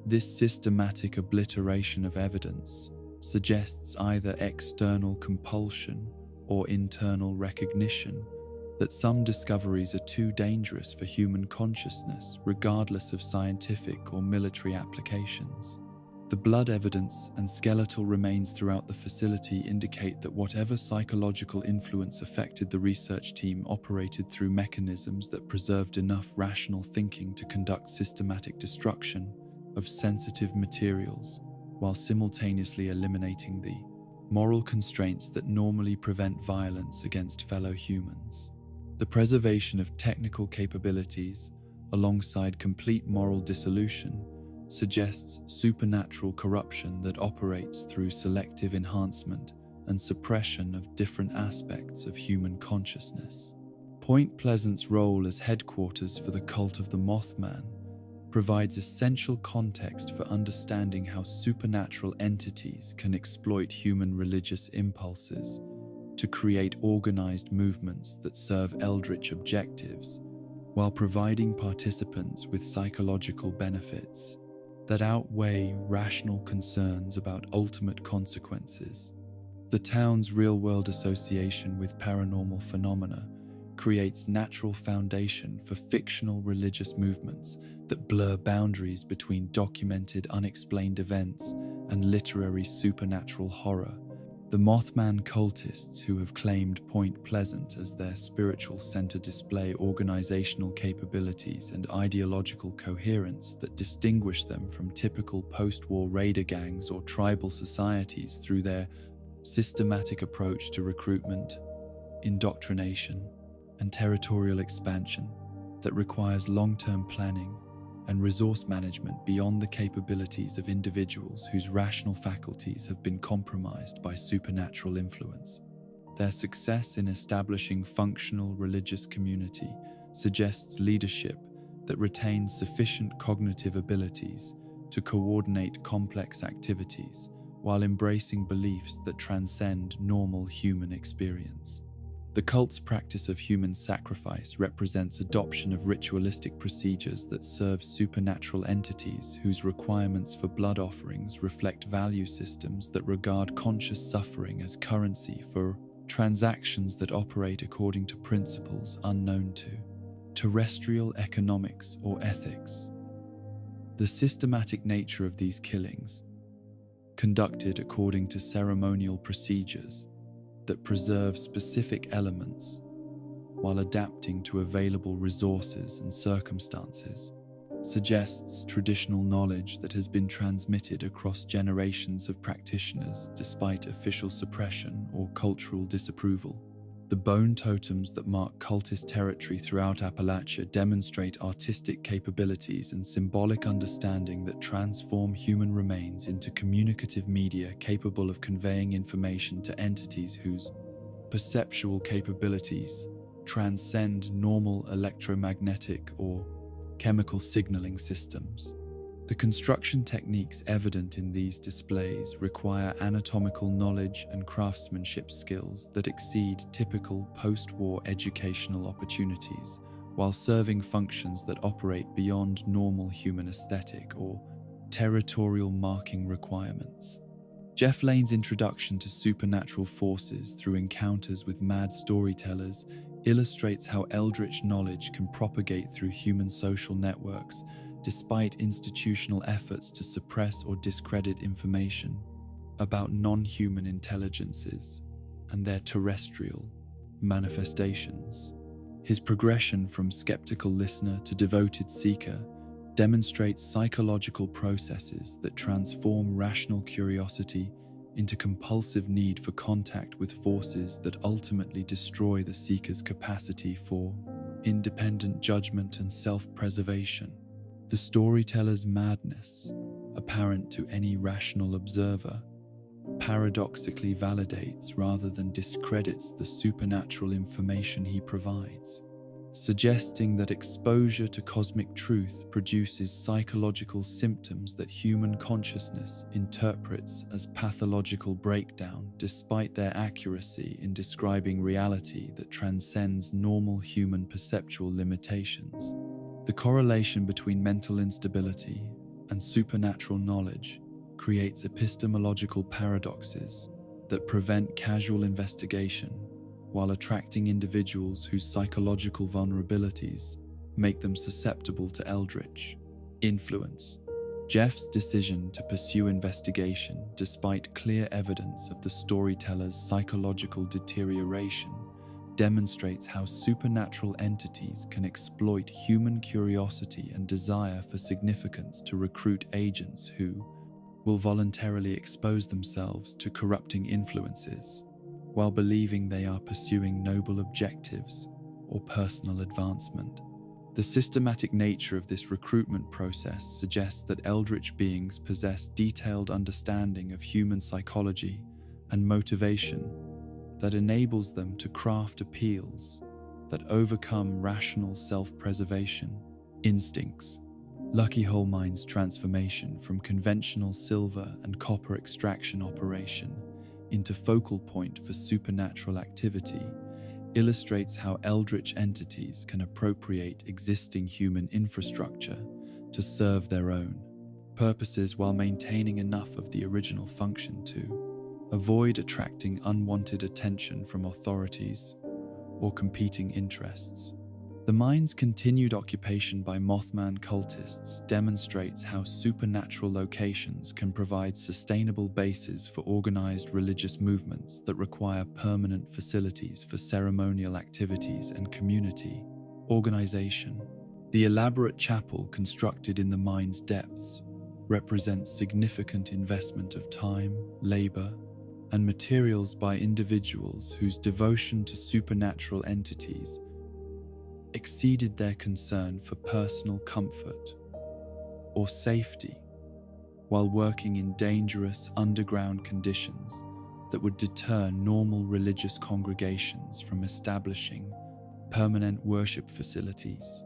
This systematic obliteration of evidence suggests either external compulsion or internal recognition that some discoveries are too dangerous for human consciousness, regardless of scientific or military applications. The blood evidence and skeletal remains throughout the facility indicate that whatever psychological influence affected the research team operated through mechanisms that preserved enough rational thinking to conduct systematic destruction of sensitive materials, while simultaneously eliminating the moral constraints that normally prevent violence against fellow humans. The preservation of technical capabilities, alongside complete moral dissolution, suggests supernatural corruption that operates through selective enhancement and suppression of different aspects of human consciousness. Point Pleasant's role as headquarters for the cult of the Mothman provides essential context for understanding how supernatural entities can exploit human religious impulses to create organized movements that serve eldritch objectives, while providing participants with psychological benefits that outweigh rational concerns about ultimate consequences. The town's real-world association with paranormal phenomena creates natural foundation for fictional religious movements that blur boundaries between documented unexplained events and literary supernatural horror. The Mothman cultists who have claimed Point Pleasant as their spiritual center display organizational capabilities and ideological coherence that distinguish them from typical post-war raider gangs or tribal societies through their systematic approach to recruitment, indoctrination, and territorial expansion that requires long-term planning and resource management beyond the capabilities of individuals whose rational faculties have been compromised by supernatural influence. Their success in establishing functional religious community suggests leadership that retains sufficient cognitive abilities to coordinate complex activities while embracing beliefs that transcend normal human experience. The cult's practice of human sacrifice represents adoption of ritualistic procedures that serve supernatural entities whose requirements for blood offerings reflect value systems that regard conscious suffering as currency for transactions that operate according to principles unknown to terrestrial economics or ethics. The systematic nature of these killings, conducted according to ceremonial procedures that preserve specific elements while adapting to available resources and circumstances, suggests traditional knowledge that has been transmitted across generations of practitioners despite official suppression or cultural disapproval. The bone totems that mark cultist territory throughout Appalachia demonstrate artistic capabilities and symbolic understanding that transform human remains into communicative media capable of conveying information to entities whose perceptual capabilities transcend normal electromagnetic or chemical signaling systems. The construction techniques evident in these displays require anatomical knowledge and craftsmanship skills that exceed typical post-war educational opportunities, while serving functions that operate beyond normal human aesthetic or territorial marking requirements. Jeff Lane's introduction to supernatural forces through encounters with mad storytellers illustrates how eldritch knowledge can propagate through human social networks, despite institutional efforts to suppress or discredit information about non-human intelligences and their terrestrial manifestations. His progression from skeptical listener to devoted seeker demonstrates psychological processes that transform rational curiosity into compulsive need for contact with forces that ultimately destroy the seeker's capacity for independent judgment and self-preservation. The storyteller's madness, apparent to any rational observer, paradoxically validates rather than discredits the supernatural information he provides, suggesting that exposure to cosmic truth produces psychological symptoms that human consciousness interprets as pathological breakdown, despite their accuracy in describing reality that transcends normal human perceptual limitations. The correlation between mental instability and supernatural knowledge creates epistemological paradoxes that prevent casual investigation while attracting individuals whose psychological vulnerabilities make them susceptible to eldritch influence. Jeff's decision to pursue investigation despite clear evidence of the storyteller's psychological deterioration demonstrates how supernatural entities can exploit human curiosity and desire for significance to recruit agents who will voluntarily expose themselves to corrupting influences while believing they are pursuing noble objectives or personal advancement. The systematic nature of this recruitment process suggests that eldritch beings possess detailed understanding of human psychology and motivation that enables them to craft appeals that overcome rational self-preservation instincts. Lucky Hole Mine's transformation from conventional silver and copper extraction operation into focal point for supernatural activity illustrates how eldritch entities can appropriate existing human infrastructure to serve their own purposes while maintaining enough of the original function to avoid attracting unwanted attention from authorities or competing interests. The mine's continued occupation by Mothman cultists demonstrates how supernatural locations can provide sustainable bases for organized religious movements that require permanent facilities for ceremonial activities and community organization. The elaborate chapel constructed in the mine's depths represents significant investment of time, labor, and materials by individuals whose devotion to supernatural entities exceeded their concern for personal comfort or safety while working in dangerous underground conditions that would deter normal religious congregations from establishing permanent worship facilities.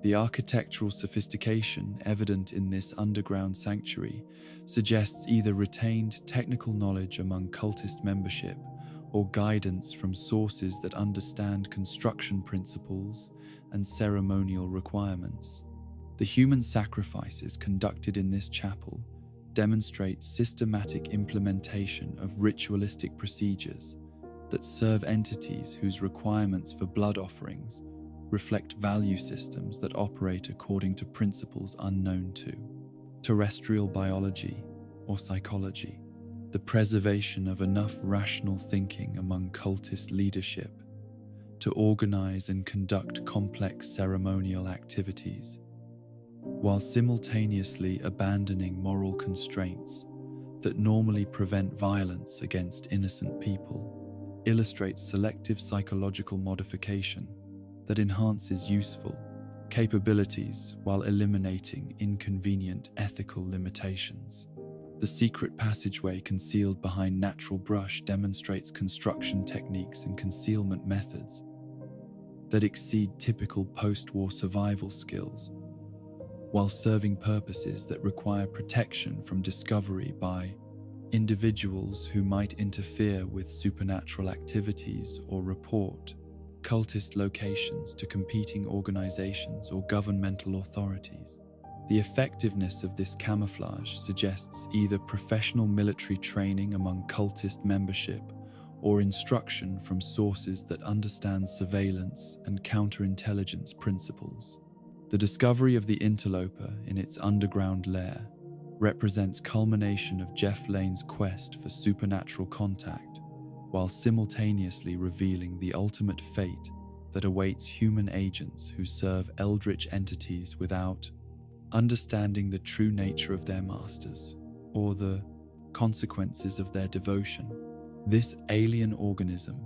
The architectural sophistication evident in this underground sanctuary suggests either retained technical knowledge among cultist membership or guidance from sources that understand construction principles and ceremonial requirements. The human sacrifices conducted in this chapel demonstrate systematic implementation of ritualistic procedures that serve entities whose requirements for blood offerings reflect value systems that operate according to principles unknown to terrestrial biology or psychology. The preservation of enough rational thinking among cultist leadership to organize and conduct complex ceremonial activities, while simultaneously abandoning moral constraints that normally prevent violence against innocent people, illustrates selective psychological modification that enhances useful capabilities while eliminating inconvenient ethical limitations. The secret passageway concealed behind natural brush demonstrates construction techniques and concealment methods that exceed typical post-war survival skills, while serving purposes that require protection from discovery by individuals who might interfere with supernatural activities or report cultist locations to competing organizations or governmental authorities. The effectiveness of this camouflage suggests either professional military training among cultist membership or instruction from sources that understand surveillance and counterintelligence principles. The discovery of the interloper in its underground lair represents culmination of Jeff Lane's quest for supernatural contact, while simultaneously revealing the ultimate fate that awaits human agents who serve eldritch entities without understanding the true nature of their masters or the consequences of their devotion. This alien organism,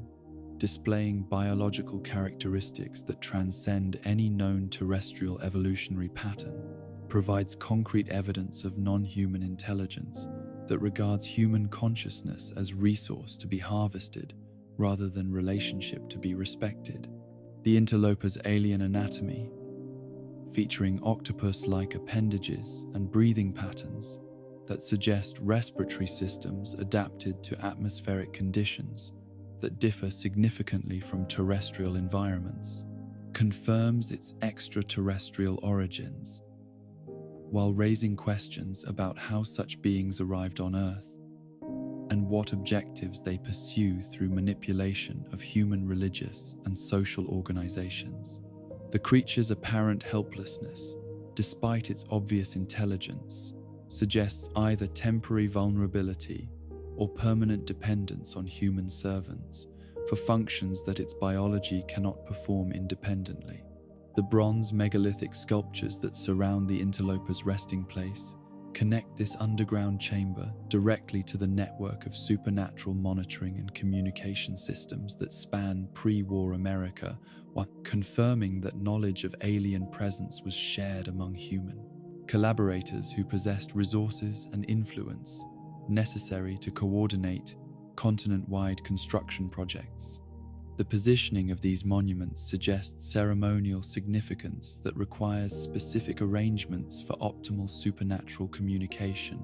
displaying biological characteristics that transcend any known terrestrial evolutionary pattern, provides concrete evidence of non-human intelligence that regards human consciousness as resource to be harvested rather than relationship to be respected. The interloper's alien anatomy, featuring octopus-like appendages and breathing patterns that suggest respiratory systems adapted to atmospheric conditions that differ significantly from terrestrial environments, confirms its extraterrestrial origins, while raising questions about how such beings arrived on Earth and what objectives they pursue through manipulation of human religious and social organizations. The creature's apparent helplessness, despite its obvious intelligence, suggests either temporary vulnerability or permanent dependence on human servants for functions that its biology cannot perform independently. The bronze megalithic sculptures that surround the interloper's resting place connect this underground chamber directly to the network of supernatural monitoring and communication systems that span pre-war America, while confirming that knowledge of alien presence was shared among human collaborators who possessed resources and influence necessary to coordinate continent-wide construction projects. The positioning of these monuments suggests ceremonial significance that requires specific arrangements for optimal supernatural communication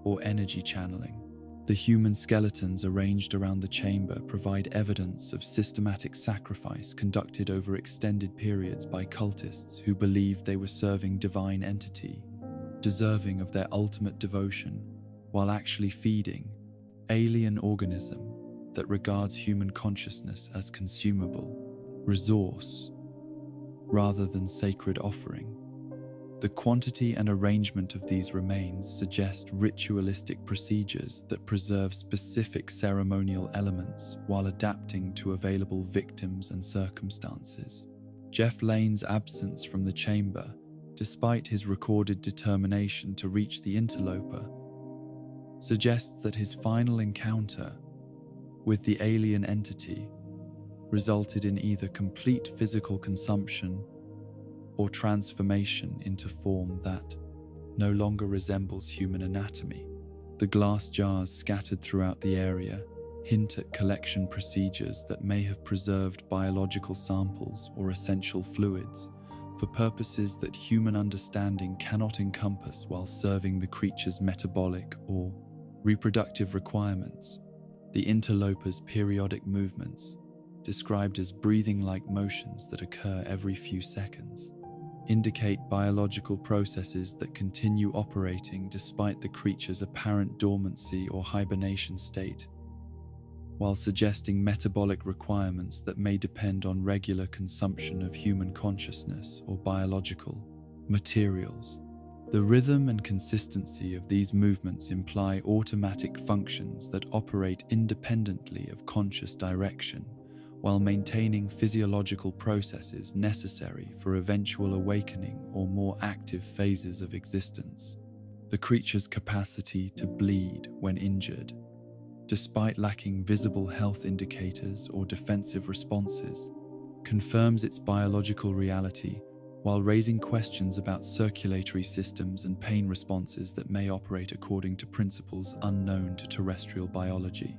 or energy channeling. The human skeletons arranged around the chamber provide evidence of systematic sacrifice conducted over extended periods by cultists who believed they were serving divine entity, deserving of their ultimate devotion, while actually feeding alien organism that regards human consciousness as consumable resource rather than sacred offering. The quantity and arrangement of these remains suggest ritualistic procedures that preserve specific ceremonial elements while adapting to available victims and circumstances. Jeff Lane's absence from the chamber, despite his recorded determination to reach the interloper, suggests that his final encounter with the alien entity resulted in either complete physical consumption or transformation into form that no longer resembles human anatomy. The glass jars scattered throughout the area hint at collection procedures that may have preserved biological samples or essential fluids for purposes that human understanding cannot encompass while serving the creature's metabolic or reproductive requirements. The interloper's periodic movements, described as breathing-like motions that occur every few seconds, indicate biological processes that continue operating despite the creature's apparent dormancy or hibernation state, while suggesting metabolic requirements that may depend on regular consumption of human consciousness or biological materials. The rhythm and consistency of these movements imply automatic functions that operate independently of conscious direction, while maintaining physiological processes necessary for eventual awakening or more active phases of existence. The creature's capacity to bleed when injured, despite lacking visible health indicators or defensive responses, confirms its biological reality while raising questions about circulatory systems and pain responses that may operate according to principles unknown to terrestrial biology.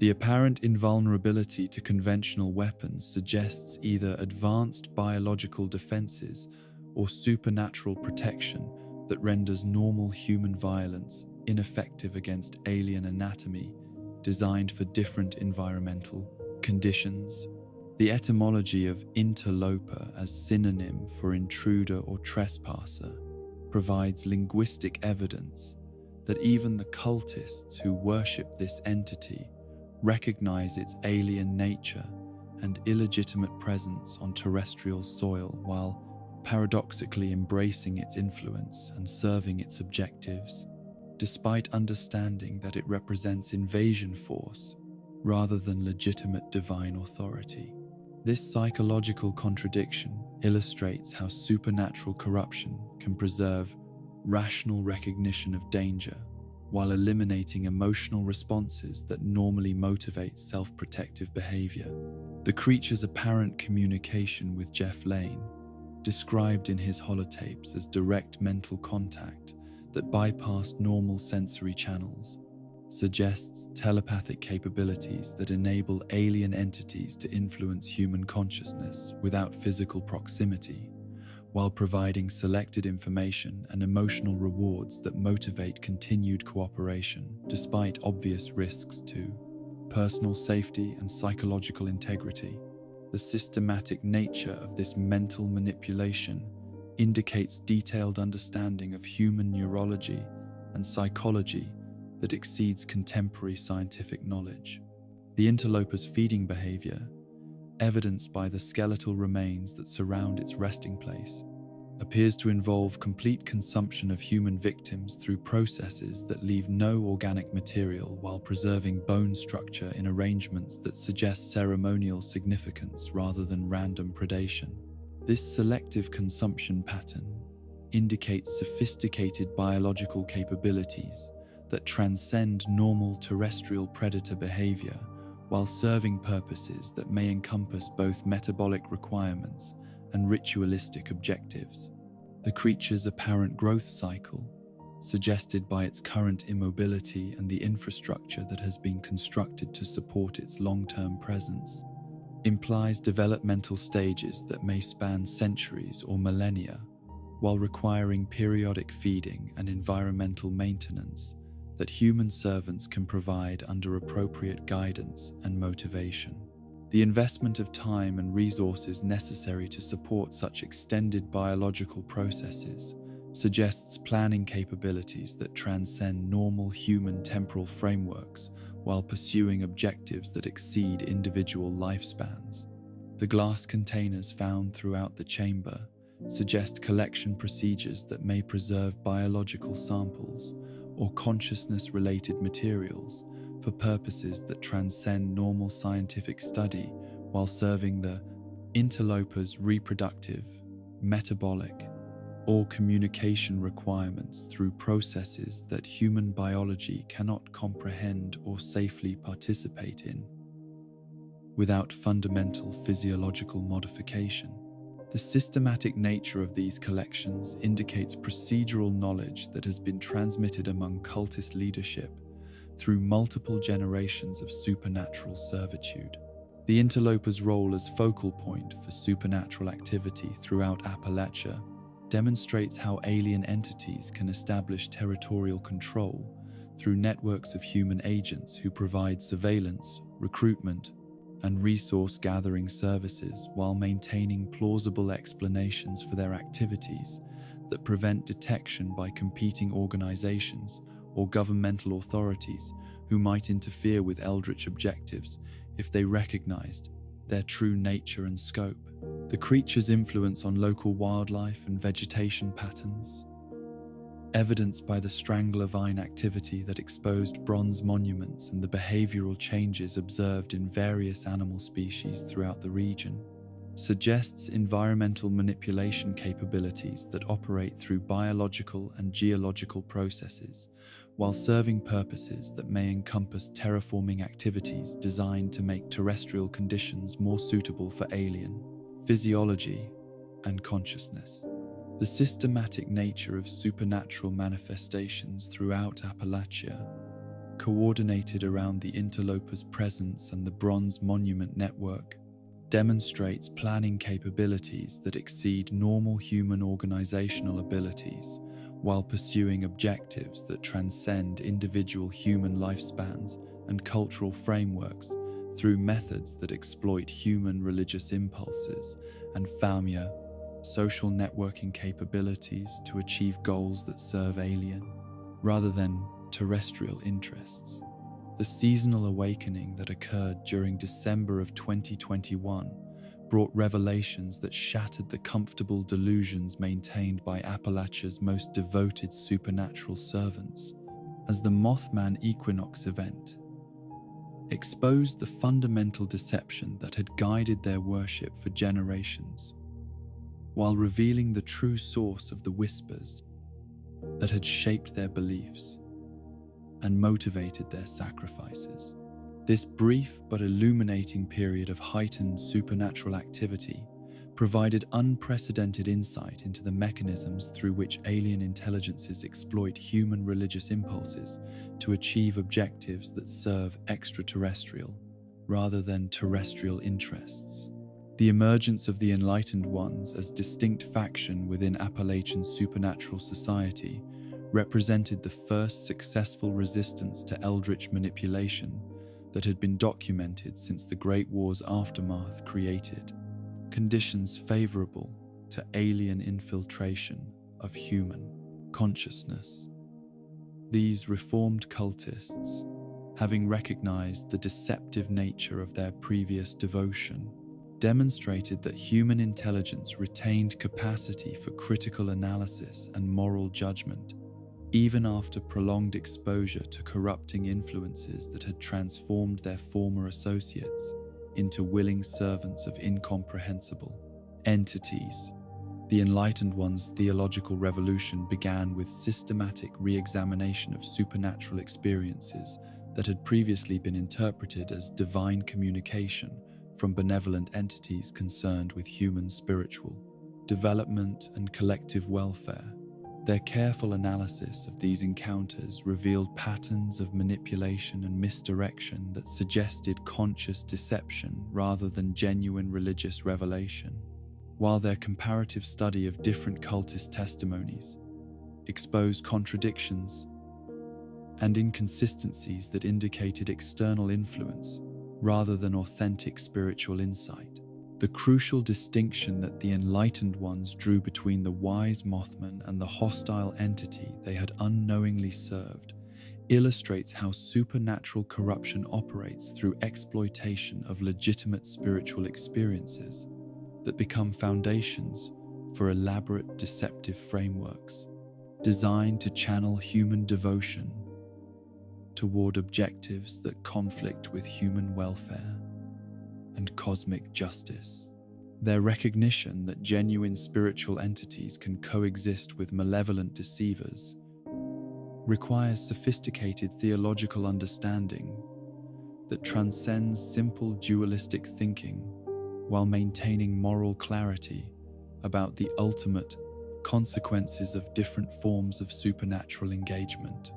The apparent invulnerability to conventional weapons suggests either advanced biological defenses or supernatural protection that renders normal human violence ineffective against alien anatomy designed for different environmental conditions. The etymology of interloper as synonym for intruder or trespasser provides linguistic evidence that even the cultists who worship this entity recognize its alien nature and illegitimate presence on terrestrial soil while paradoxically embracing its influence and serving its objectives, despite understanding that it represents invasion force rather than legitimate divine authority. This psychological contradiction illustrates how supernatural corruption can preserve rational recognition of danger while eliminating emotional responses that normally motivate self-protective behavior. The creature's apparent communication with Jeff Lane, described in his holotapes as direct mental contact that bypassed normal sensory channels, suggests telepathic capabilities that enable alien entities to influence human consciousness without physical proximity, while providing selected information and emotional rewards that motivate continued cooperation despite obvious risks to personal safety and psychological integrity. The systematic nature of this mental manipulation indicates detailed understanding of human neurology and psychology that exceeds contemporary scientific knowledge. The interloper's feeding behavior, evidenced by the skeletal remains that surround its resting place, appears to involve complete consumption of human victims through processes that leave no organic material while preserving bone structure in arrangements that suggest ceremonial significance rather than random predation. This selective consumption pattern indicates sophisticated biological capabilities that transcend normal terrestrial predator behavior while serving purposes that may encompass both metabolic requirements and ritualistic objectives. The creature's apparent growth cycle, suggested by its current immobility and the infrastructure that has been constructed to support its long-term presence, implies developmental stages that may span centuries or millennia, while requiring periodic feeding and environmental maintenance that human servants can provide under appropriate guidance and motivation. The investment of time and resources necessary to support such extended biological processes suggests planning capabilities that transcend normal human temporal frameworks while pursuing objectives that exceed individual lifespans. The glass containers found throughout the chamber suggest collection procedures that may preserve biological samples or consciousness-related materials for purposes that transcend normal scientific study while serving the interloper's reproductive, metabolic, or communication requirements through processes that human biology cannot comprehend or safely participate in without fundamental physiological modification. The systematic nature of these collections indicates procedural knowledge that has been transmitted among cultist leadership through multiple generations of supernatural servitude. The interloper's role as focal point for supernatural activity throughout Appalachia demonstrates how alien entities can establish territorial control through networks of human agents who provide surveillance, recruitment, and resource-gathering services while maintaining plausible explanations for their activities that prevent detection by competing organizations or governmental authorities who might interfere with eldritch objectives if they recognized their true nature and scope. The creature's influence on local wildlife and vegetation patterns, evidenced by the strangler vine activity that exposed bronze monuments and the behavioral changes observed in various animal species throughout the region, suggests environmental manipulation capabilities that operate through biological and geological processes while serving purposes that may encompass terraforming activities designed to make terrestrial conditions more suitable for alien physiology and consciousness. The systematic nature of supernatural manifestations throughout Appalachia, coordinated around the interloper's presence and the bronze monument network, demonstrates planning capabilities that exceed normal human organizational abilities while pursuing objectives that transcend individual human lifespans and cultural frameworks through methods that exploit human religious impulses and famia social networking capabilities to achieve goals that serve alien, rather than terrestrial interests. The seasonal awakening that occurred during December of 2021 brought revelations that shattered the comfortable delusions maintained by Appalachia's most devoted supernatural servants, as the Mothman Equinox event exposed the fundamental deception that had guided their worship for generations, while revealing the true source of the whispers that had shaped their beliefs and motivated their sacrifices. This brief but illuminating period of heightened supernatural activity provided unprecedented insight into the mechanisms through which alien intelligences exploit human religious impulses to achieve objectives that serve extraterrestrial rather than terrestrial interests. The emergence of the Enlightened Ones as distinct faction within Appalachian supernatural society represented the first successful resistance to eldritch manipulation that had been documented since the Great War's aftermath created conditions favorable to alien infiltration of human consciousness. These reformed cultists, having recognized the deceptive nature of their previous devotion, demonstrated that human intelligence retained capacity for critical analysis and moral judgment, even after prolonged exposure to corrupting influences that had transformed their former associates into willing servants of incomprehensible entities. The Enlightened One's theological revolution began with systematic re-examination of supernatural experiences that had previously been interpreted as divine communication from benevolent entities concerned with human spiritual development and collective welfare. Their careful analysis of these encounters revealed patterns of manipulation and misdirection that suggested conscious deception rather than genuine religious revelation, while their comparative study of different cultist testimonies exposed contradictions and inconsistencies that indicated external influence rather than authentic spiritual insight. The crucial distinction that the Enlightened Ones drew between the wise Mothman and the hostile entity they had unknowingly served illustrates how supernatural corruption operates through exploitation of legitimate spiritual experiences that become foundations for elaborate deceptive frameworks designed to channel human devotion toward objectives that conflict with human welfare and cosmic justice. Their recognition that genuine spiritual entities can coexist with malevolent deceivers requires sophisticated theological understanding that transcends simple dualistic thinking while maintaining moral clarity about the ultimate consequences of different forms of supernatural engagement.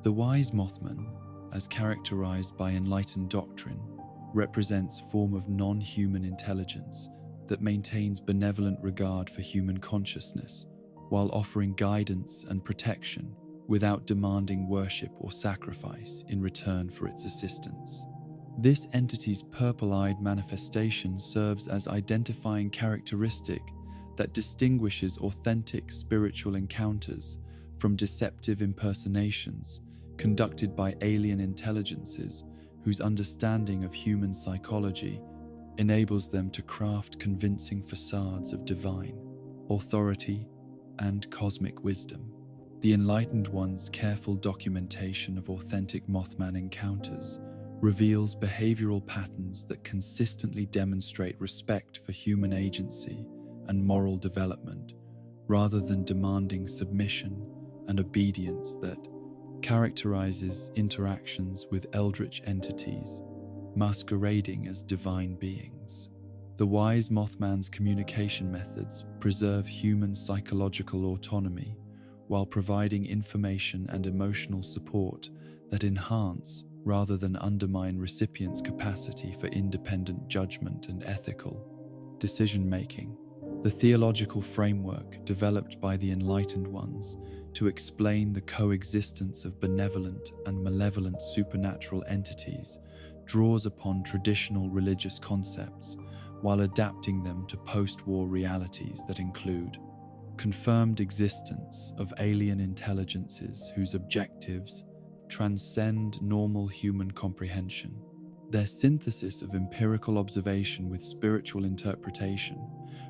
The wise Mothman, as characterized by enlightened doctrine, represents a form of non-human intelligence that maintains benevolent regard for human consciousness while offering guidance and protection without demanding worship or sacrifice in return for its assistance. This entity's purple-eyed manifestation serves as identifying characteristic that distinguishes authentic spiritual encounters from deceptive impersonations conducted by alien intelligences whose understanding of human psychology enables them to craft convincing facades of divine authority and cosmic wisdom. The Enlightened One's careful documentation of authentic Mothman encounters reveals behavioral patterns that consistently demonstrate respect for human agency and moral development, rather than demanding submission and obedience that characterizes interactions with eldritch entities masquerading as divine beings. The wise Mothman's communication methods preserve human psychological autonomy while providing information and emotional support that enhance rather than undermine recipients' capacity for independent judgment and ethical decision-making. The theological framework developed by the Enlightened Ones to explain the coexistence of benevolent and malevolent supernatural entities draws upon traditional religious concepts while adapting them to post-war realities that include confirmed existence of alien intelligences whose objectives transcend normal human comprehension, Their synthesis of empirical observation with spiritual interpretation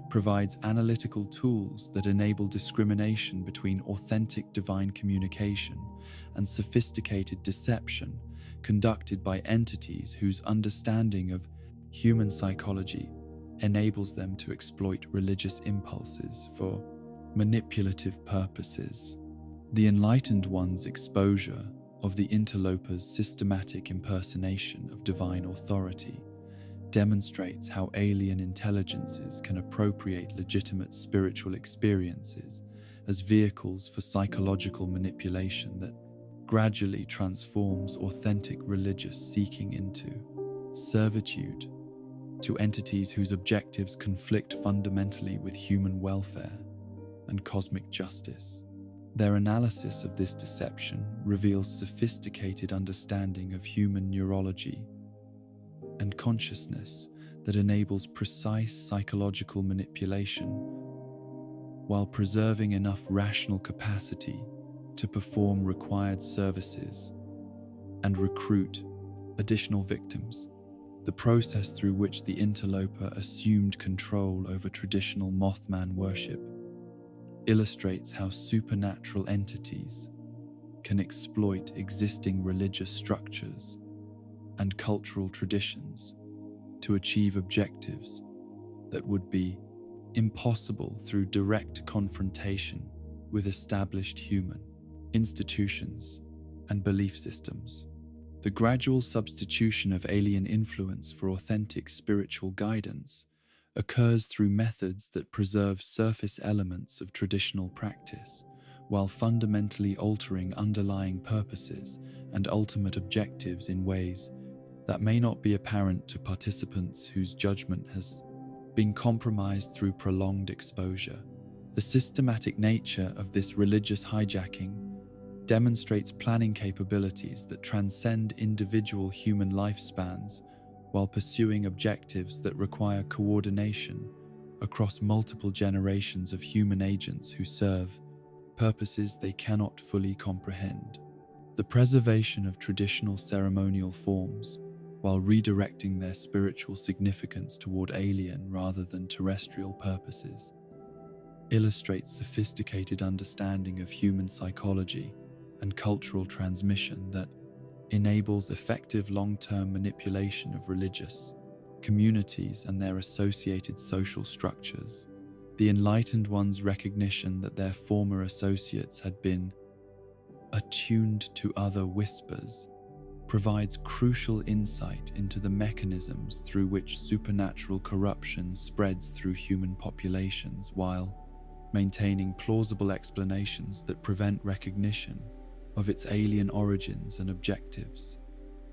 provides analytical tools that enable discrimination between authentic divine communication and sophisticated deception conducted by entities whose understanding of human psychology enables them to exploit religious impulses for manipulative purposes. The enlightened one's exposure of the interloper's systematic impersonation of divine authority demonstrates how alien intelligences can appropriate legitimate spiritual experiences as vehicles for psychological manipulation that gradually transforms authentic religious seeking into servitude to entities whose objectives conflict fundamentally with human welfare and cosmic justice. Their analysis of this deception reveals sophisticated understanding of human neurology and consciousness that enables precise psychological manipulation while preserving enough rational capacity to perform required services and recruit additional victims. The process through which the interloper assumed control over traditional Mothman worship illustrates how supernatural entities can exploit existing religious structures and cultural traditions to achieve objectives that would be impossible through direct confrontation with established human institutions and belief systems. The gradual substitution of alien influence for authentic spiritual guidance occurs through methods that preserve surface elements of traditional practice, while fundamentally altering underlying purposes and ultimate objectives in ways that may not be apparent to participants whose judgment has been compromised through prolonged exposure. The systematic nature of this religious hijacking demonstrates planning capabilities that transcend individual human lifespans while pursuing objectives that require coordination across multiple generations of human agents who serve purposes they cannot fully comprehend. The preservation of traditional ceremonial forms, while redirecting their spiritual significance toward alien rather than terrestrial purposes, illustrates sophisticated understanding of human psychology and cultural transmission that enables effective long-term manipulation of religious communities and their associated social structures. The enlightened one's recognition that their former associates had been attuned to other whispers provides crucial insight into the mechanisms through which supernatural corruption spreads through human populations while maintaining plausible explanations that prevent recognition of its alien origins and objectives.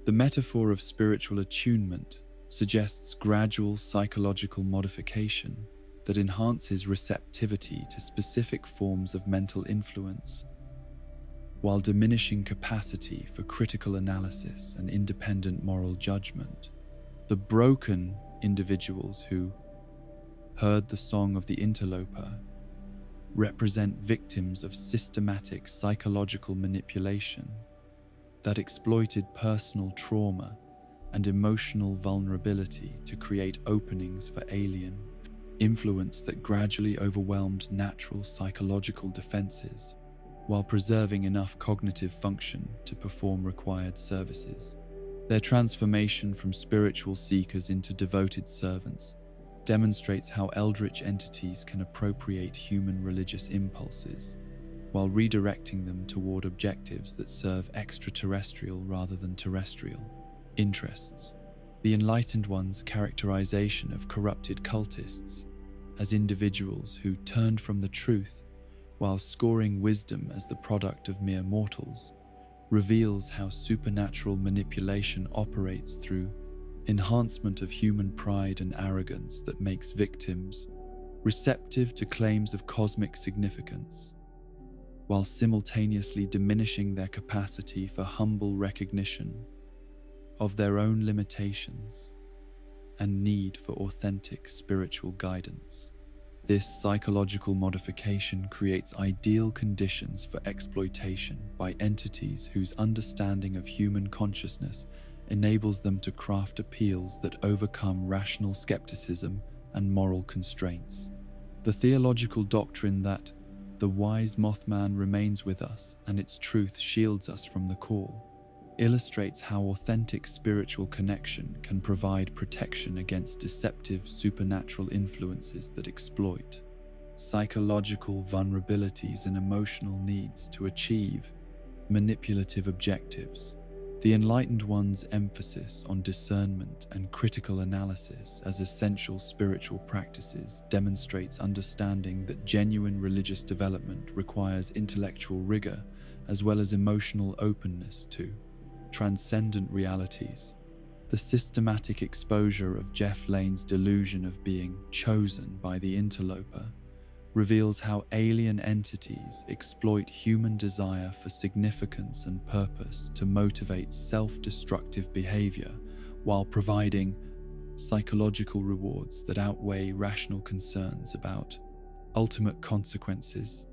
The metaphor of spiritual attunement suggests gradual psychological modification that enhances receptivity to specific forms of mental influence, while diminishing capacity for critical analysis and independent moral judgment. The broken individuals who heard the song of the interloper represent victims of systematic psychological manipulation that exploited personal trauma and emotional vulnerability to create openings for alien influence that gradually overwhelmed natural psychological defenses while preserving enough cognitive function to perform required services. Their transformation from spiritual seekers into devoted servants demonstrates how eldritch entities can appropriate human religious impulses while redirecting them toward objectives that serve extraterrestrial rather than terrestrial interests. The enlightened one's characterization of corrupted cultists as individuals who turned from the truth while scoring wisdom as the product of mere mortals reveals how supernatural manipulation operates through enhancement of human pride and arrogance that makes victims receptive to claims of cosmic significance, while simultaneously diminishing their capacity for humble recognition of their own limitations and need for authentic spiritual guidance. This psychological modification creates ideal conditions for exploitation by entities whose understanding of human consciousness enables them to craft appeals that overcome rational skepticism and moral constraints. The theological doctrine that the wise Mothman remains with us and its truth shields us from the call illustrates how authentic spiritual connection can provide protection against deceptive supernatural influences that exploit psychological vulnerabilities and emotional needs to achieve manipulative objectives. The Enlightened One's emphasis on discernment and critical analysis as essential spiritual practices demonstrates understanding that genuine religious development requires intellectual rigor as well as emotional openness to transcendent realities. The systematic exposure of Jeff Lane's delusion of being chosen by the interloper reveals how alien entities exploit human desire for significance and purpose to motivate self-destructive behavior while providing psychological rewards that outweigh rational concerns about ultimate consequences.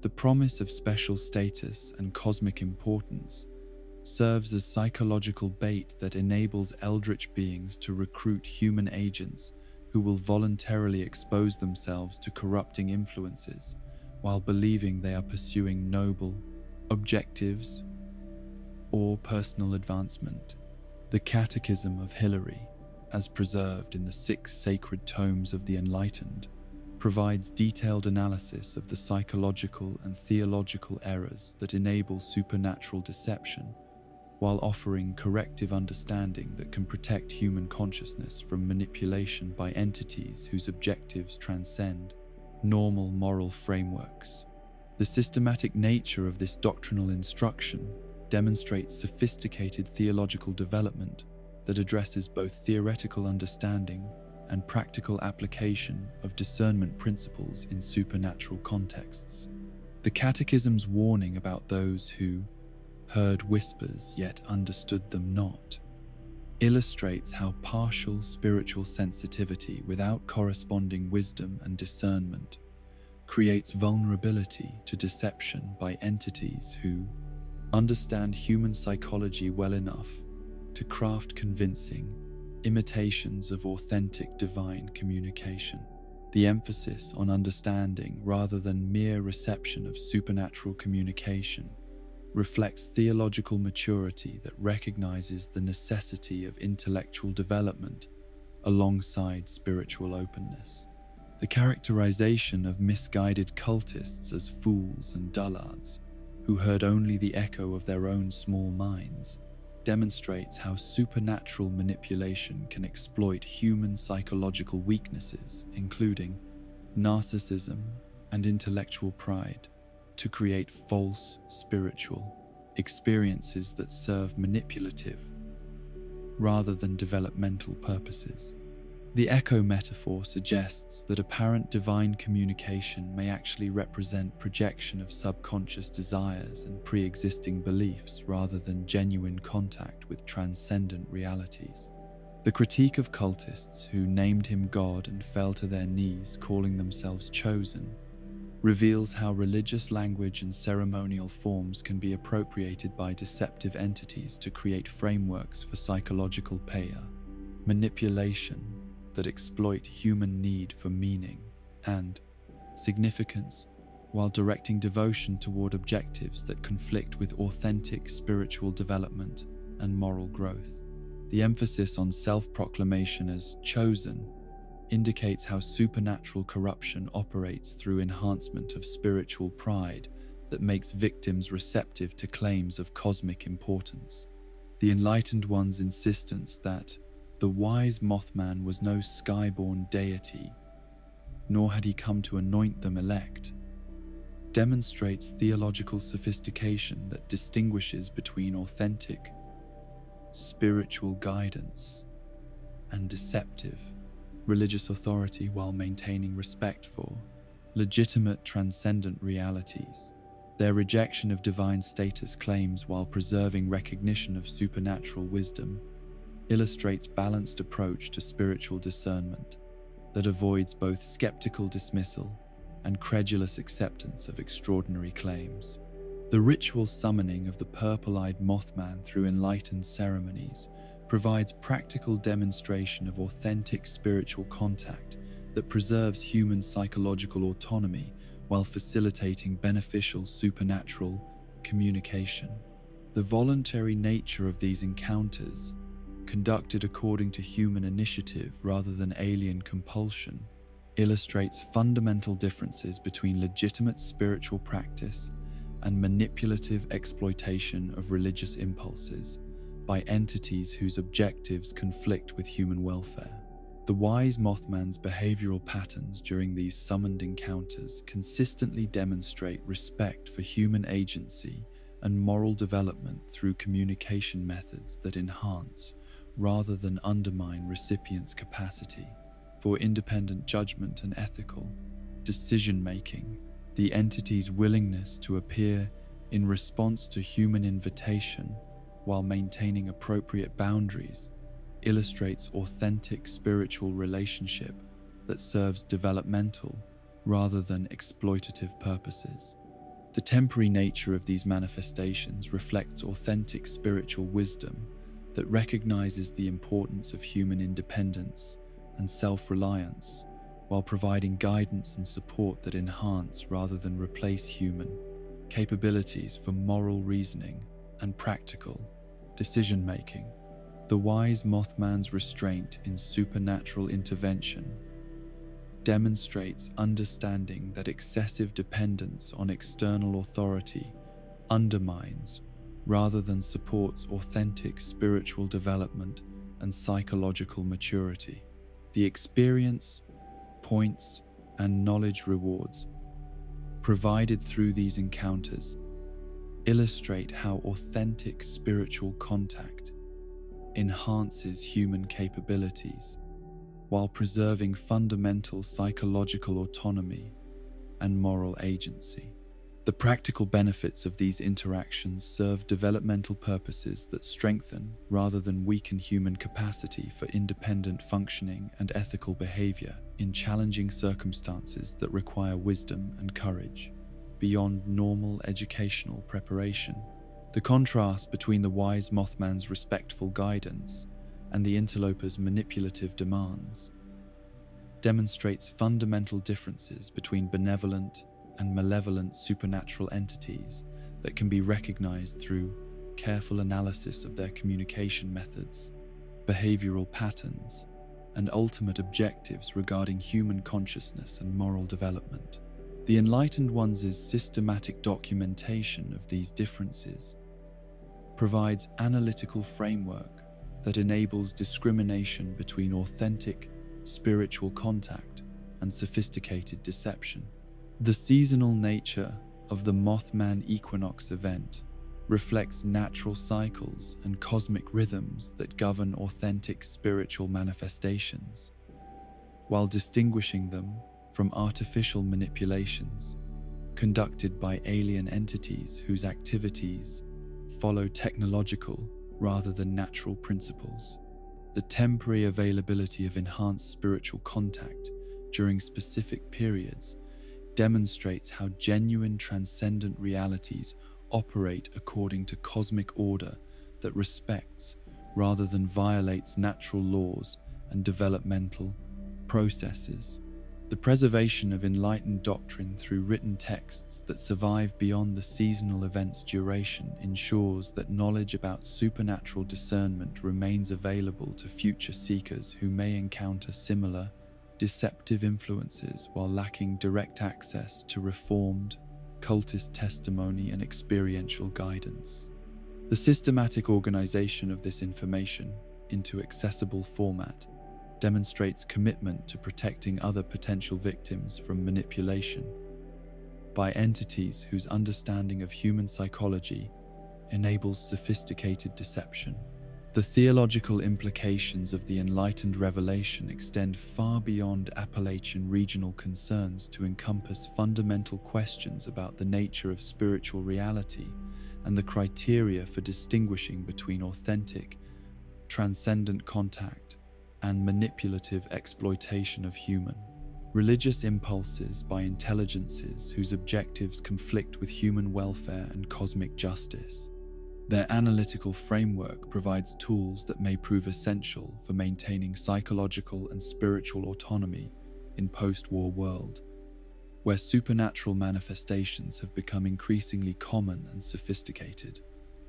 The promise of special status and cosmic importance serves as psychological bait that enables eldritch beings to recruit human agents who will voluntarily expose themselves to corrupting influences while believing they are pursuing noble objectives or personal advancement. The Catechism of Hilary, as preserved in the 6 sacred tomes of the Enlightened, provides detailed analysis of the psychological and theological errors that enable supernatural deception, while offering corrective understanding that can protect human consciousness from manipulation by entities whose objectives transcend normal moral frameworks. The systematic nature of this doctrinal instruction demonstrates sophisticated theological development that addresses both theoretical understanding and practical application of discernment principles in supernatural contexts. The Catechism's warning about those who heard whispers yet understood them not illustrates how partial spiritual sensitivity without corresponding wisdom and discernment creates vulnerability to deception by entities who understand human psychology well enough to craft convincing imitations of authentic divine communication. The emphasis on understanding rather than mere reception of supernatural communication reflects theological maturity that recognizes the necessity of intellectual development alongside spiritual openness. The characterization of misguided cultists as fools and dullards who heard only the echo of their own small minds demonstrates how supernatural manipulation can exploit human psychological weaknesses, including narcissism and intellectual pride, to create false spiritual experiences that serve manipulative rather than developmental purposes. The echo metaphor suggests that apparent divine communication may actually represent projection of subconscious desires and pre-existing beliefs rather than genuine contact with transcendent realities. The critique of cultists who named him God and fell to their knees calling themselves chosen reveals how religious language and ceremonial forms can be appropriated by deceptive entities to create frameworks for psychological manipulation that exploit human need for meaning and significance while directing devotion toward objectives that conflict with authentic spiritual development and moral growth. The emphasis on self-proclamation as chosen indicates how supernatural corruption operates through enhancement of spiritual pride that makes victims receptive to claims of cosmic importance. The Enlightened One's insistence that the wise Mothman was no skyborn deity, nor had he come to anoint them elect, demonstrates theological sophistication that distinguishes between authentic spiritual guidance and deceptive religious authority while maintaining respect for legitimate transcendent realities. Their rejection of divine status claims while preserving recognition of supernatural wisdom illustrates balanced approach to spiritual discernment that avoids both skeptical dismissal and credulous acceptance of extraordinary claims. The ritual summoning of the purple-eyed Mothman through enlightened ceremonies provides practical demonstration of authentic spiritual contact that preserves human psychological autonomy while facilitating beneficial supernatural communication. The voluntary nature of these encounters, conducted according to human initiative rather than alien compulsion, illustrates fundamental differences between legitimate spiritual practice and manipulative exploitation of religious impulses by entities whose objectives conflict with human welfare. The wise Mothman's behavioral patterns during these summoned encounters consistently demonstrate respect for human agency and moral development through communication methods that enhance rather than undermine recipients' capacity for independent judgment and ethical decision-making. The entity's willingness to appear in response to human invitation while maintaining appropriate boundaries illustrates authentic spiritual relationship that serves developmental rather than exploitative purposes. The temporary nature of these manifestations reflects authentic spiritual wisdom that recognizes the importance of human independence and self-reliance while providing guidance and support that enhance rather than replace human capabilities for moral reasoning and practical decision-making. The wise Mothman's restraint in supernatural intervention demonstrates understanding that excessive dependence on external authority undermines rather than supports authentic spiritual development and psychological maturity. The experience, points, and knowledge rewards provided through these encounters illustrate how authentic spiritual contact enhances human capabilities while preserving fundamental psychological autonomy and moral agency. The practical benefits of these interactions serve developmental purposes that strengthen rather than weaken human capacity for independent functioning and ethical behavior in challenging circumstances that require wisdom and courage beyond normal educational preparation. The contrast between the wise Mothman's respectful guidance and the interloper's manipulative demands demonstrates fundamental differences between benevolent and malevolent supernatural entities that can be recognized through careful analysis of their communication methods, behavioral patterns, and ultimate objectives regarding human consciousness and moral development. The Enlightened One's systematic documentation of these differences provides analytical framework that enables discrimination between authentic spiritual contact and sophisticated deception. The seasonal nature of the Mothman equinox event reflects natural cycles and cosmic rhythms that govern authentic spiritual manifestations, while distinguishing them from artificial manipulations conducted by alien entities whose activities follow technological rather than natural principles. The temporary availability of enhanced spiritual contact during specific periods demonstrates how genuine transcendent realities operate according to cosmic order that respects rather than violates natural laws and developmental processes. The preservation of enlightened doctrine through written texts that survive beyond the seasonal event's duration ensures that knowledge about supernatural discernment remains available to future seekers who may encounter similar deceptive influences while lacking direct access to reformed, cultist testimony and experiential guidance. The systematic organization of this information into accessible format demonstrates commitment to protecting other potential victims from manipulation by entities whose understanding of human psychology enables sophisticated deception. The theological implications of the enlightened revelation extend far beyond Appalachian regional concerns to encompass fundamental questions about the nature of spiritual reality and the criteria for distinguishing between authentic, transcendent contact and manipulative exploitation of human religious impulses by intelligences whose objectives conflict with human welfare and cosmic justice. Their analytical framework provides tools that may prove essential for maintaining psychological and spiritual autonomy in post-war world, where supernatural manifestations have become increasingly common and sophisticated.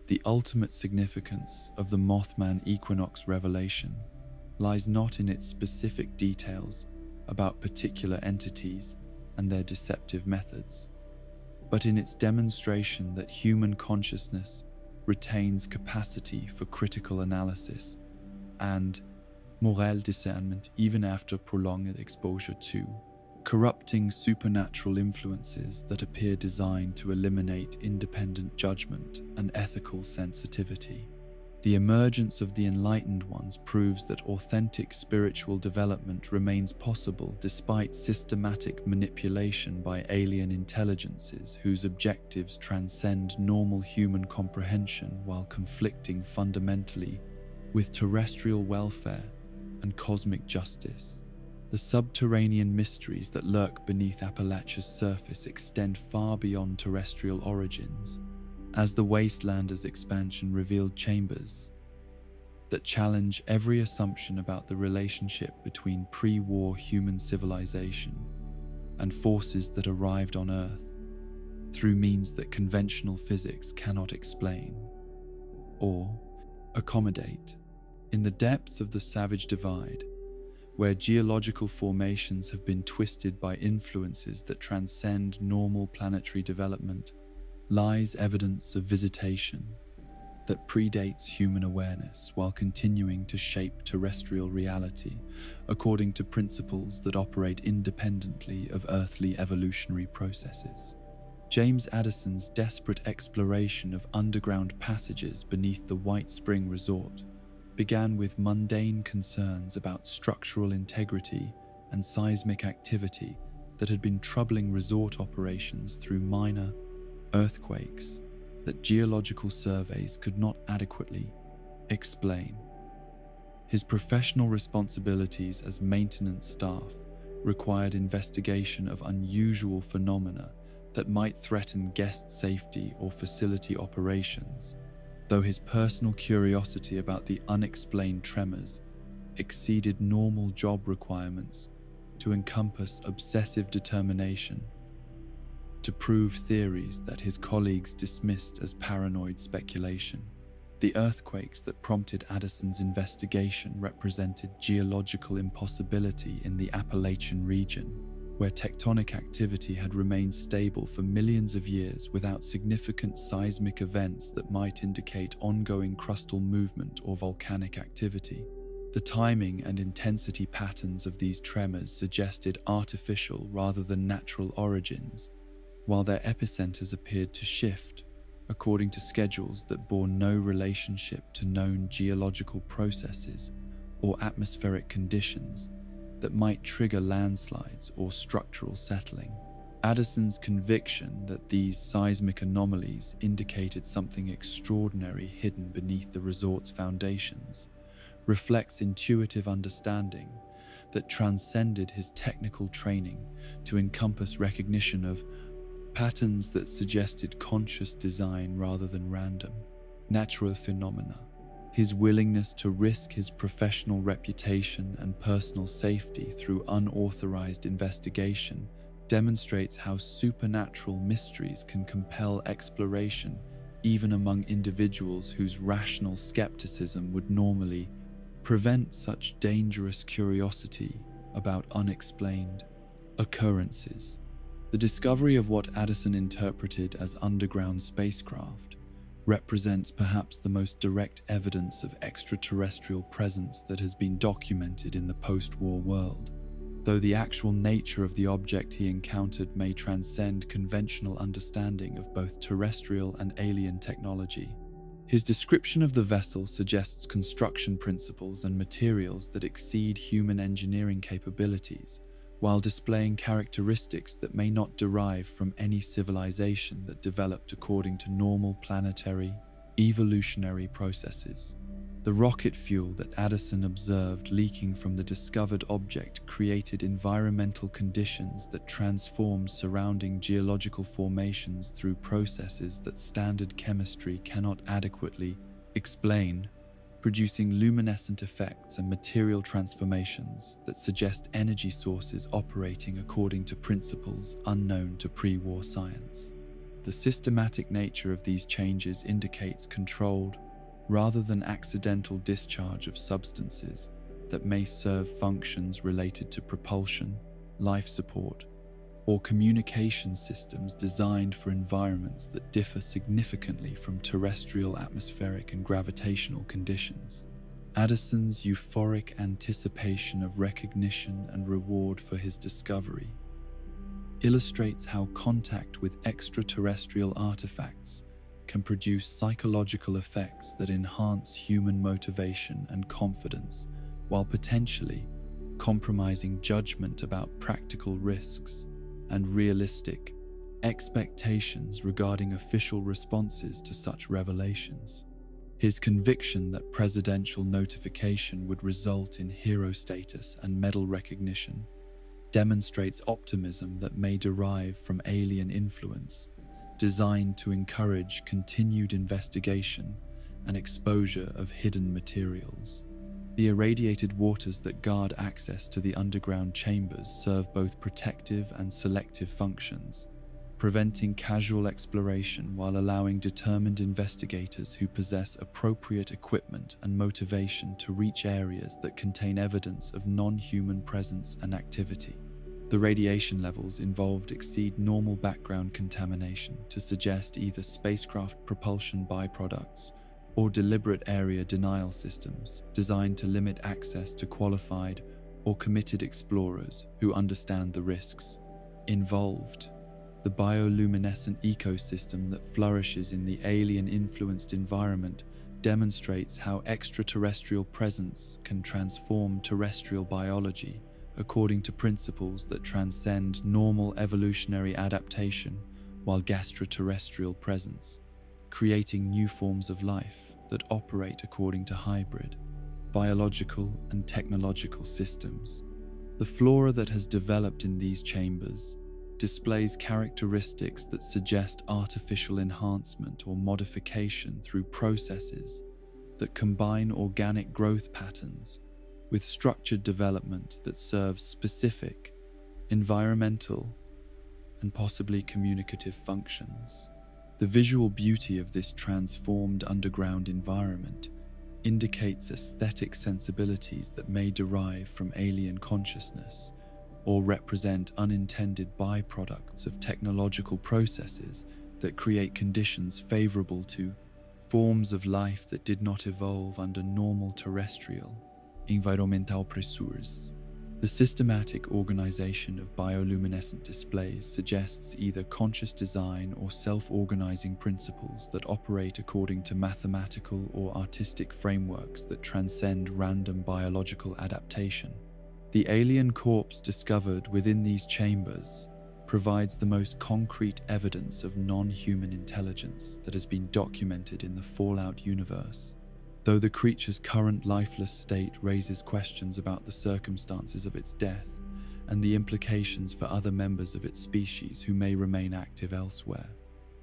The ultimate significance of the Mothman equinox revelation lies not in its specific details about particular entities and their deceptive methods, but in its demonstration that human consciousness retains capacity for critical analysis and moral discernment even after prolonged exposure to corrupting supernatural influences that appear designed to eliminate independent judgment and ethical sensitivity. The emergence of the enlightened ones proves that authentic spiritual development remains possible despite systematic manipulation by alien intelligences whose objectives transcend normal human comprehension while conflicting fundamentally with terrestrial welfare and cosmic justice. The subterranean mysteries that lurk beneath Appalachia's surface extend far beyond terrestrial origins, as the Wastelanders' expansion revealed chambers that challenge every assumption about the relationship between pre-war human civilization and forces that arrived on Earth through means that conventional physics cannot explain or accommodate. In the depths of the Savage Divide, where geological formations have been twisted by influences that transcend normal planetary development, lies evidence of visitation that predates human awareness while continuing to shape terrestrial reality according to principles that operate independently of earthly evolutionary processes. James Addison's desperate exploration of underground passages beneath the White Spring Resort began with mundane concerns about structural integrity and seismic activity that had been troubling resort operations through minor earthquakes that geological surveys could not adequately explain. His professional responsibilities as maintenance staff required investigation of unusual phenomena that might threaten guest safety or facility operations, though his personal curiosity about the unexplained tremors exceeded normal job requirements to encompass obsessive determination to prove theories that his colleagues dismissed as paranoid speculation. The earthquakes that prompted Addison's investigation represented geological impossibility in the Appalachian region, where tectonic activity had remained stable for millions of years without significant seismic events that might indicate ongoing crustal movement or volcanic activity. The timing and intensity patterns of these tremors suggested artificial rather than natural origins, while their epicenters appeared to shift according to schedules that bore no relationship to known geological processes or atmospheric conditions that might trigger landslides or structural settling. Addison's conviction that these seismic anomalies indicated something extraordinary hidden beneath the resort's foundations reflects intuitive understanding that transcended his technical training to encompass recognition of patterns that suggested conscious design rather than random, natural phenomena. His willingness to risk his professional reputation and personal safety through unauthorized investigation demonstrates how supernatural mysteries can compel exploration even among individuals whose rational skepticism would normally prevent such dangerous curiosity about unexplained occurrences. The discovery of what Addison interpreted as underground spacecraft represents perhaps the most direct evidence of extraterrestrial presence that has been documented in the post-war world, though the actual nature of the object he encountered may transcend conventional understanding of both terrestrial and alien technology. His description of the vessel suggests construction principles and materials that exceed human engineering capabilities, while displaying characteristics that may not derive from any civilization that developed according to normal planetary, evolutionary processes. The rocket fuel that Addison observed leaking from the discovered object created environmental conditions that transformed surrounding geological formations through processes that standard chemistry cannot adequately explain, producing luminescent effects and material transformations that suggest energy sources operating according to principles unknown to pre-war science. The systematic nature of these changes indicates controlled, rather than accidental discharge of substances that may serve functions related to propulsion, life support, or communication systems designed for environments that differ significantly from terrestrial atmospheric and gravitational conditions. Addison's euphoric anticipation of recognition and reward for his discovery illustrates how contact with extraterrestrial artifacts can produce psychological effects that enhance human motivation and confidence, while potentially compromising judgment about practical risks and realistic expectations regarding official responses to such revelations. His conviction that presidential notification would result in hero status and medal recognition demonstrates optimism that may derive from alien influence, designed to encourage continued investigation and exposure of hidden materials. The irradiated waters that guard access to the underground chambers serve both protective and selective functions, preventing casual exploration while allowing determined investigators who possess appropriate equipment and motivation to reach areas that contain evidence of non-human presence and activity. The radiation levels involved exceed normal background contamination to suggest either spacecraft propulsion byproducts or deliberate area denial systems designed to limit access to qualified or committed explorers who understand the risks involved. The bioluminescent ecosystem that flourishes in the alien-influenced environment demonstrates how extraterrestrial presence can transform terrestrial biology according to principles that transcend normal evolutionary adaptation while extraterrestrial presence, creating new forms of life that operate according to hybrid, biological and technological systems. The flora that has developed in these chambers displays characteristics that suggest artificial enhancement or modification through processes that combine organic growth patterns with structured development that serves specific, environmental, and possibly communicative functions. The visual beauty of this transformed underground environment indicates aesthetic sensibilities that may derive from alien consciousness or represent unintended byproducts of technological processes that create conditions favorable to forms of life that did not evolve under normal terrestrial environmental pressures. The systematic organization of bioluminescent displays suggests either conscious design or self-organizing principles that operate according to mathematical or artistic frameworks that transcend random biological adaptation. The alien corpse discovered within these chambers provides the most concrete evidence of non-human intelligence that has been documented in the Fallout universe. Though the creature's current lifeless state raises questions about the circumstances of its death and the implications for other members of its species who may remain active elsewhere.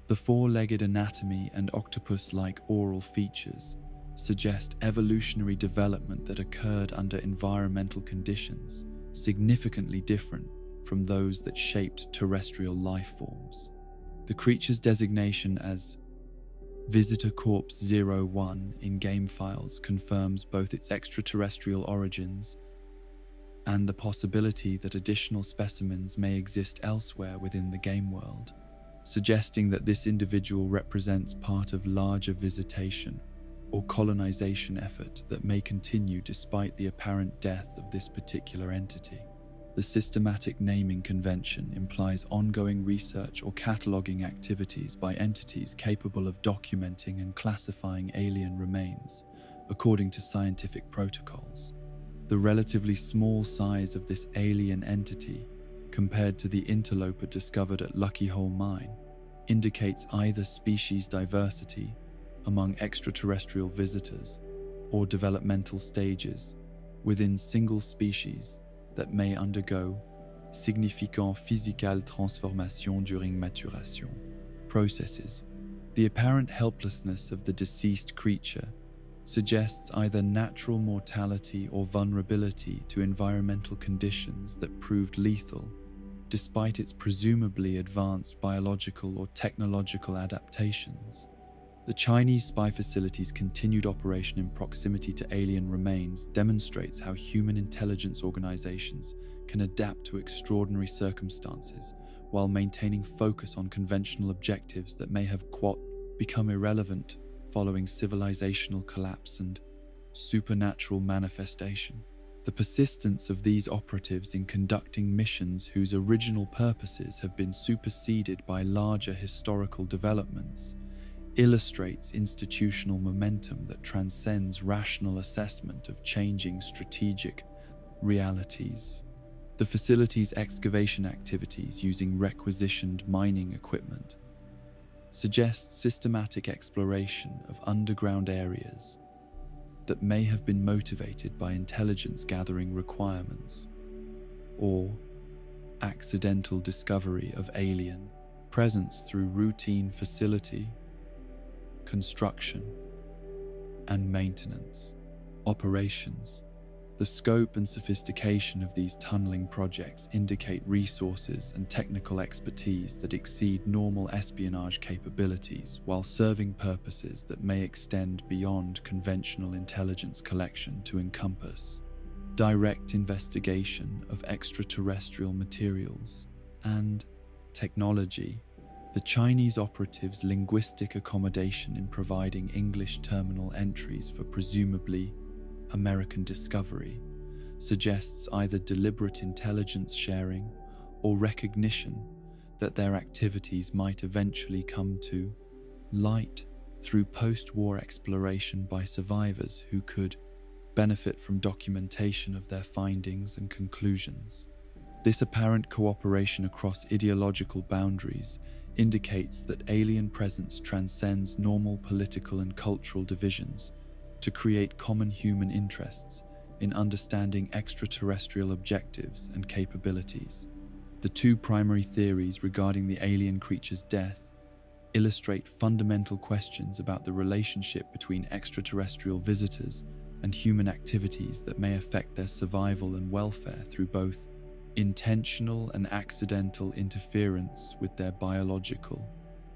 The four-legged anatomy and octopus-like oral features suggest evolutionary development that occurred under environmental conditions significantly different from those that shaped terrestrial life forms. The creature's designation as Visitor Corpse 01 in game files confirms both its extraterrestrial origins and the possibility that additional specimens may exist elsewhere within the game world, suggesting that this individual represents part of larger visitation or colonization effort that may continue despite the apparent death of this particular entity. The systematic naming convention implies ongoing research or cataloging activities by entities capable of documenting and classifying alien remains according to scientific protocols. The relatively small size of this alien entity, compared to the interloper discovered at Lucky Hole Mine, indicates either species diversity among extraterrestrial visitors or developmental stages within single species that may undergo significant physical transformation during maturation processes. The apparent helplessness of the deceased creature suggests either natural mortality or vulnerability to environmental conditions that proved lethal, despite its presumably advanced biological or technological adaptations. The Chinese spy facility's continued operation in proximity to alien remains demonstrates how human intelligence organizations can adapt to extraordinary circumstances while maintaining focus on conventional objectives that may have become irrelevant following civilizational collapse and supernatural manifestation. The persistence of these operatives in conducting missions whose original purposes have been superseded by larger historical developments illustrates institutional momentum that transcends rational assessment of changing strategic realities. The facility's excavation activities using requisitioned mining equipment suggests systematic exploration of underground areas that may have been motivated by intelligence-gathering requirements or accidental discovery of alien presence through routine facility construction and maintenance operations. The scope and sophistication of these tunneling projects indicate resources and technical expertise that exceed normal espionage capabilities while serving purposes that may extend beyond conventional intelligence collection to encompass direct investigation of extraterrestrial materials and technology. The Chinese operatives' linguistic accommodation in providing English terminal entries for presumably American discovery suggests either deliberate intelligence sharing or recognition that their activities might eventually come to light through post-war exploration by survivors who could benefit from documentation of their findings and conclusions. This apparent cooperation across ideological boundaries indicates that alien presence transcends normal political and cultural divisions to create common human interests in understanding extraterrestrial objectives and capabilities. The two primary theories regarding the alien creature's death illustrate fundamental questions about the relationship between extraterrestrial visitors and human activities that may affect their survival and welfare through both intentional and accidental interference with their biological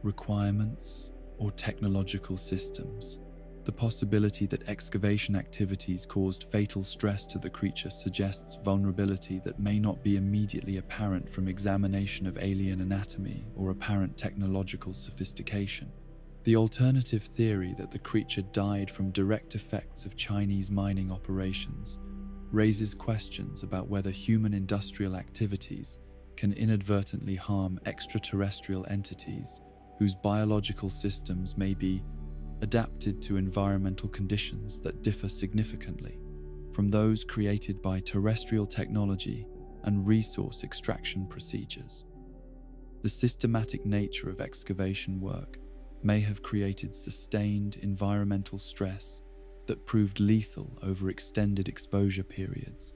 requirements or technological systems. The possibility that excavation activities caused fatal stress to the creature suggests vulnerability that may not be immediately apparent from examination of alien anatomy or apparent technological sophistication. The alternative theory that the creature died from direct effects of Chinese mining operations raises questions about whether human industrial activities can inadvertently harm extraterrestrial entities whose biological systems may be adapted to environmental conditions that differ significantly from those created by terrestrial technology and resource extraction procedures. The systematic nature of excavation work may have created sustained environmental stress that proved lethal over extended exposure periods.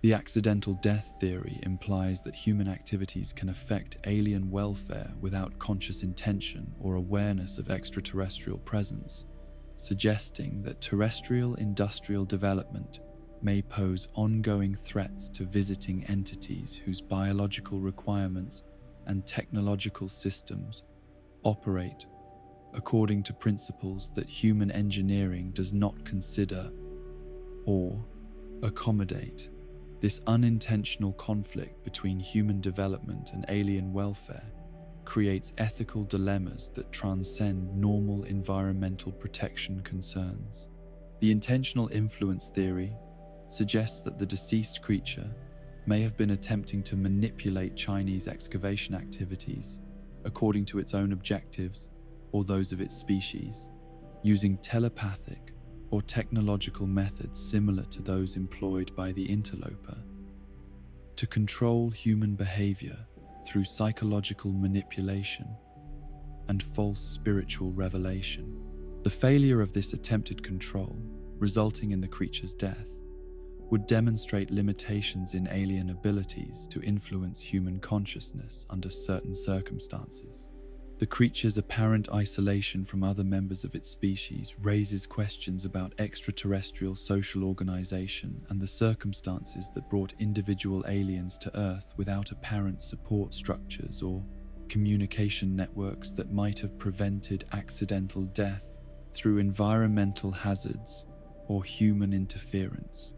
The accidental death theory implies that human activities can affect alien welfare without conscious intention or awareness of extraterrestrial presence, suggesting that terrestrial industrial development may pose ongoing threats to visiting entities whose biological requirements and technological systems operate according to principles that human engineering does not consider or accommodate. This unintentional conflict between human development and alien welfare creates ethical dilemmas that transcend normal environmental protection concerns. The intentional influence theory suggests that the deceased creature may have been attempting to manipulate Chinese excavation activities according to its own objectives or those of its species, using telepathic or technological methods similar to those employed by the interloper to control human behavior through psychological manipulation and false spiritual revelation. The failure of this attempted control resulting in the creature's death, would demonstrate limitations in alien abilities to influence human consciousness under certain circumstances. The creature's apparent isolation from other members of its species raises questions about extraterrestrial social organization and the circumstances that brought individual aliens to Earth without apparent support structures or communication networks that might have prevented accidental death through environmental hazards or human interference.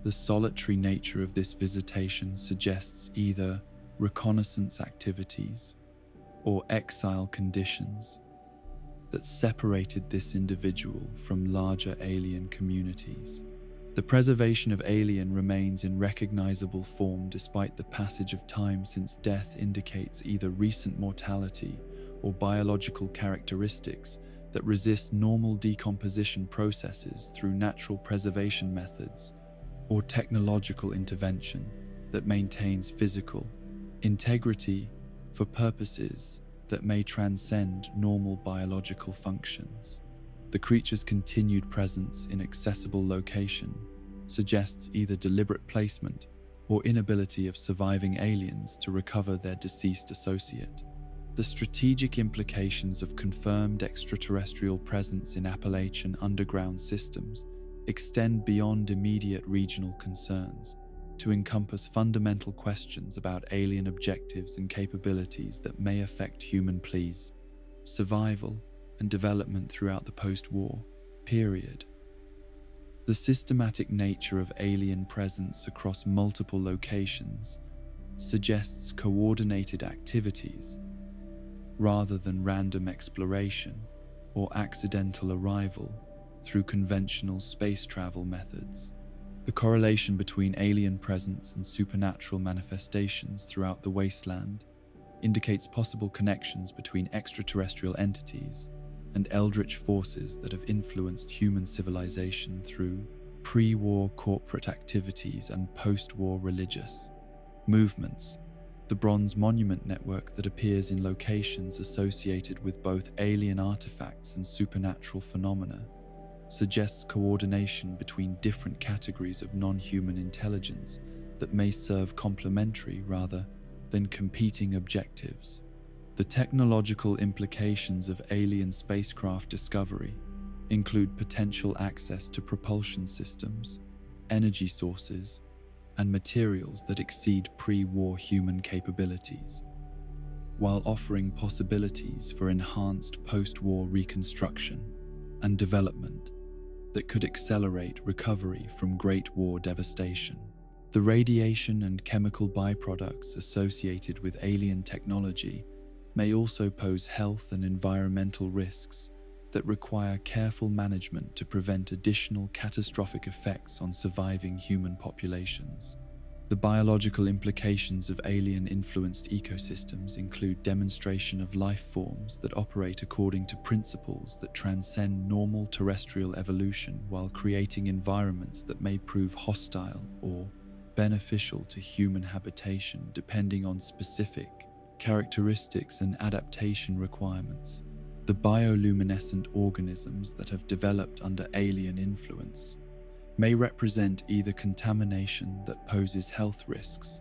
The solitary nature of this visitation suggests either reconnaissance activities or exile conditions that separated this individual from larger alien communities. The preservation of alien remains in recognizable form despite the passage of time, since death indicates either recent mortality or biological characteristics that resist normal decomposition processes through natural preservation methods or technological intervention that maintains physical integrity for purposes that may transcend normal biological functions. The creature's continued presence in accessible location suggests either deliberate placement or inability of surviving aliens to recover their deceased associate. The strategic implications of confirmed extraterrestrial presence in Appalachian underground systems extend beyond immediate regional concerns to encompass fundamental questions about alien objectives and capabilities that may affect human pleas, survival, and development throughout the post-war period. The systematic nature of alien presence across multiple locations suggests coordinated activities rather than random exploration or accidental arrival through conventional space travel methods. The correlation between alien presence and supernatural manifestations throughout the wasteland indicates possible connections between extraterrestrial entities and eldritch forces that have influenced human civilization through pre-war corporate activities and post-war religious movements. The Bronze Monument network that appears in locations associated with both alien artifacts and supernatural phenomena suggests coordination between different categories of non-human intelligence that may serve complementary rather than competing objectives. The technological implications of alien spacecraft discovery include potential access to propulsion systems, energy sources, and materials that exceed pre-war human capabilities, while offering possibilities for enhanced post-war reconstruction and development that could accelerate recovery from Great War devastation. The radiation and chemical byproducts associated with alien technology may also pose health and environmental risks that require careful management to prevent additional catastrophic effects on surviving human populations. The biological implications of alien-influenced ecosystems include demonstration of life forms that operate according to principles that transcend normal terrestrial evolution while creating environments that may prove hostile or beneficial to human habitation depending on specific characteristics and adaptation requirements. The bioluminescent organisms that have developed under alien influence may represent either contamination that poses health risks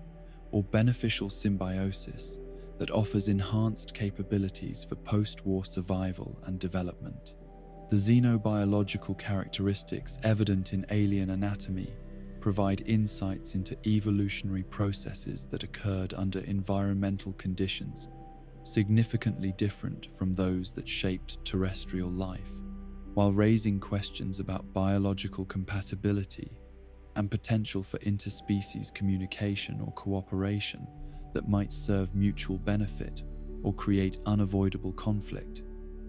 or beneficial symbiosis that offers enhanced capabilities for post-war survival and development. The xenobiological characteristics evident in alien anatomy provide insights into evolutionary processes that occurred under environmental conditions significantly different from those that shaped terrestrial life, while raising questions about biological compatibility and potential for interspecies communication or cooperation that might serve mutual benefit or create unavoidable conflict.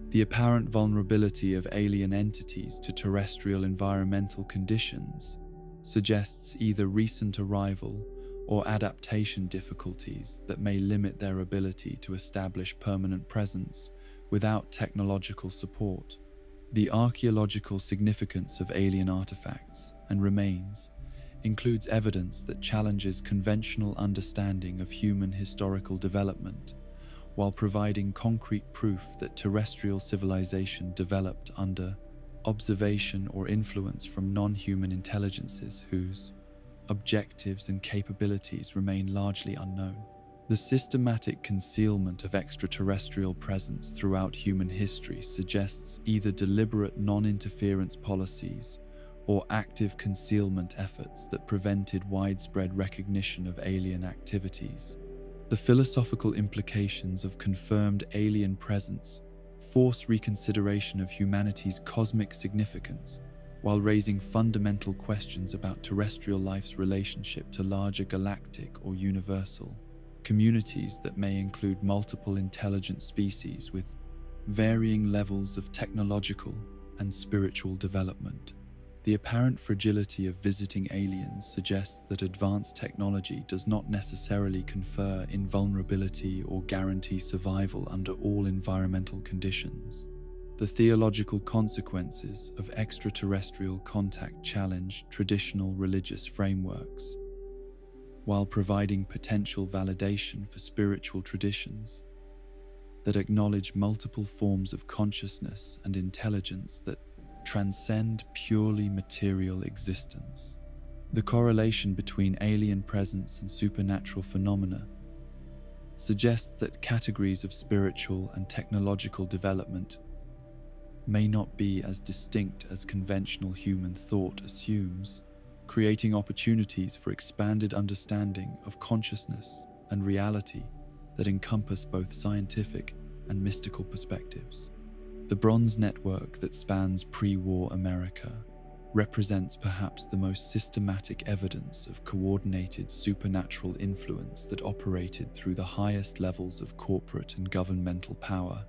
The apparent vulnerability of alien entities to terrestrial environmental conditions suggests either recent arrival or adaptation difficulties that may limit their ability to establish permanent presence without technological support. The archaeological significance of alien artifacts and remains includes evidence that challenges conventional understanding of human historical development, while providing concrete proof that terrestrial civilization developed under observation or influence from non-human intelligences whose objectives and capabilities remain largely unknown. The systematic concealment of extraterrestrial presence throughout human history suggests either deliberate non-interference policies or active concealment efforts that prevented widespread recognition of alien activities. The philosophical implications of confirmed alien presence force reconsideration of humanity's cosmic significance, while raising fundamental questions about terrestrial life's relationship to larger galactic or universal communities that may include multiple intelligent species with varying levels of technological and spiritual development. The apparent fragility of visiting aliens suggests that advanced technology does not necessarily confer invulnerability or guarantee survival under all environmental conditions. The theological consequences of extraterrestrial contact challenge traditional religious frameworks, while providing potential validation for spiritual traditions that acknowledge multiple forms of consciousness and intelligence that transcend purely material existence. The correlation between alien presence and supernatural phenomena suggests that categories of spiritual and technological development may not be as distinct as conventional human thought assumes, creating opportunities for expanded understanding of consciousness and reality that encompass both scientific and mystical perspectives. The Bronze Network that spans pre-war America represents perhaps the most systematic evidence of coordinated supernatural influence that operated through the highest levels of corporate and governmental power,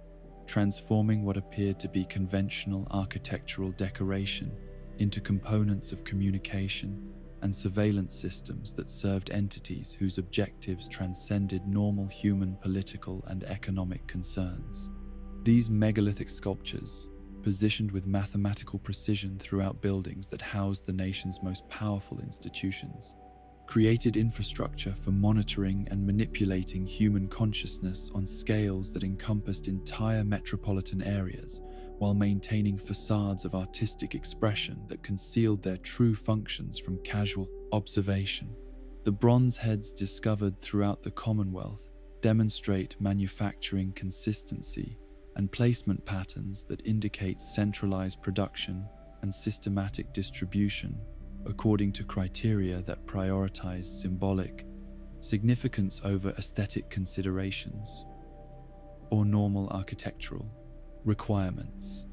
transforming what appeared to be conventional architectural decoration into components of communication and surveillance systems that served entities whose objectives transcended normal human political and economic concerns. These megalithic sculptures, positioned with mathematical precision throughout buildings that housed the nation's most powerful institutions, created infrastructure for monitoring and manipulating human consciousness on scales that encompassed entire metropolitan areas, while maintaining facades of artistic expression that concealed their true functions from casual observation. The bronze heads discovered throughout the Commonwealth demonstrate manufacturing consistency and placement patterns that indicate centralized production and systematic distribution according to criteria that prioritize symbolic significance over aesthetic considerations or normal architectural requirements.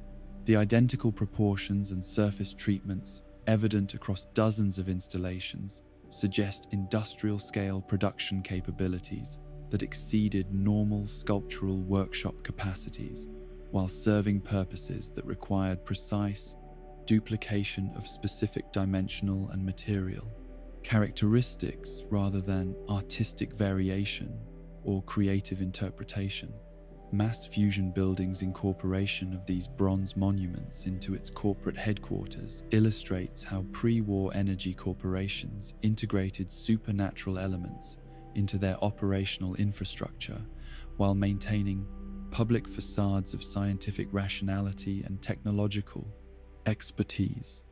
The identical proportions and surface treatments evident across dozens of installations suggest industrial-scale production capabilities that exceeded normal sculptural workshop capacities, while serving purposes that required precise duplication of specific dimensional and material characteristics rather than artistic variation or creative interpretation. Mass Fusion Building's incorporation of these bronze monuments into its corporate headquarters illustrates how pre-war energy corporations integrated supernatural elements into their operational infrastructure while maintaining public facades of scientific rationality and technological expertise.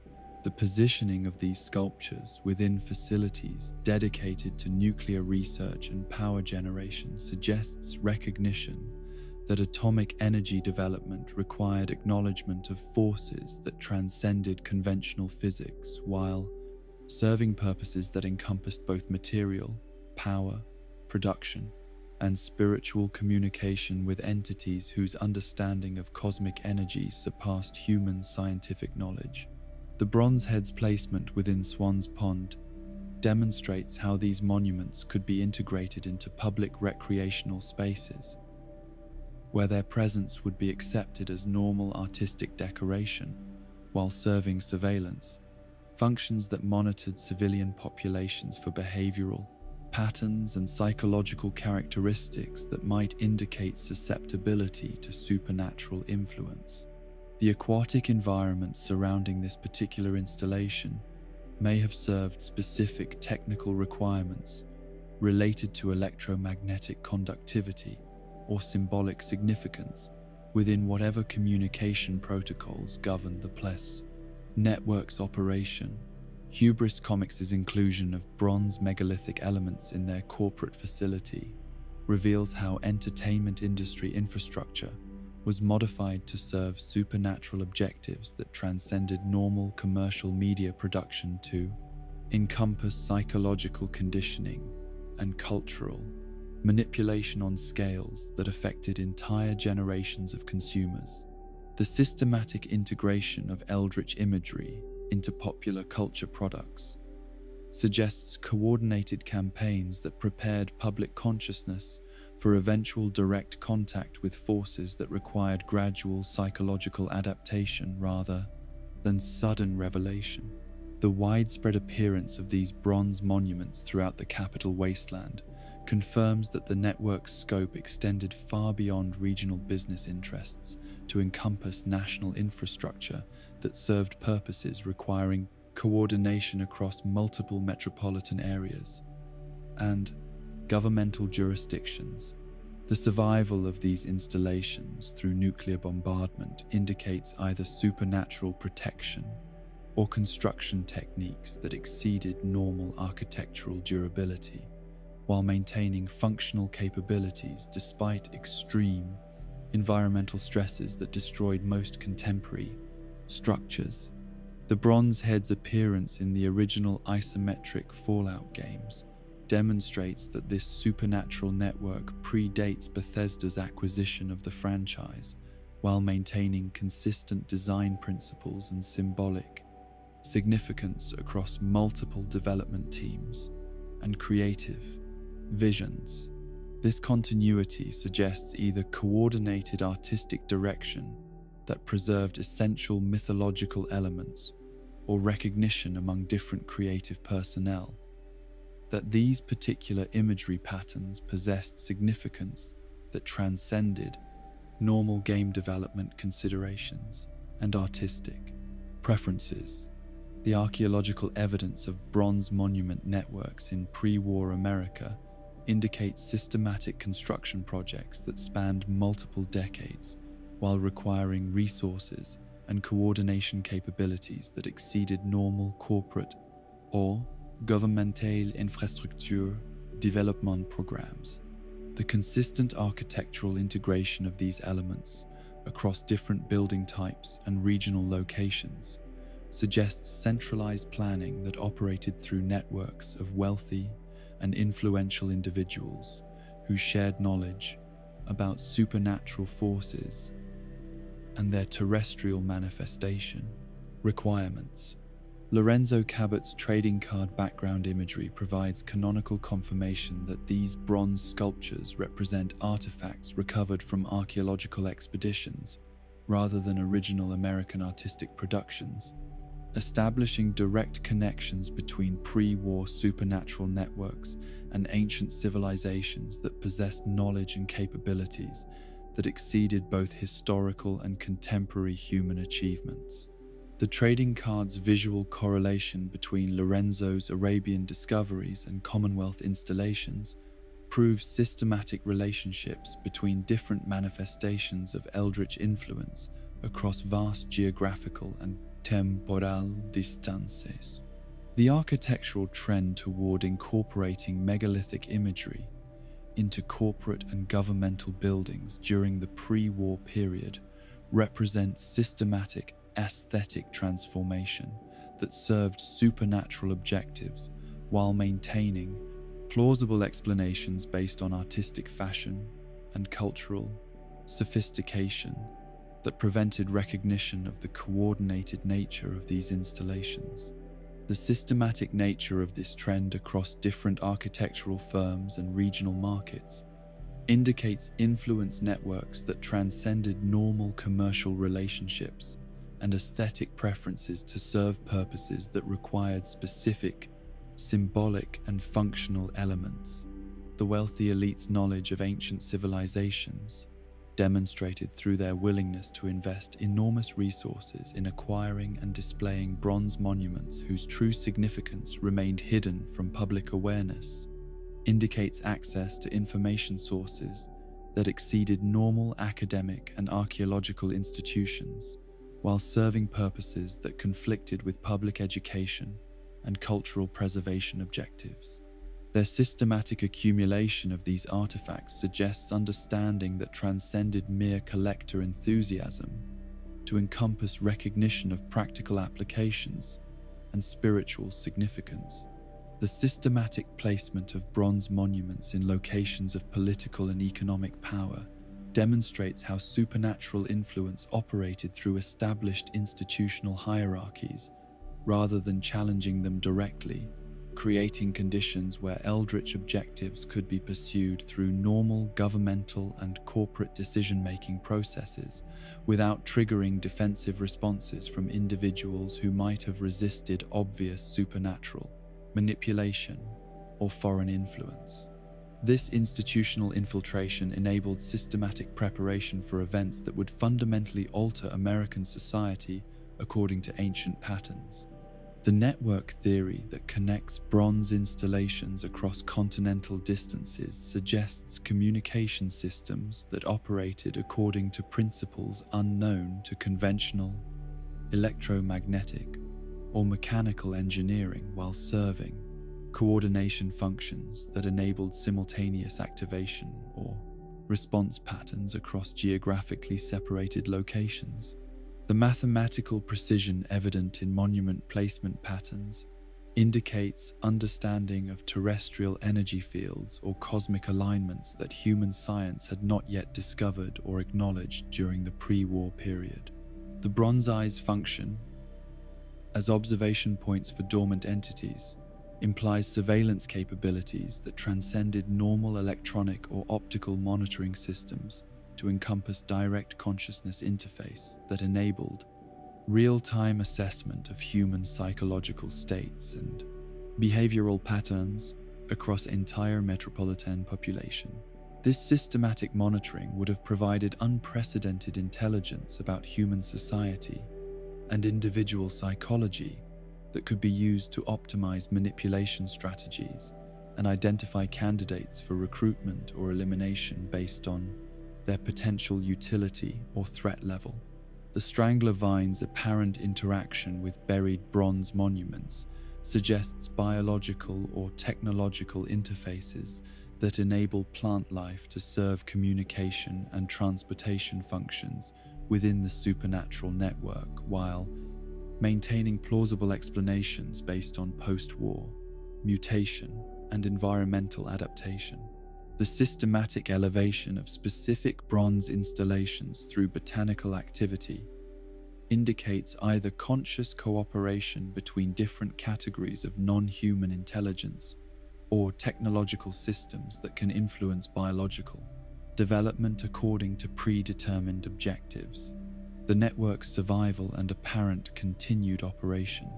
The positioning of these sculptures within facilities dedicated to nuclear research and power generation suggests recognition that atomic energy development required acknowledgement of forces that transcended conventional physics while serving purposes that encompassed both material, power, production, and spiritual communication with entities whose understanding of cosmic energy surpassed human scientific knowledge. The bronze head's placement within Swan's Pond demonstrates how these monuments could be integrated into public recreational spaces, where their presence would be accepted as normal artistic decoration, while serving surveillance functions that monitored civilian populations for behavioral patterns and psychological characteristics that might indicate susceptibility to supernatural influence. The aquatic environment surrounding this particular installation may have served specific technical requirements related to electromagnetic conductivity or symbolic significance, within whatever communication protocols govern the PLES network's operation. Hubris Comics' inclusion of bronze megalithic elements in their corporate facility reveals how entertainment industry infrastructure was modified to serve supernatural objectives that transcended normal commercial media production to encompass psychological conditioning and cultural manipulation on scales that affected entire generations of consumers. The systematic integration of eldritch imagery into popular culture products suggests coordinated campaigns that prepared public consciousness for eventual direct contact with forces that required gradual psychological adaptation rather than sudden revelation. The widespread appearance of these bronze monuments throughout the capital wasteland confirms that the network's scope extended far beyond regional business interests to encompass national infrastructure that served purposes requiring coordination across multiple metropolitan areas and governmental jurisdictions. The survival of these installations through nuclear bombardment indicates either supernatural protection or construction techniques that exceeded normal architectural durability, while maintaining functional capabilities despite extreme environmental stresses that destroyed most contemporary structures. The Bronze Head's appearance in the original isometric Fallout games demonstrates that this supernatural network predates Bethesda's acquisition of the franchise, while maintaining consistent design principles and symbolic significance across multiple development teams and creative visions. This continuity suggests either coordinated artistic direction that preserved essential mythological elements or recognition among different creative personnel that these particular imagery patterns possessed significance that transcended normal game development considerations and artistic preferences. The archaeological evidence of bronze monument networks in pre-war America indicates systematic construction projects that spanned multiple decades while requiring resources and coordination capabilities that exceeded normal corporate or governmental infrastructure development programs. The consistent architectural integration of these elements across different building types and regional locations suggests centralized planning that operated through networks of wealthy and influential individuals who shared knowledge about supernatural forces and their terrestrial manifestation requirements. Lorenzo Cabot's trading card background imagery provides canonical confirmation that these bronze sculptures represent artifacts recovered from archaeological expeditions rather than original American artistic productions, establishing direct connections between pre-war supernatural networks and ancient civilizations that possessed knowledge and capabilities that exceeded both historical and contemporary human achievements. The trading card's visual correlation between Lorenzo's Arabian discoveries and Commonwealth installations proves systematic relationships between different manifestations of eldritch influence across vast geographical and temporal distances. The architectural trend toward incorporating megalithic imagery into corporate and governmental buildings during the pre-war period represents systematic aesthetic transformation that served supernatural objectives while maintaining plausible explanations based on artistic fashion and cultural sophistication that prevented recognition of the coordinated nature of these installations. The systematic nature of this trend across different architectural firms and regional markets indicates influence networks that transcended normal commercial relationships and aesthetic preferences to serve purposes that required specific, symbolic, and functional elements. The wealthy elite's knowledge of ancient civilizations, demonstrated through their willingness to invest enormous resources in acquiring and displaying bronze monuments whose true significance remained hidden from public awareness, indicates access to information sources that exceeded normal academic and archaeological institutions, while serving purposes that conflicted with public education and cultural preservation objectives. Their systematic accumulation of these artifacts suggests understanding that transcended mere collector enthusiasm to encompass recognition of practical applications and spiritual significance. The systematic placement of bronze monuments in locations of political and economic power demonstrates how supernatural influence operated through established institutional hierarchies rather than challenging them directly, creating conditions where eldritch objectives could be pursued through normal governmental and corporate decision-making processes without triggering defensive responses from individuals who might have resisted obvious supernatural manipulation or foreign influence. This institutional infiltration enabled systematic preparation for events that would fundamentally alter American society according to ancient patterns. The network theory that connects bronze installations across continental distances suggests communication systems that operated according to principles unknown to conventional, electromagnetic, or mechanical engineering, while serving coordination functions that enabled simultaneous activation or response patterns across geographically separated locations. The mathematical precision evident in monument placement patterns indicates understanding of terrestrial energy fields or cosmic alignments that human science had not yet discovered or acknowledged during the pre-war period. The bronze eye's function as observation points for dormant entities implies surveillance capabilities that transcended normal electronic or optical monitoring systems to encompass direct consciousness interface that enabled real-time assessment of human psychological states and behavioral patterns across entire metropolitan population. This systematic monitoring would have provided unprecedented intelligence about human society and individual psychology that could be used to optimize manipulation strategies and identify candidates for recruitment or elimination based on their potential utility or threat level. The strangler vine's apparent interaction with buried bronze monuments suggests biological or technological interfaces that enable plant life to serve communication and transportation functions within the supernatural network, while maintaining plausible explanations based on post-war mutation and environmental adaptation. The systematic elevation of specific bronze installations through botanical activity indicates either conscious cooperation between different categories of non-human intelligence or technological systems that can influence biological development according to predetermined objectives. The network's survival and apparent continued operation,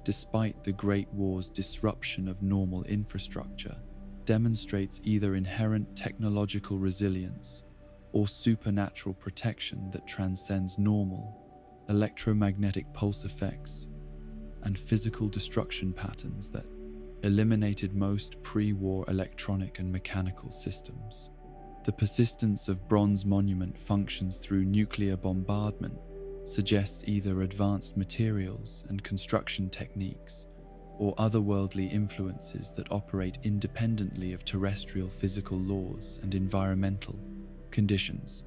despite the Great War's disruption of normal infrastructure, demonstrates either inherent technological resilience or supernatural protection that transcends normal electromagnetic pulse effects and physical destruction patterns that eliminated most pre-war electronic and mechanical systems. The persistence of bronze monument functions through nuclear bombardment suggests either advanced materials and construction techniques or otherworldly influences that operate independently of terrestrial physical laws and environmental conditions.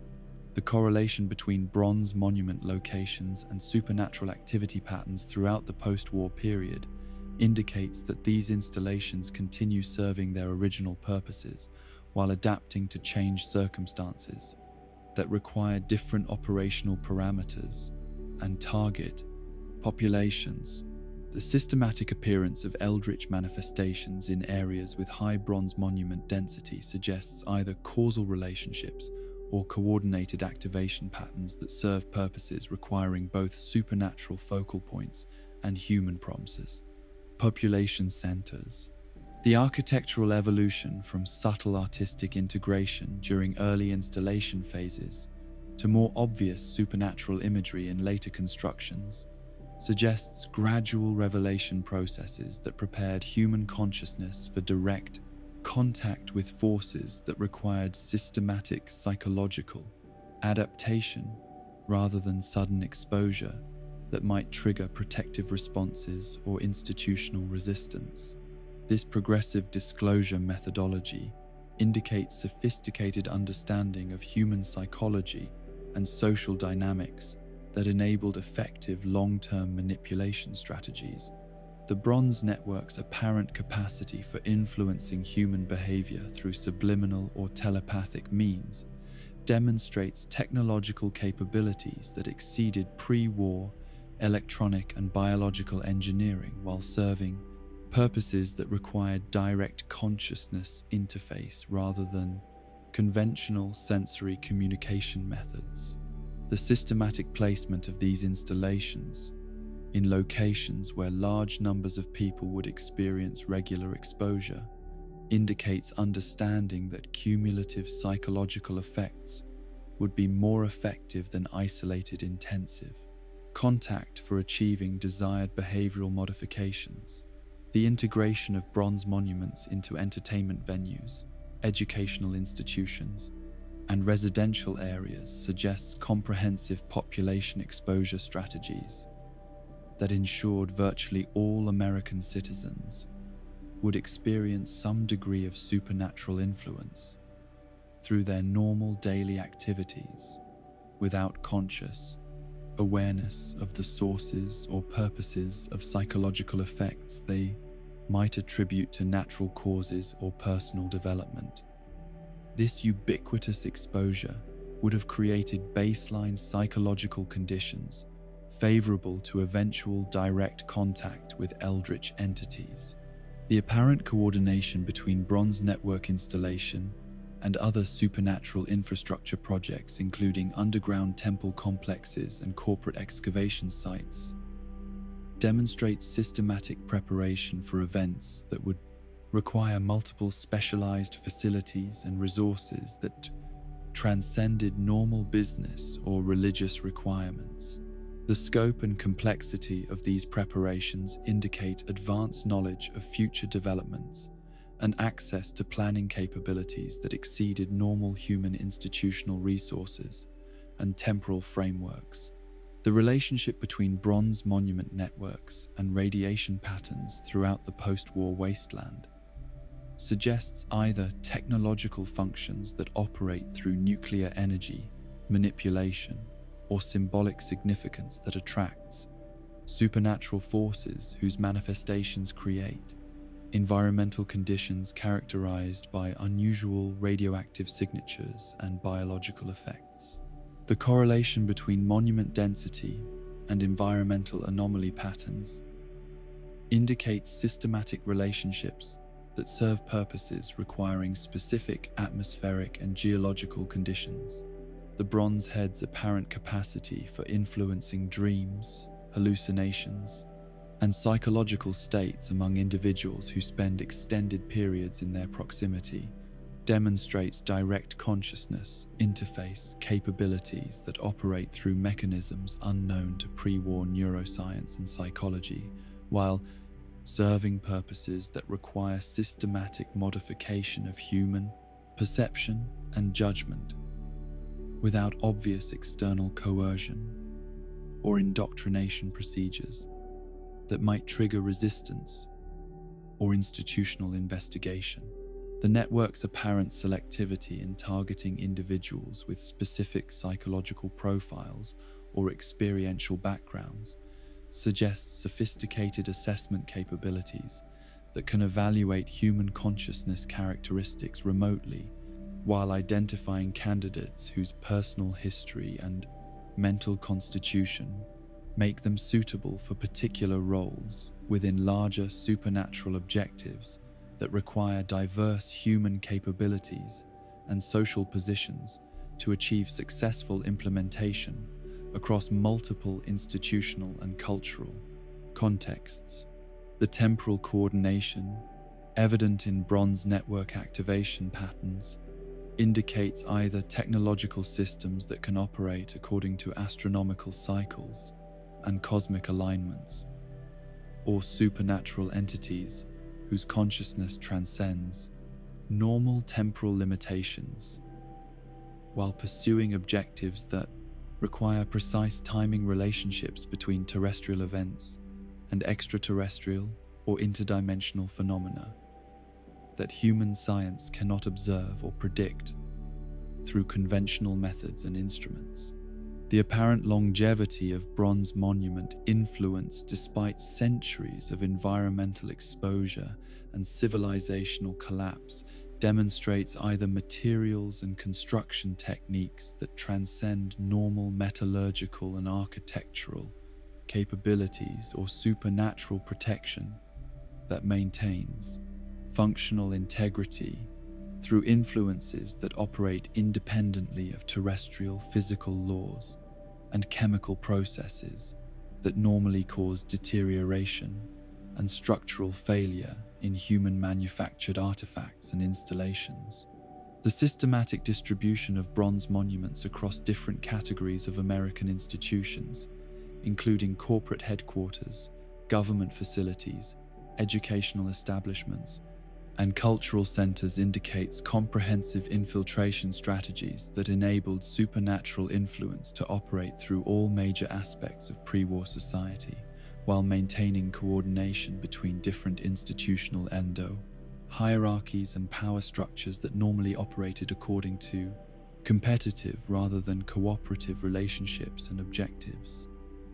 The correlation between bronze monument locations and supernatural activity patterns throughout the post-war period indicates that these installations continue serving their original purposes while adapting to changed circumstances that require different operational parameters and target populations. The systematic appearance of eldritch manifestations in areas with high bronze monument density suggests either causal relationships or coordinated activation patterns that serve purposes requiring both supernatural focal points and human promises. Population centers. The architectural evolution from subtle artistic integration during early installation phases to more obvious supernatural imagery in later constructions suggests gradual revelation processes that prepared human consciousness for direct contact with forces that required systematic psychological adaptation rather than sudden exposure that might trigger protective responses or institutional resistance. This progressive disclosure methodology indicates sophisticated understanding of human psychology and social dynamics that enabled effective long-term manipulation strategies. The Bronze Network's apparent capacity for influencing human behavior through subliminal or telepathic means demonstrates technological capabilities that exceeded pre-war electronic and biological engineering while serving purposes that required direct consciousness interface rather than conventional sensory communication methods. The systematic placement of these installations in locations where large numbers of people would experience regular exposure indicates understanding that cumulative psychological effects would be more effective than isolated intensive contact for achieving desired behavioral modifications. The integration of bronze monuments into entertainment venues, educational institutions, and residential areas suggests comprehensive population exposure strategies that ensured virtually all American citizens would experience some degree of supernatural influence through their normal daily activities without conscious awareness of the sources or purposes of psychological effects they might attribute to natural causes or personal development. This ubiquitous exposure would have created baseline psychological conditions favorable to eventual direct contact with eldritch entities. The apparent coordination between Bronze Network installation and other supernatural infrastructure projects, including underground temple complexes and corporate excavation sites, demonstrates systematic preparation for events that would require multiple specialized facilities and resources that transcended normal business or religious requirements. The scope and complexity of these preparations indicate advanced knowledge of future developments and access to planning capabilities that exceeded normal human institutional resources and temporal frameworks. The relationship between bronze monument networks and radiation patterns throughout the post-war wasteland suggests either technological functions that operate through nuclear energy, manipulation, or symbolic significance that attracts supernatural forces whose manifestations create environmental conditions characterized by unusual radioactive signatures and biological effects. The correlation between monument density and environmental anomaly patterns indicates systematic relationships that serve purposes requiring specific atmospheric and geological conditions. The Bronze Head's apparent capacity for influencing dreams, hallucinations, and psychological states among individuals who spend extended periods in their proximity demonstrates direct consciousness interface capabilities that operate through mechanisms unknown to pre-war neuroscience and psychology, while serving purposes that require systematic modification of human perception and judgment without obvious external coercion or indoctrination procedures that might trigger resistance or institutional investigation. The network's apparent selectivity in targeting individuals with specific psychological profiles or experiential backgrounds suggests sophisticated assessment capabilities that can evaluate human consciousness characteristics remotely while identifying candidates whose personal history and mental constitution make them suitable for particular roles within larger supernatural objectives that require diverse human capabilities and social positions to achieve successful implementation across multiple institutional and cultural contexts. The temporal coordination, evident in Bronze Network activation patterns, indicates either technological systems that can operate according to astronomical cycles and cosmic alignments, or supernatural entities whose consciousness transcends normal temporal limitations, while pursuing objectives that require precise timing relationships between terrestrial events and extraterrestrial or interdimensional phenomena that human science cannot observe or predict through conventional methods and instruments. The apparent longevity of Bronze Monument influence, despite centuries of environmental exposure and civilizational collapse, demonstrates either materials and construction techniques that transcend normal metallurgical and architectural capabilities, or supernatural protection that maintains functional integrity through influences that operate independently of terrestrial physical laws and chemical processes that normally cause deterioration and structural failure in human-manufactured artifacts and installations. The systematic distribution of bronze monuments across different categories of American institutions, including corporate headquarters, government facilities, educational establishments, and cultural centers, indicates comprehensive infiltration strategies that enabled supernatural influence to operate through all major aspects of pre-war society, while maintaining coordination between different institutional hierarchies and power structures that normally operated according to competitive rather than cooperative relationships and objectives.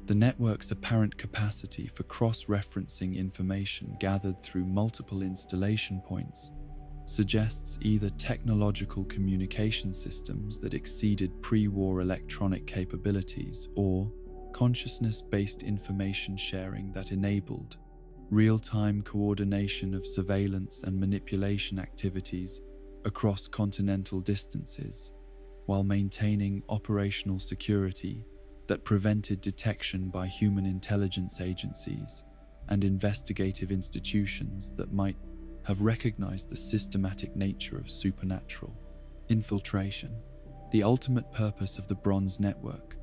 The network's apparent capacity for cross-referencing information gathered through multiple installation points suggests either technological communication systems that exceeded pre-war electronic capabilities, or consciousness-based information sharing that enabled real-time coordination of surveillance and manipulation activities across continental distances, while maintaining operational security that prevented detection by human intelligence agencies and investigative institutions that might have recognized the systematic nature of supernatural infiltration. The ultimate purpose of the Bronze Network,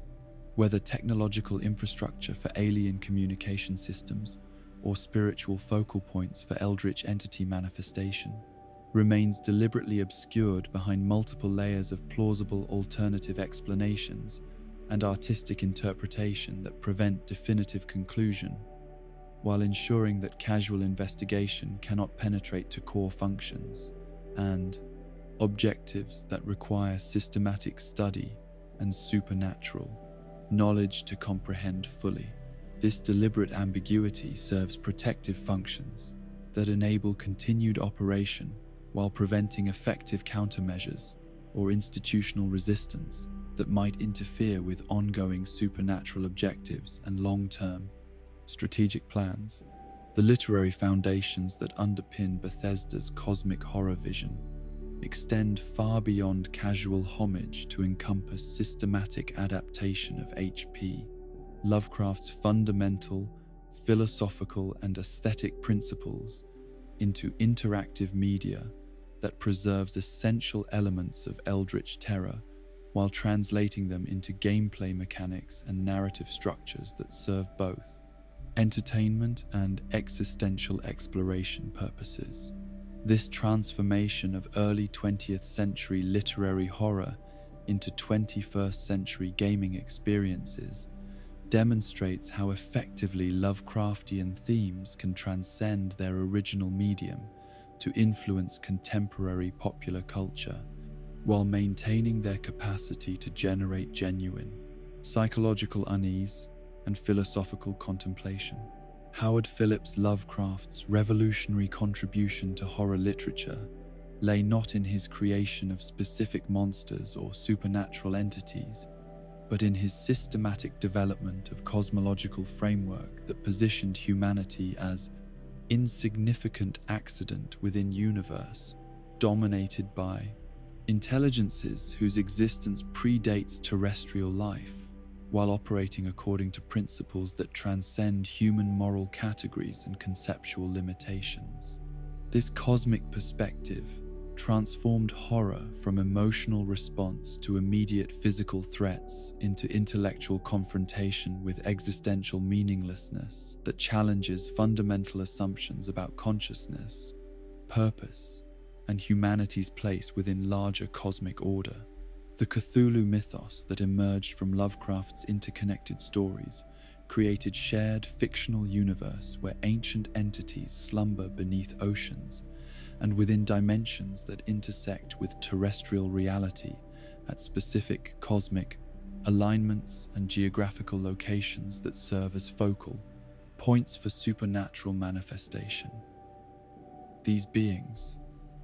whether technological infrastructure for alien communication systems or spiritual focal points for eldritch entity manifestation, remains deliberately obscured behind multiple layers of plausible alternative explanations and artistic interpretation that prevent definitive conclusion, while ensuring that casual investigation cannot penetrate to core functions and objectives that require systematic study and supernatural knowledge to comprehend fully. This deliberate ambiguity serves protective functions that enable continued operation while preventing effective countermeasures or institutional resistance that might interfere with ongoing supernatural objectives and long-term strategic plans. The literary foundations that underpin Bethesda's cosmic horror vision extend far beyond casual homage to encompass systematic adaptation of H.P. Lovecraft's fundamental philosophical and aesthetic principles into interactive media that preserves essential elements of eldritch terror while translating them into gameplay mechanics and narrative structures that serve both entertainment and existential exploration purposes. This transformation of early 20th century literary horror into 21st century gaming experiences demonstrates how effectively Lovecraftian themes can transcend their original medium to influence contemporary popular culture, while maintaining their capacity to generate genuine psychological unease and philosophical contemplation. Howard Phillips Lovecraft's revolutionary contribution to horror literature lay not in his creation of specific monsters or supernatural entities, but in his systematic development of cosmological framework that positioned humanity as insignificant accident within universe dominated by intelligences whose existence predates terrestrial life, while operating according to principles that transcend human moral categories and conceptual limitations. This cosmic perspective transformed horror from emotional response to immediate physical threats into intellectual confrontation with existential meaninglessness that challenges fundamental assumptions about consciousness, purpose, and humanity's place within larger cosmic order. The Cthulhu mythos that emerged from Lovecraft's interconnected stories created shared fictional universe where ancient entities slumber beneath oceans and within dimensions that intersect with terrestrial reality at specific cosmic alignments and geographical locations that serve as focal points for supernatural manifestation. These beings,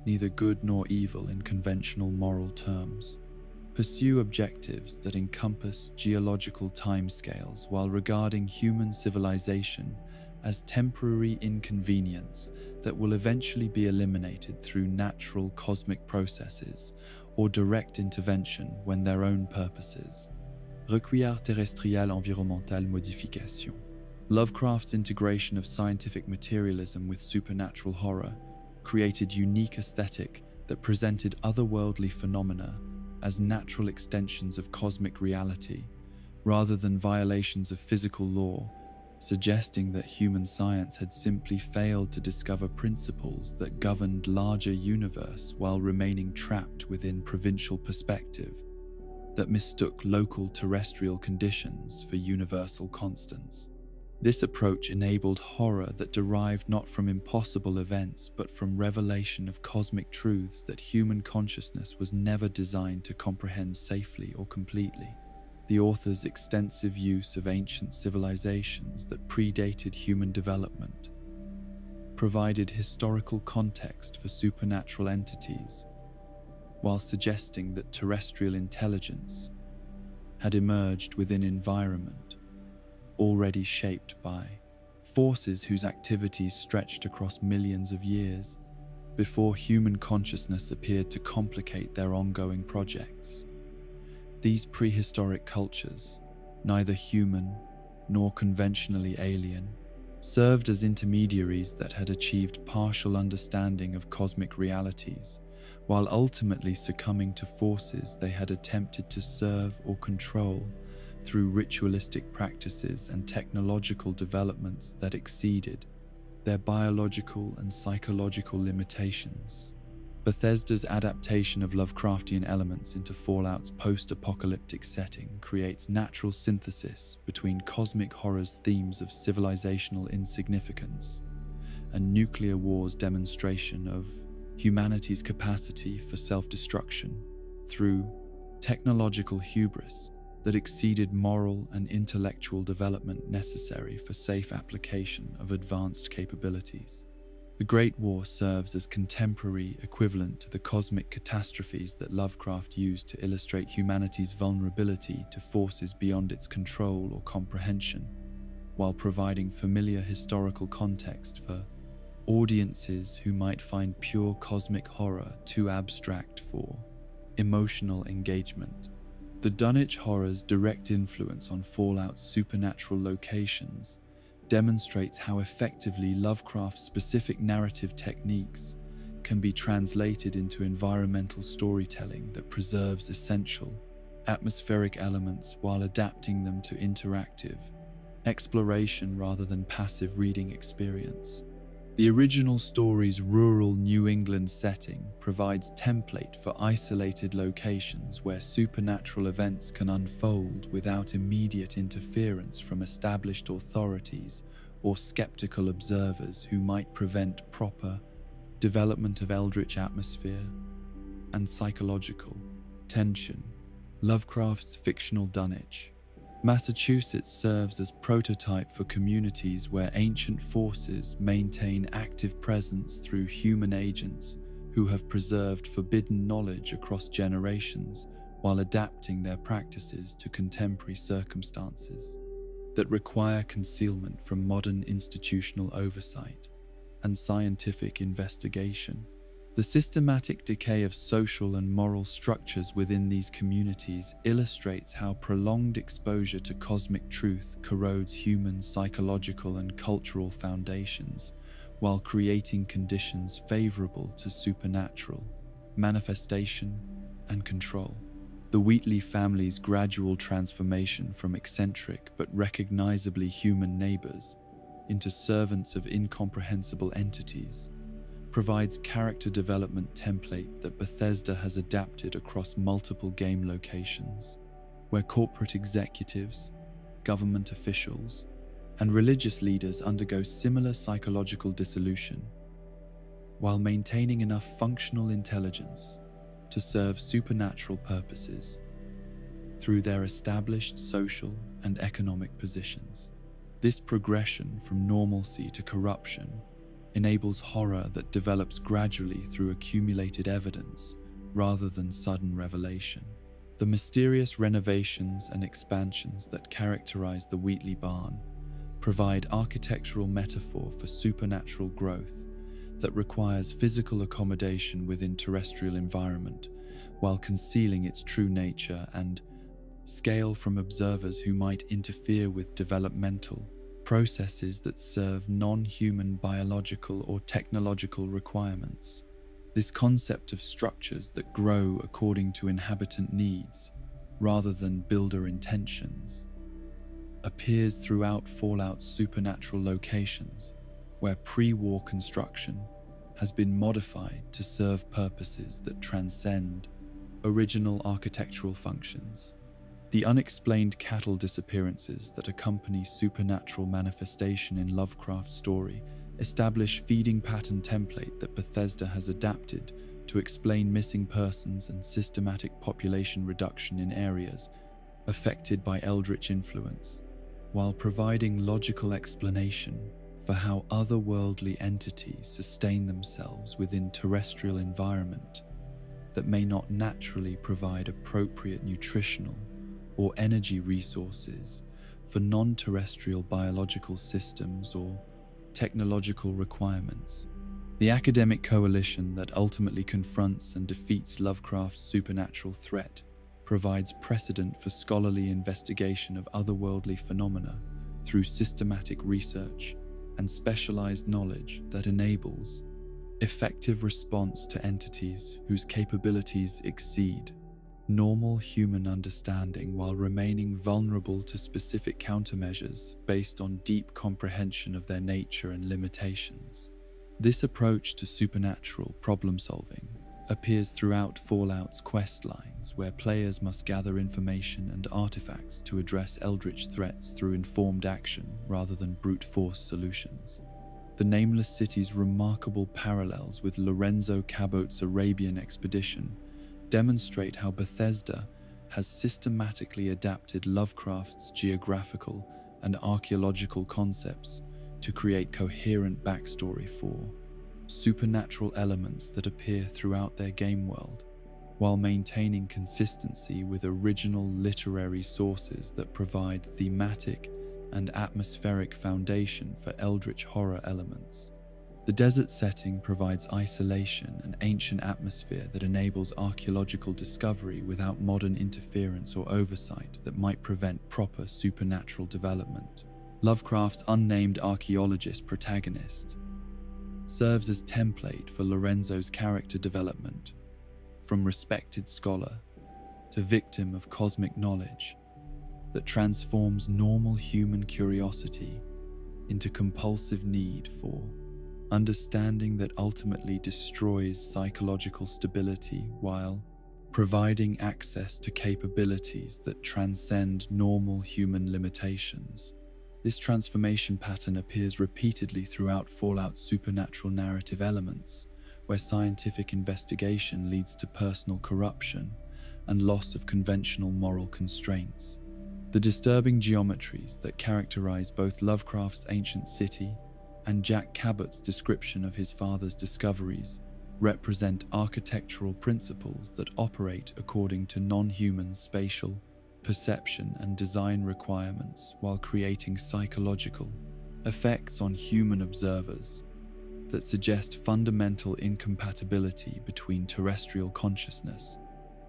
neither good nor evil in conventional moral terms, pursue objectives that encompass geological timescales while regarding human civilization as temporary inconvenience that will eventually be eliminated through natural cosmic processes or direct intervention when their own purposes. Requiert terrestrial environnemental modification. Lovecraft's integration of scientific materialism with supernatural horror created unique aesthetic that presented otherworldly phenomena as natural extensions of cosmic reality, rather than violations of physical law, suggesting that human science had simply failed to discover principles that governed larger universe while remaining trapped within provincial perspective that mistook local terrestrial conditions for universal constants. This approach enabled horror that derived not from impossible events but from revelation of cosmic truths that human consciousness was never designed to comprehend safely or completely. The author's extensive use of ancient civilizations that predated human development provided historical context for supernatural entities, while suggesting that terrestrial intelligence had emerged within environment already shaped by forces whose activities stretched across millions of years before human consciousness appeared to complicate their ongoing projects. These prehistoric cultures, neither human nor conventionally alien, served as intermediaries that had achieved partial understanding of cosmic realities, while ultimately succumbing to forces they had attempted to serve or control through ritualistic practices and technological developments that exceeded their biological and psychological limitations. Bethesda's adaptation of Lovecraftian elements into Fallout's post-apocalyptic setting creates natural synthesis between cosmic horror's themes of civilizational insignificance and nuclear war's demonstration of humanity's capacity for self-destruction through technological hubris that exceeded moral and intellectual development necessary for safe application of advanced capabilities. The Great War serves as contemporary equivalent to the cosmic catastrophes that Lovecraft used to illustrate humanity's vulnerability to forces beyond its control or comprehension, while providing familiar historical context for audiences who might find pure cosmic horror too abstract for emotional engagement. The Dunwhich horror's direct influence on Fallout's supernatural locations demonstrates how effectively Lovecraft's specific narrative techniques can be translated into environmental storytelling that preserves essential atmospheric elements while adapting them to interactive exploration rather than passive reading experience. The original story's rural New England setting provides template for isolated locations where supernatural events can unfold without immediate interference from established authorities or skeptical observers who might prevent proper development of eldritch atmosphere and psychological tension. Lovecraft's fictional Dunwhich, Massachusetts serves as prototype for communities where ancient forces maintain active presence through human agents who have preserved forbidden knowledge across generations while adapting their practices to contemporary circumstances that require concealment from modern institutional oversight and scientific investigation. The systematic decay of social and moral structures within these communities illustrates how prolonged exposure to cosmic truth corrodes human psychological and cultural foundations, while creating conditions favorable to supernatural manifestation and control. The Wheatley family's gradual transformation from eccentric but recognizably human neighbors into servants of incomprehensible entities provides character development template that Bethesda has adapted across multiple game locations, where corporate executives, government officials, and religious leaders undergo similar psychological dissolution, while maintaining enough functional intelligence to serve supernatural purposes through their established social and economic positions. This progression from normalcy to corruption enables horror that develops gradually through accumulated evidence rather than sudden revelation. The mysterious renovations and expansions that characterize the Wheatley Barn provide architectural metaphor for supernatural growth that requires physical accommodation within terrestrial environment while concealing its true nature and scale from observers who might interfere with developmental processes that serve non-human biological or technological requirements. This concept of structures that grow according to inhabitant needs rather than builder intentions appears throughout Fallout's supernatural locations, where pre-war construction has been modified to serve purposes that transcend original architectural functions. The unexplained cattle disappearances that accompany supernatural manifestation in Lovecraft's story establish feeding pattern template that Bethesda has adapted to explain missing persons and systematic population reduction in areas affected by eldritch influence, while providing logical explanation for how otherworldly entities sustain themselves within terrestrial environment that may not naturally provide appropriate nutritional or energy resources for non-terrestrial biological systems or technological requirements. The academic coalition that ultimately confronts and defeats Lovecraft's supernatural threat provides precedent for scholarly investigation of otherworldly phenomena through systematic research and specialized knowledge that enables effective response to entities whose capabilities exceed normal human understanding while remaining vulnerable to specific countermeasures based on deep comprehension of their nature and limitations. This approach to supernatural problem-solving appears throughout Fallout's quest lines, where players must gather information and artifacts to address eldritch threats through informed action rather than brute force solutions. The Nameless City's remarkable parallels with Lorenzo Cabot's Arabian expedition demonstrate how Bethesda has systematically adapted Lovecraft's geographical and archaeological concepts to create coherent backstory for supernatural elements that appear throughout their game world, while maintaining consistency with original literary sources that provide thematic and atmospheric foundation for eldritch horror elements. The desert setting provides isolation and ancient atmosphere that enables archaeological discovery without modern interference or oversight that might prevent proper supernatural development. Lovecraft's unnamed archaeologist protagonist serves as template for Lorenzo's character development, from respected scholar to victim of cosmic knowledge that transforms normal human curiosity into compulsive need for understanding that ultimately destroys psychological stability while providing access to capabilities that transcend normal human limitations. This transformation pattern appears repeatedly throughout Fallout's supernatural narrative elements, where scientific investigation leads to personal corruption and loss of conventional moral constraints. The disturbing geometries that characterize both Lovecraft's ancient city and Jack Cabot's description of his father's discoveries represent architectural principles that operate according to non-human spatial, perception and design requirements while creating psychological effects on human observers that suggest fundamental incompatibility between terrestrial consciousness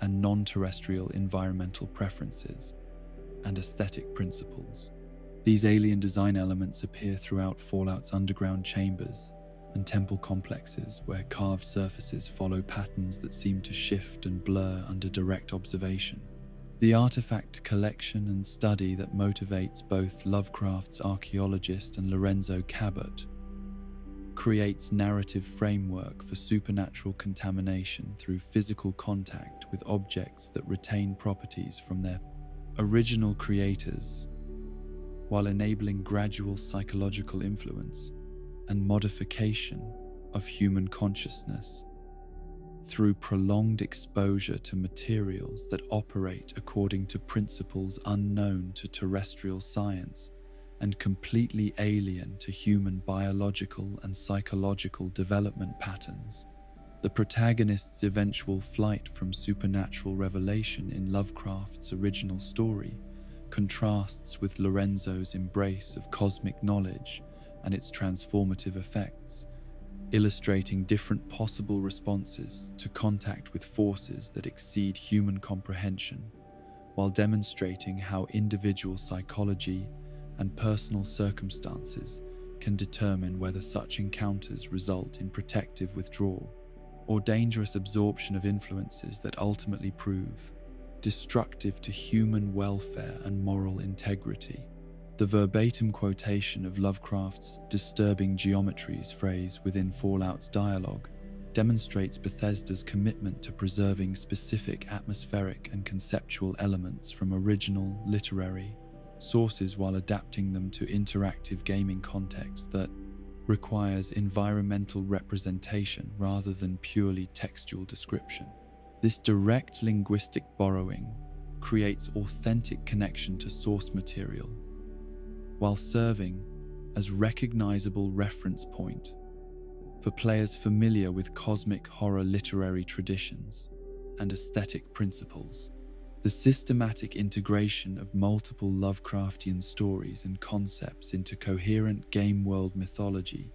and non-terrestrial environmental preferences and aesthetic principles. These alien design elements appear throughout Fallout's underground chambers and temple complexes, where carved surfaces follow patterns that seem to shift and blur under direct observation. The artifact collection and study that motivates both Lovecraft's archaeologist and Lorenzo Cabot creates narrative framework for supernatural contamination through physical contact with objects that retain properties from their original creators, while enabling gradual psychological influence and modification of human consciousness through prolonged exposure to materials that operate according to principles unknown to terrestrial science and completely alien to human biological and psychological development patterns. The protagonist's eventual flight from supernatural revelation in Lovecraft's original story contrasts with Lorenzo's embrace of cosmic knowledge and its transformative effects, illustrating different possible responses to contact with forces that exceed human comprehension, while demonstrating how individual psychology and personal circumstances can determine whether such encounters result in protective withdrawal or dangerous absorption of influences that ultimately prove destructive to human welfare and moral integrity. The verbatim quotation of Lovecraft's disturbing geometries phrase within Fallout's dialogue demonstrates Bethesda's commitment to preserving specific atmospheric and conceptual elements from original literary sources while adapting them to interactive gaming context that requires environmental representation rather than purely textual description. This direct linguistic borrowing creates authentic connection to source material, while serving as recognizable reference point for players familiar with cosmic horror literary traditions and aesthetic principles. The systematic integration of multiple Lovecraftian stories and concepts into coherent game world mythology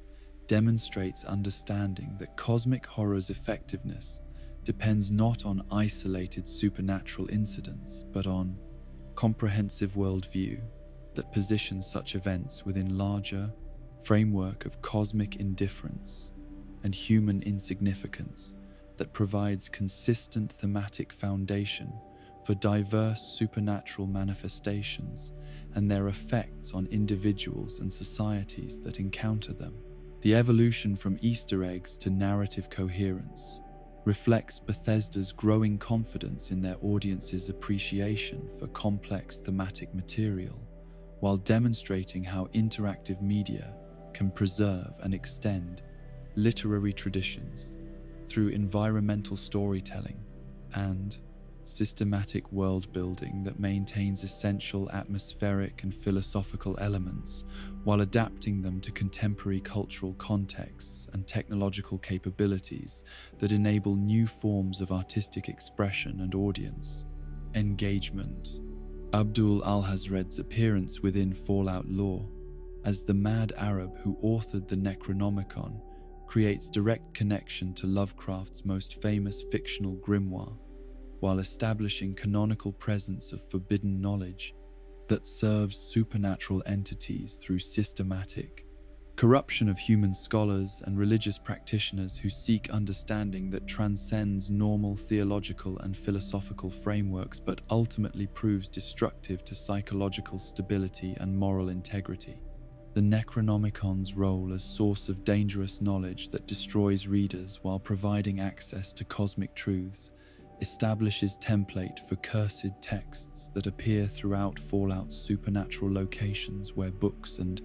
demonstrates understanding that cosmic horror's effectiveness depends not on isolated supernatural incidents, but on comprehensive worldview that positions such events within larger framework of cosmic indifference and human insignificance that provides consistent thematic foundation for diverse supernatural manifestations and their effects on individuals and societies that encounter them. The evolution from Easter eggs to narrative coherence reflects Bethesda's growing confidence in their audience's appreciation for complex thematic material, while demonstrating how interactive media can preserve and extend literary traditions through environmental storytelling and systematic world-building that maintains essential atmospheric and philosophical elements while adapting them to contemporary cultural contexts and technological capabilities that enable new forms of artistic expression and audience engagement. Abdul Alhazred's appearance within Fallout lore as the Mad Arab who authored the Necronomicon creates direct connection to Lovecraft's most famous fictional grimoire, while establishing canonical presence of forbidden knowledge that serves supernatural entities through systematic corruption of human scholars and religious practitioners who seek understanding that transcends normal theological and philosophical frameworks but ultimately proves destructive to psychological stability and moral integrity. The Necronomicon's role as source of dangerous knowledge that destroys readers while providing access to cosmic truths establishes template for cursed texts that appear throughout Fallout's supernatural locations where books and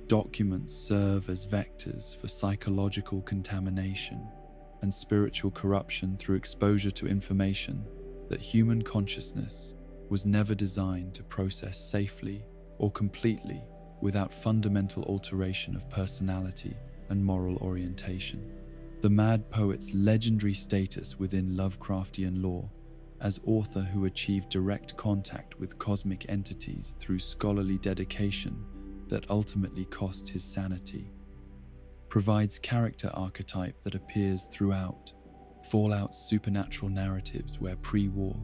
documents serve as vectors for psychological contamination and spiritual corruption through exposure to information that human consciousness was never designed to process safely or completely without fundamental alteration of personality and moral orientation. The Mad Poet's legendary status within Lovecraftian lore as author who achieved direct contact with cosmic entities through scholarly dedication that ultimately cost his sanity, provides character archetype that appears throughout Fallout's supernatural narratives where pre-war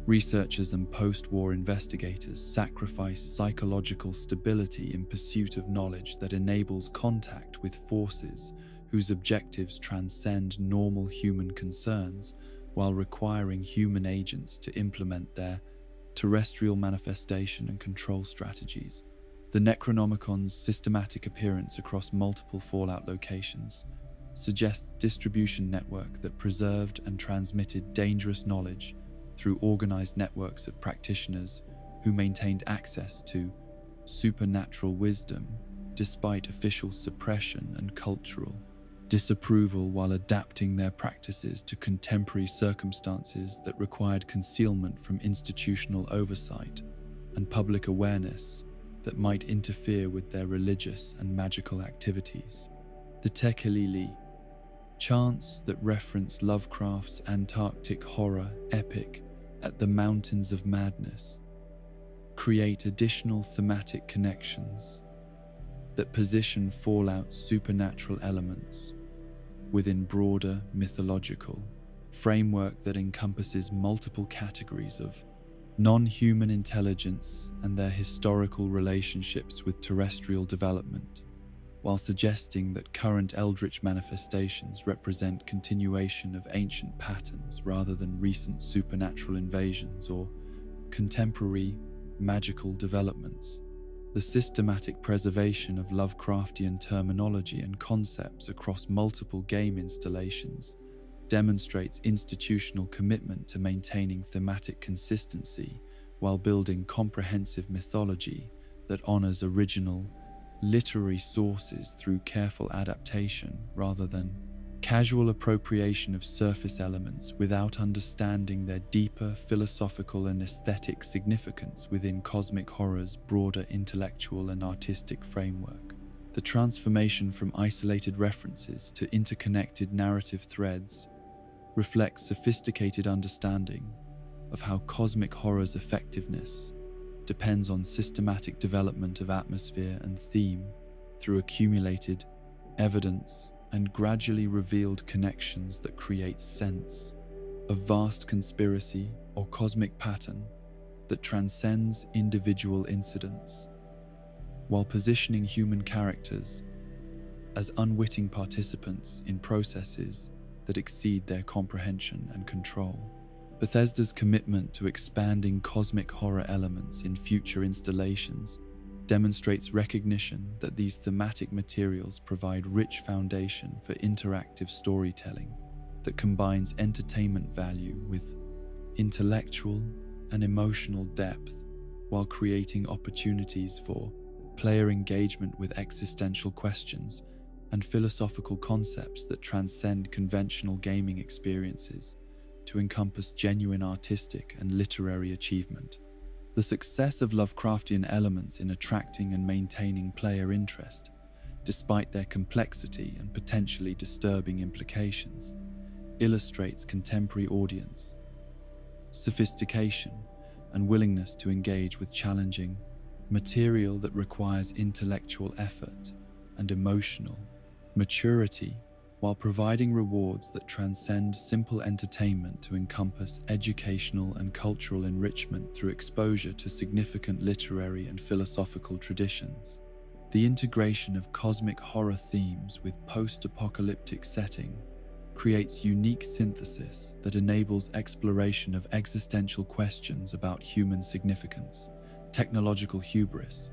researchers and post-war investigators sacrifice psychological stability in pursuit of knowledge that enables contact with forces whose objectives transcend normal human concerns while requiring human agents to implement their terrestrial manifestation and control strategies. The Necronomicon's systematic appearance across multiple Fallout locations suggests distribution network that preserved and transmitted dangerous knowledge through organized networks of practitioners who maintained access to supernatural wisdom despite official suppression and cultural disapproval, while adapting their practices to contemporary circumstances that required concealment from institutional oversight and public awareness that might interfere with their religious and magical activities. The Tekelili, chants that reference Lovecraft's Antarctic horror epic At the Mountains of Madness, create additional thematic connections that position Fallout's supernatural elements within broader mythological framework that encompasses multiple categories of non-human intelligence and their historical relationships with terrestrial development, while suggesting that current eldritch manifestations represent continuation of ancient patterns rather than recent supernatural invasions or contemporary magical developments. The systematic preservation of Lovecraftian terminology and concepts across multiple game installations demonstrates institutional commitment to maintaining thematic consistency while building comprehensive mythology that honors original literary sources through careful adaptation rather than casual appropriation of surface elements without understanding their deeper philosophical and aesthetic significance within cosmic horror's broader intellectual and artistic framework. The transformation from isolated references to interconnected narrative threads reflects sophisticated understanding of how cosmic horror's effectiveness depends on systematic development of atmosphere and theme through accumulated evidence and gradually revealed connections that create sense of vast conspiracy or cosmic pattern that transcends individual incidents, while positioning human characters as unwitting participants in processes that exceed their comprehension and control. Bethesda's commitment to expanding cosmic horror elements in future installations demonstrates recognition that these thematic materials provide rich foundation for interactive storytelling that combines entertainment value with intellectual and emotional depth, while creating opportunities for player engagement with existential questions and philosophical concepts that transcend conventional gaming experiences to encompass genuine artistic and literary achievement. The success of Lovecraftian elements in attracting and maintaining player interest, despite their complexity and potentially disturbing implications, illustrates contemporary audience sophistication and willingness to engage with challenging material that requires intellectual effort and emotional maturity, while providing rewards that transcend simple entertainment to encompass educational and cultural enrichment through exposure to significant literary and philosophical traditions. The integration of cosmic horror themes with post-apocalyptic setting creates unique synthesis that enables exploration of existential questions about human significance, technological hubris,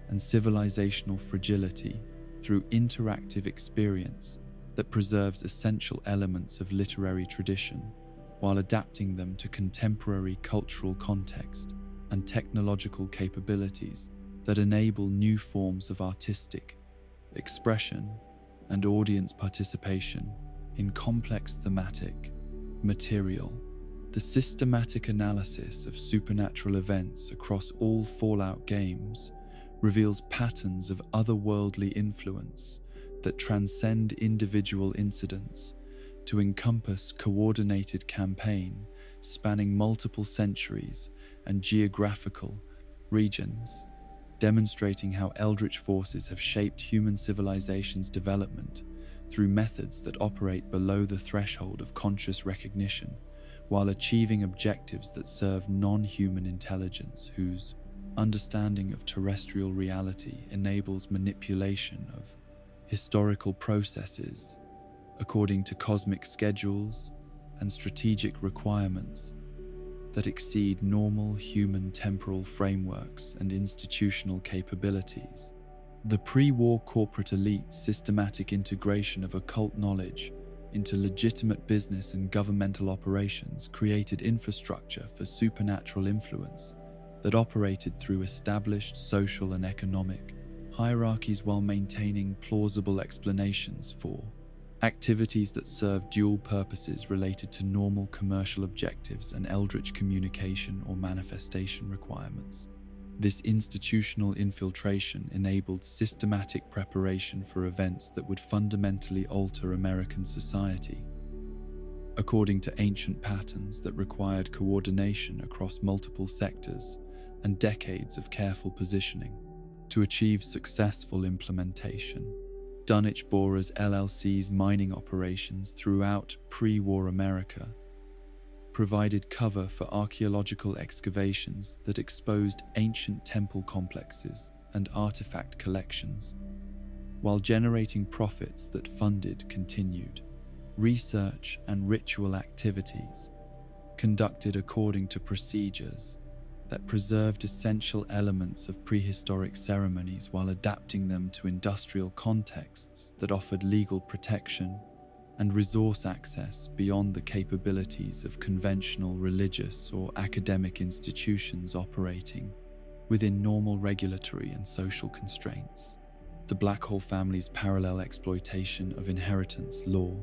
and civilizational fragility through interactive experience that preserves essential elements of literary tradition while adapting them to contemporary cultural context and technological capabilities that enable new forms of artistic expression and audience participation in complex thematic material. The systematic analysis of supernatural events across all Fallout games reveals patterns of otherworldly influence that transcend individual incidents to encompass coordinated campaign spanning multiple centuries and geographical regions, demonstrating how eldritch forces have shaped human civilization's development through methods that operate below the threshold of conscious recognition, while achieving objectives that serve non-human intelligence whose understanding of terrestrial reality enables manipulation of historical processes according to cosmic schedules and strategic requirements. that exceed normal human temporal frameworks and institutional capabilities. The pre-war corporate elite's systematic integration of occult knowledge into legitimate business and governmental operations created infrastructure for supernatural influence that operated through established social and economic hierarchies while maintaining plausible explanations for activities that serve dual purposes related to normal commercial objectives and eldritch communication or manifestation requirements. This institutional infiltration enabled systematic preparation for events that would fundamentally alter American society, according to ancient patterns that required coordination across multiple sectors and decades of careful positioning. To achieve successful implementation, Dunwhich Borers LLC's mining operations throughout pre-war America provided cover for archaeological excavations that exposed ancient temple complexes and artifact collections, while generating profits that funded continued research and ritual activities conducted according to procedures that preserved essential elements of prehistoric ceremonies while adapting them to industrial contexts that offered legal protection and resource access beyond the capabilities of conventional religious or academic institutions operating within normal regulatory and social constraints. The Blackhole family's parallel exploitation of inheritance law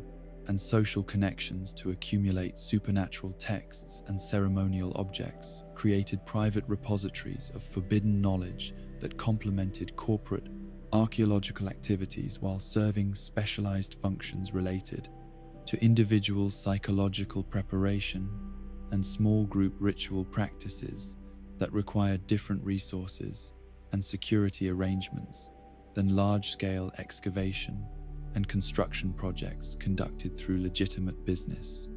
and social connections to accumulate supernatural texts and ceremonial objects created private repositories of forbidden knowledge that complemented corporate archaeological activities while serving specialized functions related to individual psychological preparation and small group ritual practices that required different resources and security arrangements than large-scale excavation and construction projects conducted through legitimate business,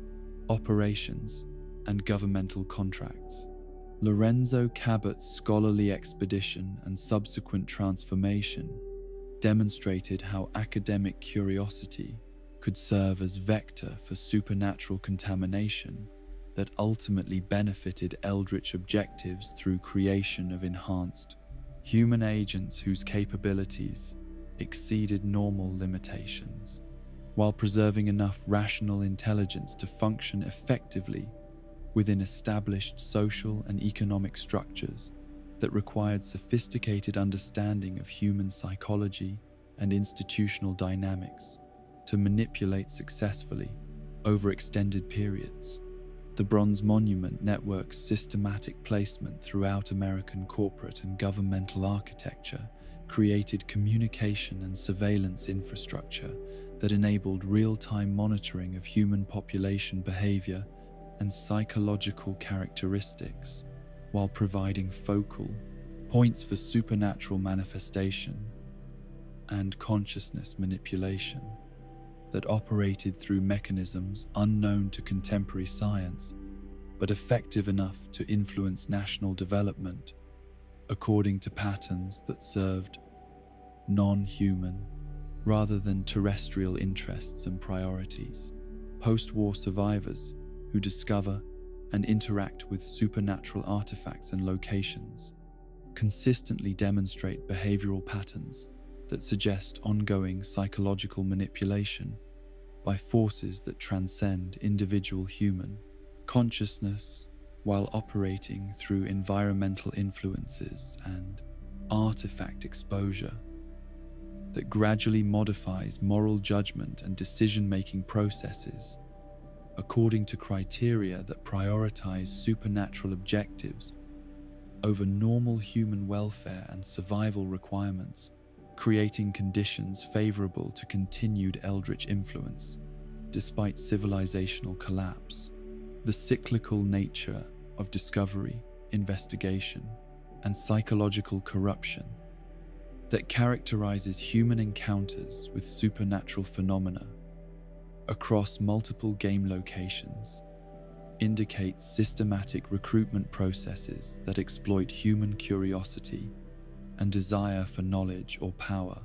operations, and governmental contracts. Lorenzo Cabot's scholarly expedition and subsequent transformation demonstrated how academic curiosity could serve as vector for supernatural contamination that ultimately benefited eldritch objectives through creation of enhanced human agents whose capabilities exceeded normal limitations, while preserving enough rational intelligence to function effectively within established social and economic structures that required sophisticated understanding of human psychology and institutional dynamics to manipulate successfully over extended periods. The Bronze Monument network's systematic placement throughout American corporate and governmental architecture created communication and surveillance infrastructure that enabled real-time monitoring of human population behavior and psychological characteristics, while providing focal points for supernatural manifestation and consciousness manipulation that operated through mechanisms unknown to contemporary science, but effective enough to influence national development according to patterns that served non-human rather than terrestrial interests and priorities. Post-war survivors who discover and interact with supernatural artifacts and locations consistently demonstrate behavioral patterns that suggest ongoing psychological manipulation by forces that transcend individual human consciousness while operating through environmental influences and artifact exposure that gradually modifies moral judgment and decision-making processes according to criteria that prioritize supernatural objectives over normal human welfare and survival requirements, creating conditions favorable to continued eldritch influence despite civilizational collapse. The cyclical nature of discovery, investigation, and psychological corruption that characterizes human encounters with supernatural phenomena across multiple game locations indicates systematic recruitment processes that exploit human curiosity and desire for knowledge or power,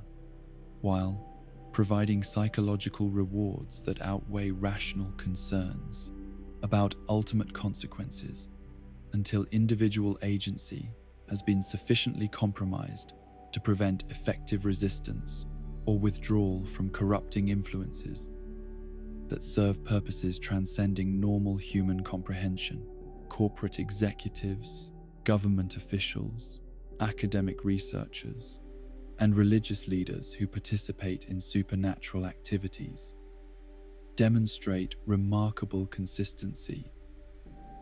while providing psychological rewards that outweigh rational concerns about ultimate consequences until individual agency has been sufficiently compromised to prevent effective resistance or withdrawal from corrupting influences that serve purposes transcending normal human comprehension. Corporate executives, government officials, academic researchers, and religious leaders who participate in supernatural activities demonstrate remarkable consistency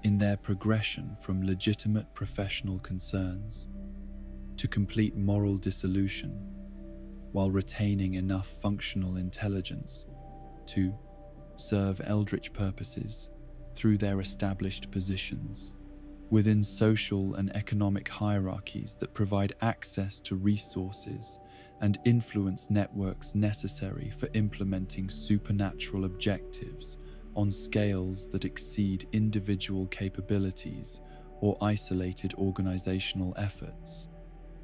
in their progression from legitimate professional concerns to complete moral dissolution, while retaining enough functional intelligence to serve eldritch purposes through their established positions within social and economic hierarchies that provide access to resources and influence networks necessary for implementing supernatural objectives on scales that exceed individual capabilities or isolated organizational efforts.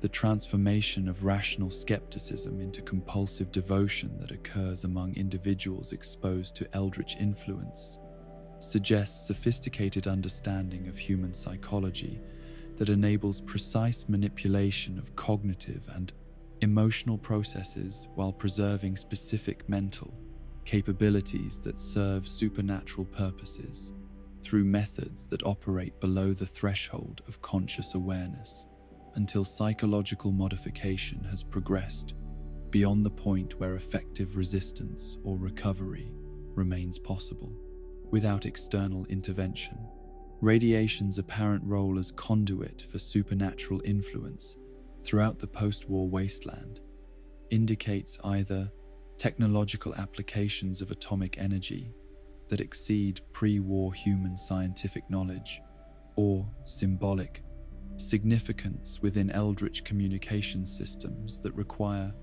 The transformation of rational skepticism into compulsive devotion that occurs among individuals exposed to eldritch influence suggests sophisticated understanding of human psychology that enables precise manipulation of cognitive and emotional processes while preserving specific mental capabilities that serve supernatural purposes through methods that operate below the threshold of conscious awareness until psychological modification has progressed beyond the point where effective resistance or recovery remains possible. Without external intervention, radiation's apparent role as conduit for supernatural influence throughout the post-war wasteland indicates either technological applications of atomic energy that exceed pre-war human scientific knowledge, or symbolic significance within eldritch communication systems that require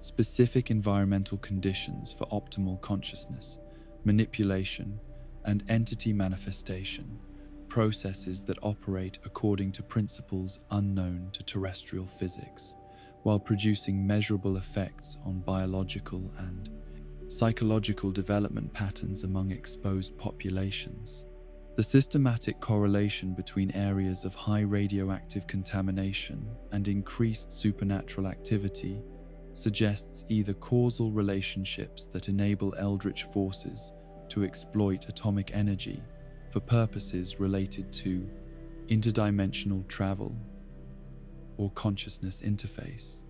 specific environmental conditions for optimal consciousness, manipulation, and entity manifestation, processes that operate according to principles unknown to terrestrial physics, while producing measurable effects on biological and psychological development patterns among exposed populations. The systematic correlation between areas of high radioactive contamination and increased supernatural activity suggests either causal relationships that enable eldritch forces to exploit atomic energy for purposes related to interdimensional travel or consciousness interface,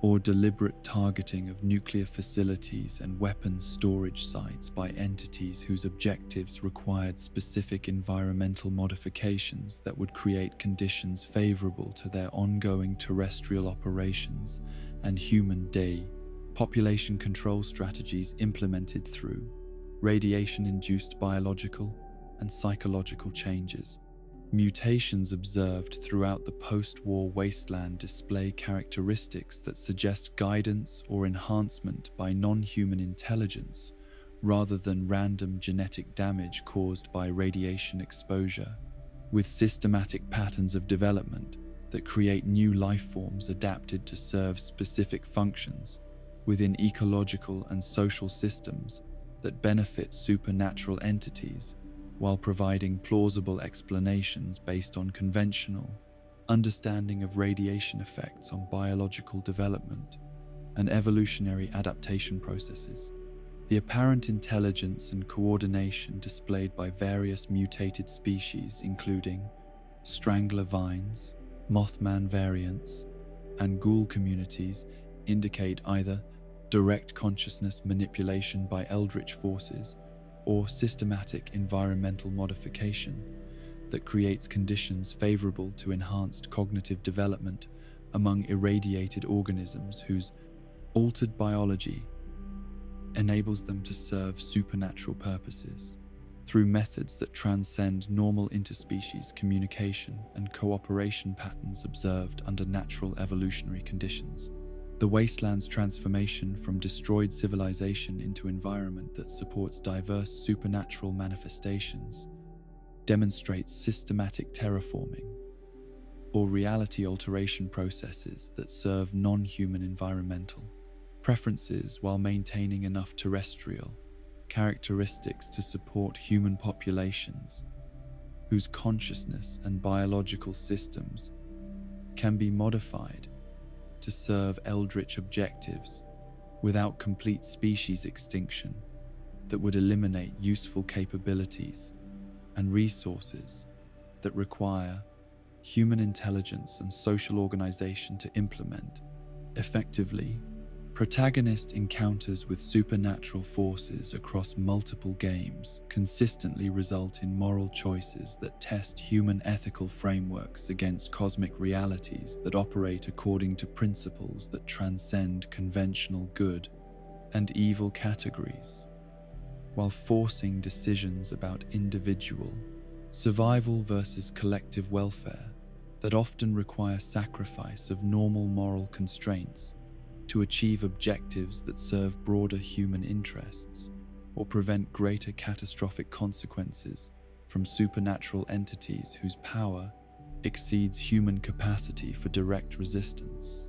or deliberate targeting of nuclear facilities and weapons storage sites by entities whose objectives required specific environmental modifications that would create conditions favorable to their ongoing terrestrial operations and human day population control strategies implemented through radiation-induced biological and psychological changes. Mutations observed throughout the post-war wasteland display characteristics that suggest guidance or enhancement by non-human intelligence rather than random genetic damage caused by radiation exposure, with systematic patterns of development that create new life forms adapted to serve specific functions within ecological and social systems that benefit supernatural entities, while providing plausible explanations based on conventional understanding of radiation effects on biological development and evolutionary adaptation processes. The apparent intelligence and coordination displayed by various mutated species, including strangler vines, mothman variants, and ghoul communities, indicate either direct consciousness manipulation by eldritch forces or systematic environmental modification that creates conditions favorable to enhanced cognitive development among irradiated organisms whose altered biology enables them to serve supernatural purposes through methods that transcend normal interspecies communication and cooperation patterns observed under natural evolutionary conditions. The wasteland's transformation from destroyed civilization into environment that supports diverse supernatural manifestations demonstrates systematic terraforming or reality alteration processes that serve non-human environmental preferences while maintaining enough terrestrial characteristics to support human populations. whose consciousness and biological systems can be modified to serve eldritch objectives without complete species extinction that would eliminate useful capabilities and resources that require human intelligence and social organization to implement. Effectively, protagonist encounters with supernatural forces across multiple games consistently result in moral choices that test human ethical frameworks against cosmic realities that operate according to principles that transcend conventional good and evil categories, while forcing decisions about individual survival versus collective welfare that often require sacrifice of normal moral constraints to achieve objectives that serve broader human interests or prevent greater catastrophic consequences from supernatural entities whose power exceeds human capacity for direct resistance.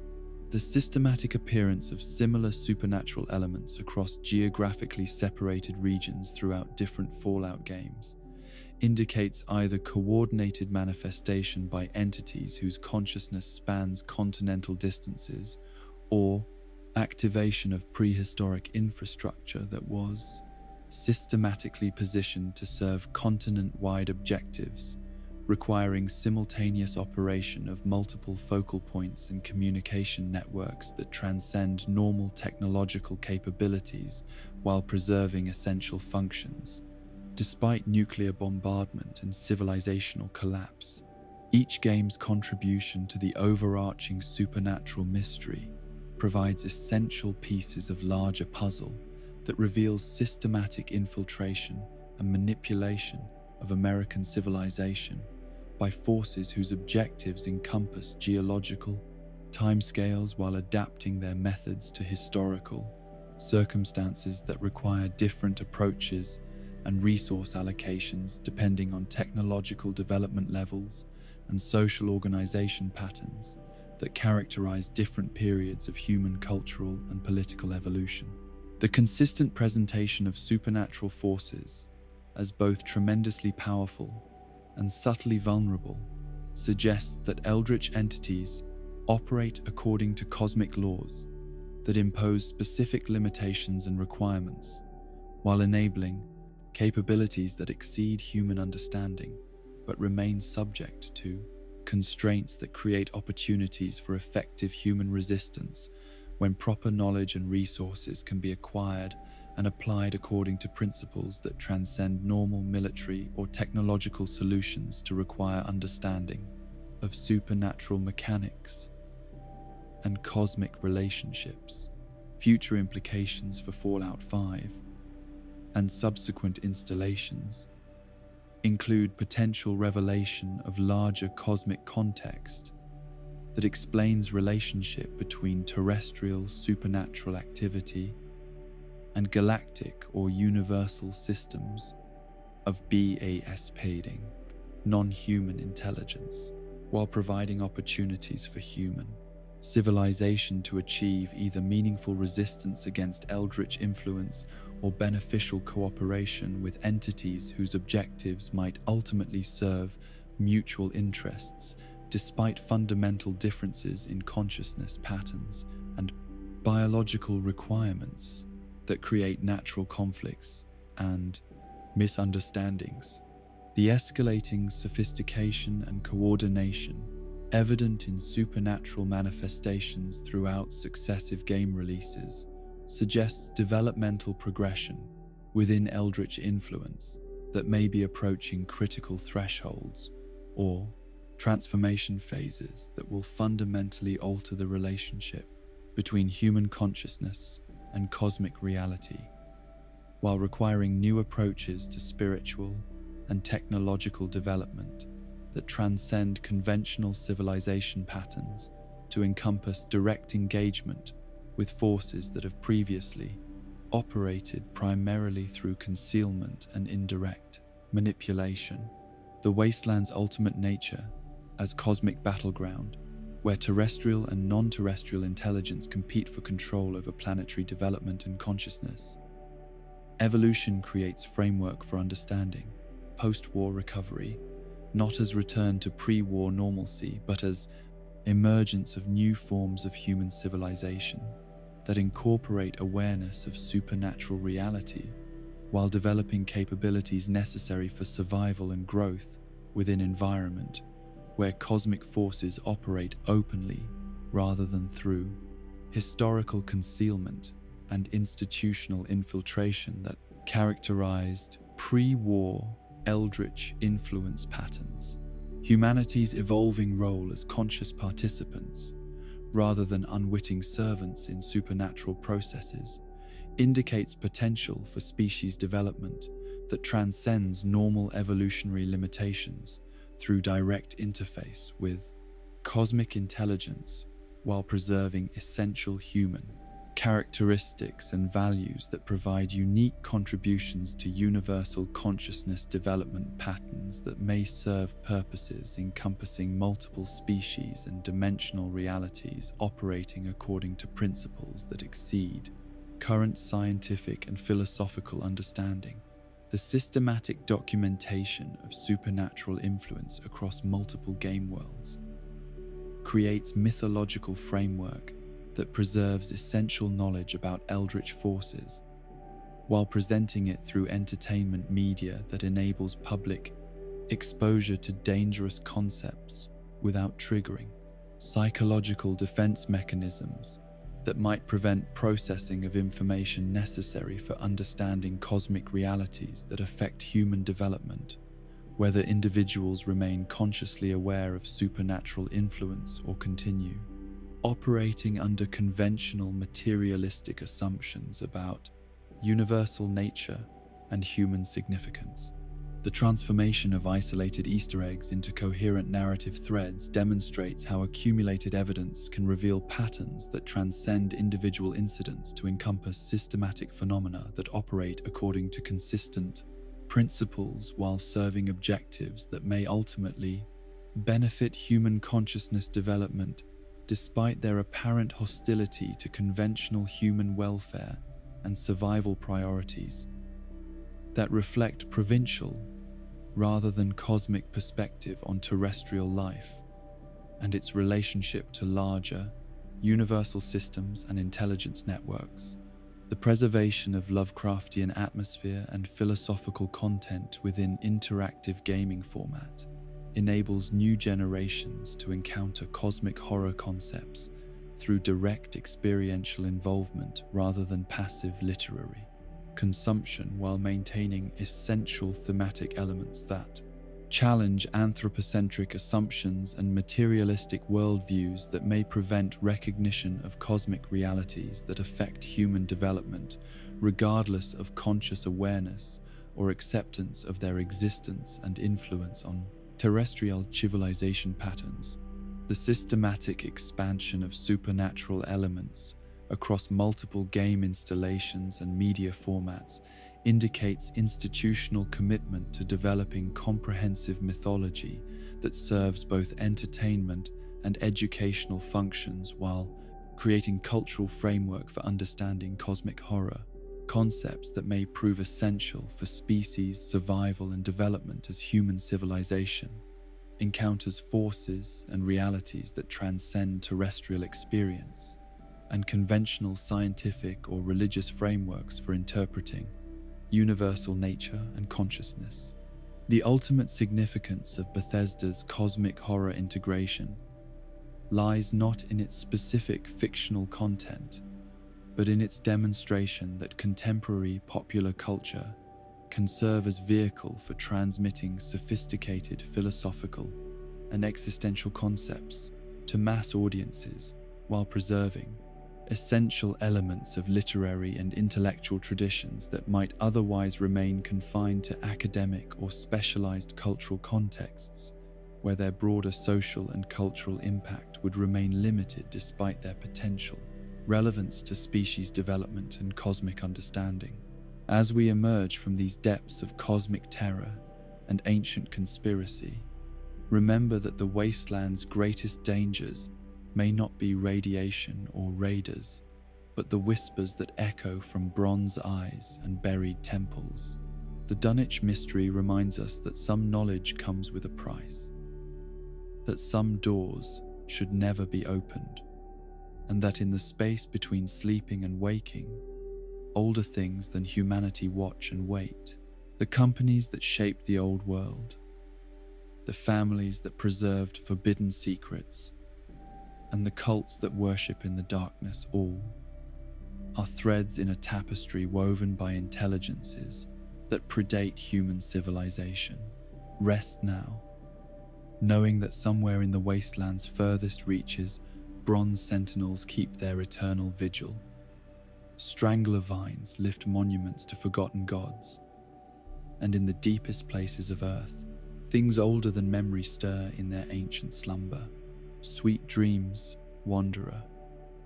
The systematic appearance of similar supernatural elements across geographically separated regions throughout different Fallout games indicates either coordinated manifestation by entities whose consciousness spans continental distances or activation of prehistoric infrastructure that was systematically positioned to serve continent-wide objectives, requiring simultaneous operation of multiple focal points and communication networks that transcend normal technological capabilities while preserving essential functions. Despite nuclear bombardment and civilizational collapse, each game's contribution to the overarching supernatural mystery provides essential pieces of larger puzzle that reveals systematic infiltration and manipulation of American civilization by forces whose objectives encompass geological timescales while adapting their methods to historical circumstances that require different approaches and resource allocations depending on technological development levels and social organization patterns that characterize different periods of human cultural and political evolution. The consistent presentation of supernatural forces as both tremendously powerful and subtly vulnerable suggests that eldritch entities operate according to cosmic laws that impose specific limitations and requirements, while enabling capabilities that exceed human understanding but remain subject to constraints that create opportunities for effective human resistance when proper knowledge and resources can be acquired and applied according to principles that transcend normal military or technological solutions to require understanding of supernatural mechanics and cosmic relationships. Future implications for Fallout 5 and subsequent installations include potential revelation of larger cosmic context that explains relationship between terrestrial supernatural activity and galactic or universal systems of BASPing, non-human intelligence, while providing opportunities for human civilization to achieve either meaningful resistance against eldritch influence or beneficial cooperation with entities whose objectives might ultimately serve mutual interests despite fundamental differences in consciousness patterns and biological requirements that create natural conflicts and misunderstandings. The escalating sophistication and coordination evident in supernatural manifestations throughout successive game releases suggests developmental progression within eldritch influence that may be approaching critical thresholds or transformation phases that will fundamentally alter the relationship between human consciousness and cosmic reality, while requiring new approaches to spiritual and technological development that transcend conventional civilization patterns to encompass direct engagement with forces that have previously operated primarily through concealment and indirect manipulation. The wasteland's ultimate nature as cosmic battleground, where terrestrial and non-terrestrial intelligence compete for control over planetary development and consciousness. Evolution creates framework for understanding, post-war recovery, not as return to pre-war normalcy, but as emergence of new forms of human civilization that incorporate awareness of supernatural reality while developing capabilities necessary for survival and growth within environment where cosmic forces operate openly rather than through historical concealment and institutional infiltration that characterized pre-war eldritch influence patterns. Humanity's evolving role as conscious participants, rather than unwitting servants in supernatural processes, indicates potential for species development that transcends normal evolutionary limitations through direct interface with cosmic intelligence while preserving essential human characteristics and values that provide unique contributions to universal consciousness development patterns that may serve purposes encompassing multiple species and dimensional realities operating according to principles that exceed current scientific and philosophical understanding. The systematic documentation of supernatural influence across multiple game worlds creates mythological framework that preserves essential knowledge about eldritch forces, while presenting it through entertainment media that enables public exposure to dangerous concepts without triggering psychological defense mechanisms that might prevent processing of information necessary for understanding cosmic realities that affect human development, whether individuals remain consciously aware of supernatural influence or continue operating under conventional materialistic assumptions about universal nature and human significance. The transformation of isolated Easter eggs into coherent narrative threads demonstrates how accumulated evidence can reveal patterns that transcend individual incidents to encompass systematic phenomena that operate according to consistent principles while serving objectives that may ultimately benefit human consciousness development despite their apparent hostility to conventional human welfare and survival priorities that reflect provincial rather than cosmic perspective on terrestrial life and its relationship to larger, universal systems and intelligence networks. The preservation of Lovecraftian atmosphere and philosophical content within interactive gaming format enables new generations to encounter cosmic horror concepts through direct experiential involvement rather than passive literary consumption, while maintaining essential thematic elements that challenge anthropocentric assumptions and materialistic worldviews that may prevent recognition of cosmic realities that affect human development, regardless of conscious awareness or acceptance of their existence and influence on terrestrial civilization patterns. The systematic expansion of supernatural elements across multiple game installations and media formats indicates institutional commitment to developing comprehensive mythology that serves both entertainment and educational functions while creating cultural framework for understanding cosmic horror, concepts that may prove essential for species survival and development as human civilization encounters forces and realities that transcend terrestrial experience and conventional scientific or religious frameworks for interpreting universal nature and consciousness. The ultimate significance of Bethesda's cosmic horror integration lies not in its specific fictional content, but in its demonstration that contemporary popular culture can serve as vehicle for transmitting sophisticated philosophical and existential concepts to mass audiences while preserving essential elements of literary and intellectual traditions that might otherwise remain confined to academic or specialized cultural contexts, where their broader social and cultural impact would remain limited despite their potential relevance to species development and cosmic understanding. As we emerge from these depths of cosmic terror and ancient conspiracy, remember that the wasteland's greatest dangers may not be radiation or raiders, but the whispers that echo from bronze eyes and buried temples, The Dunwhich mystery reminds us that some knowledge comes with a price, that some doors should never be opened, and that in the space between sleeping and waking, older things than humanity watch and wait. The companies that shaped the old world, the families that preserved forbidden secrets, and the cults that worship in the darkness, all are threads in a tapestry woven by intelligences that predate human civilization. Rest now, knowing that somewhere in the wasteland's furthest reaches, bronze sentinels keep their eternal vigil. Strangler vines lift monuments to forgotten gods, and in the deepest places of earth, things older than memory stir in their ancient slumber. Sweet dreams, wanderer,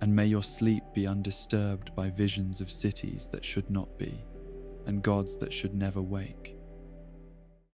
and may your sleep be undisturbed by visions of cities that should not be, and gods that should never wake.